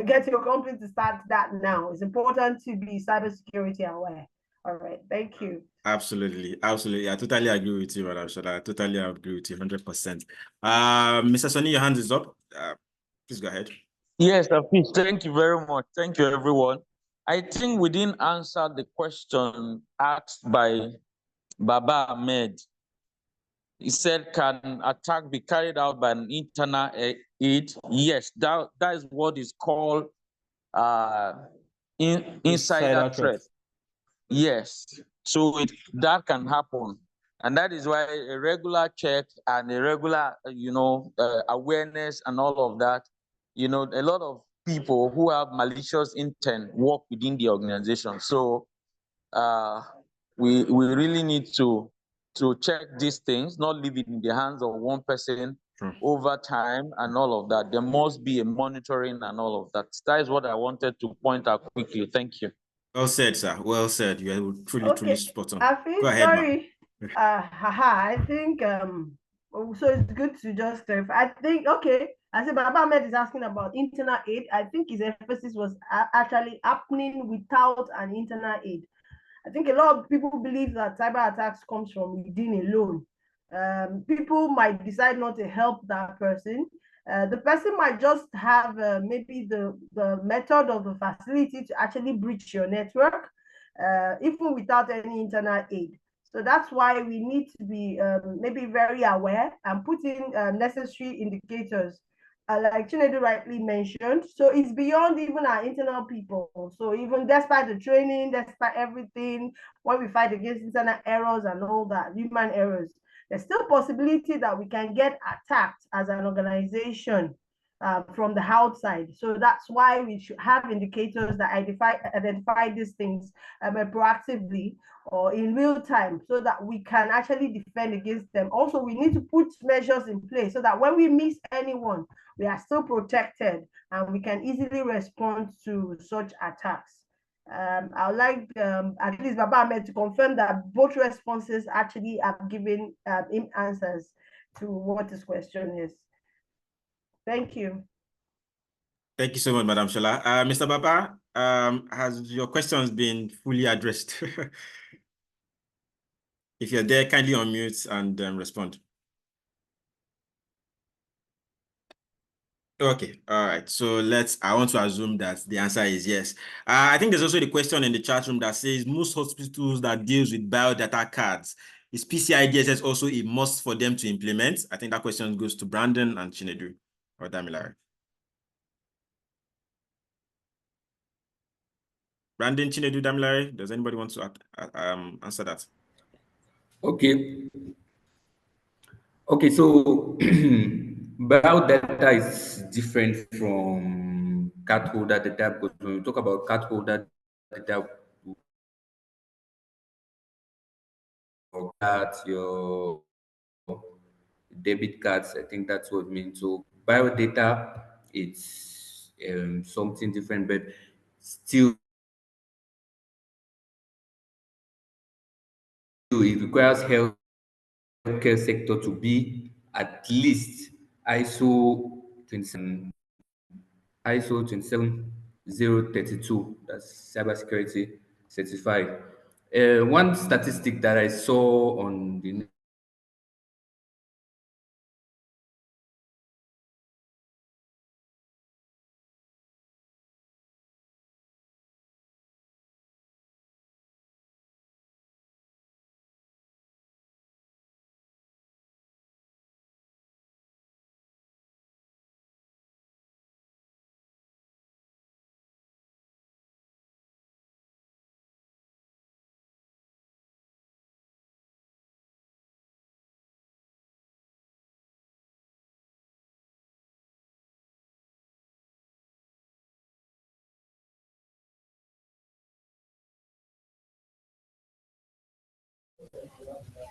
get your company to start that now. It's important to be cybersecurity aware. All right, thank you. Absolutely. I totally agree with you, Madam Shola. I totally agree with you 100%. Mr. Sonny, your hand is up. Please go ahead. Yes, please. Thank you very much. Thank you, everyone. I think we didn't answer the question asked by Baba Ahmed. He said, can attack be carried out by an internal aid? Yes, that is what is called insider threat. Yes, so that can happen. And that is why a regular check and a regular, awareness and all of that, a lot of people who have malicious intent work within the organization. So we really need to check these things, not leave it in the hands of one person over time and all of that. There must be a monitoring and all of that. That is what I wanted to point out quickly. Thank you. Well said, sir. Well said. You are truly spot on. Go ahead, sorry. I think so it's good to just clarify. I think I said, Baba Ahmed is asking about internal aid. I think his emphasis was actually happening without an internal aid. I think a lot of people believe that cyber attacks comes from within alone. People might decide not to help that person. The person might just have maybe the method or the facility to actually breach your network, even without any internal aid. So that's why we need to be maybe very aware and put in necessary indicators, like Chinedu rightly mentioned. So it's beyond even our internal people. So even despite the training, despite everything, when we fight against internet errors and all that, human errors, there's still possibility that we can get attacked as an organization from the outside. So that's why we should have indicators that identify these things proactively or in real time, so that we can actually defend against them. Also, we need to put measures in place so that when we miss anyone, we are still protected and we can easily respond to such attacks. I would like at least Baba Ahmed to confirm that both responses actually have given him answers to what his question is. Thank you. Thank you so much, Madam Shola. Mr. Baba, has your questions been fully addressed? If you're there, kindly unmute and respond. Okay, all right. So I want to assume that the answer is yes. I think there's also the question in the chat room that says most hospitals that deals with biodata cards, is PCI DSS also a must for them to implement? I think that question goes to Brandon and Chinedu or Damilare. Brandon, Chinedu, Damilare, does anybody want to answer that? Okay. Okay, so biodata is different from cardholder data, because when we talk about cardholder data, your cards, your debit cards, I think that's what it means. So biodata, it's something different, but still it requires healthcare sector to be at least ISO 27032, that's cybersecurity certified. One statistic that I saw on the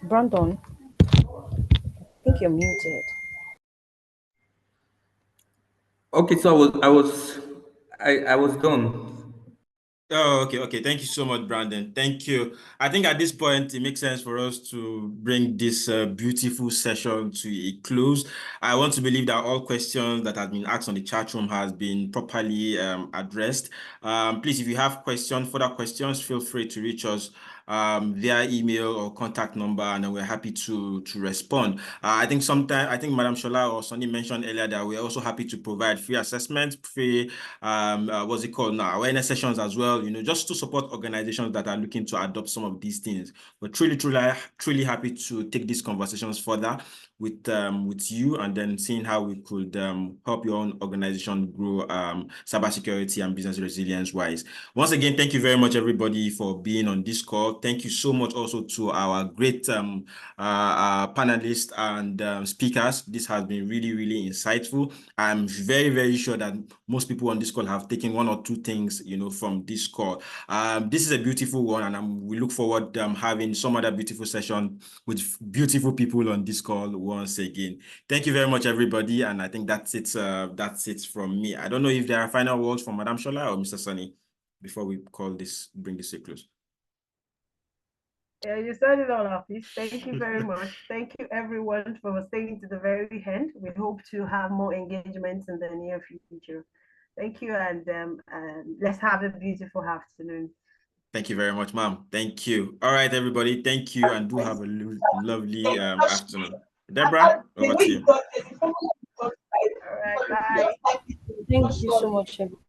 Brandon, I think you're muted. Okay, so I was done. Oh, okay. Thank you so much, Brandon. Thank you. I think at this point, it makes sense for us to bring this beautiful session to a close. I want to believe that all questions that have been asked on the chat room has been properly addressed. Please, if you have further questions, feel free to reach us via email or contact number, and then we're happy to respond. I think Madam Shola or Sonny mentioned earlier that we're also happy to provide free assessment, free what's it called now, awareness sessions as well, just to support organizations that are looking to adopt some of these things. We're truly happy to take these conversations further with you, and then seeing how we could help your own organization grow cybersecurity and business resilience wise. Once again, thank you very much, everybody, for being on this call. Thank you so much also to our great panelists and speakers. This has been really insightful. I'm very sure that most people on this call have taken one or two things, from this call. This is a beautiful one, and we look forward to having some other beautiful session with beautiful people on this call once again. Thank you very much, everybody, and I think that's it. That's it from me. I don't know if there are final words from Madam Shola or Mr. Sunny before we bring this to a close. Yeah, you said it all, Hafiz. Thank you very much. Thank you, everyone, for staying to the very end. We hope to have more engagements in the near future. Thank you, and let's have a beautiful afternoon. Thank you very much, ma'am. Thank you. All right, everybody. Thank you, and do have a lovely afternoon. Deborah, over to you. All right, bye. Thank you so much, everyone.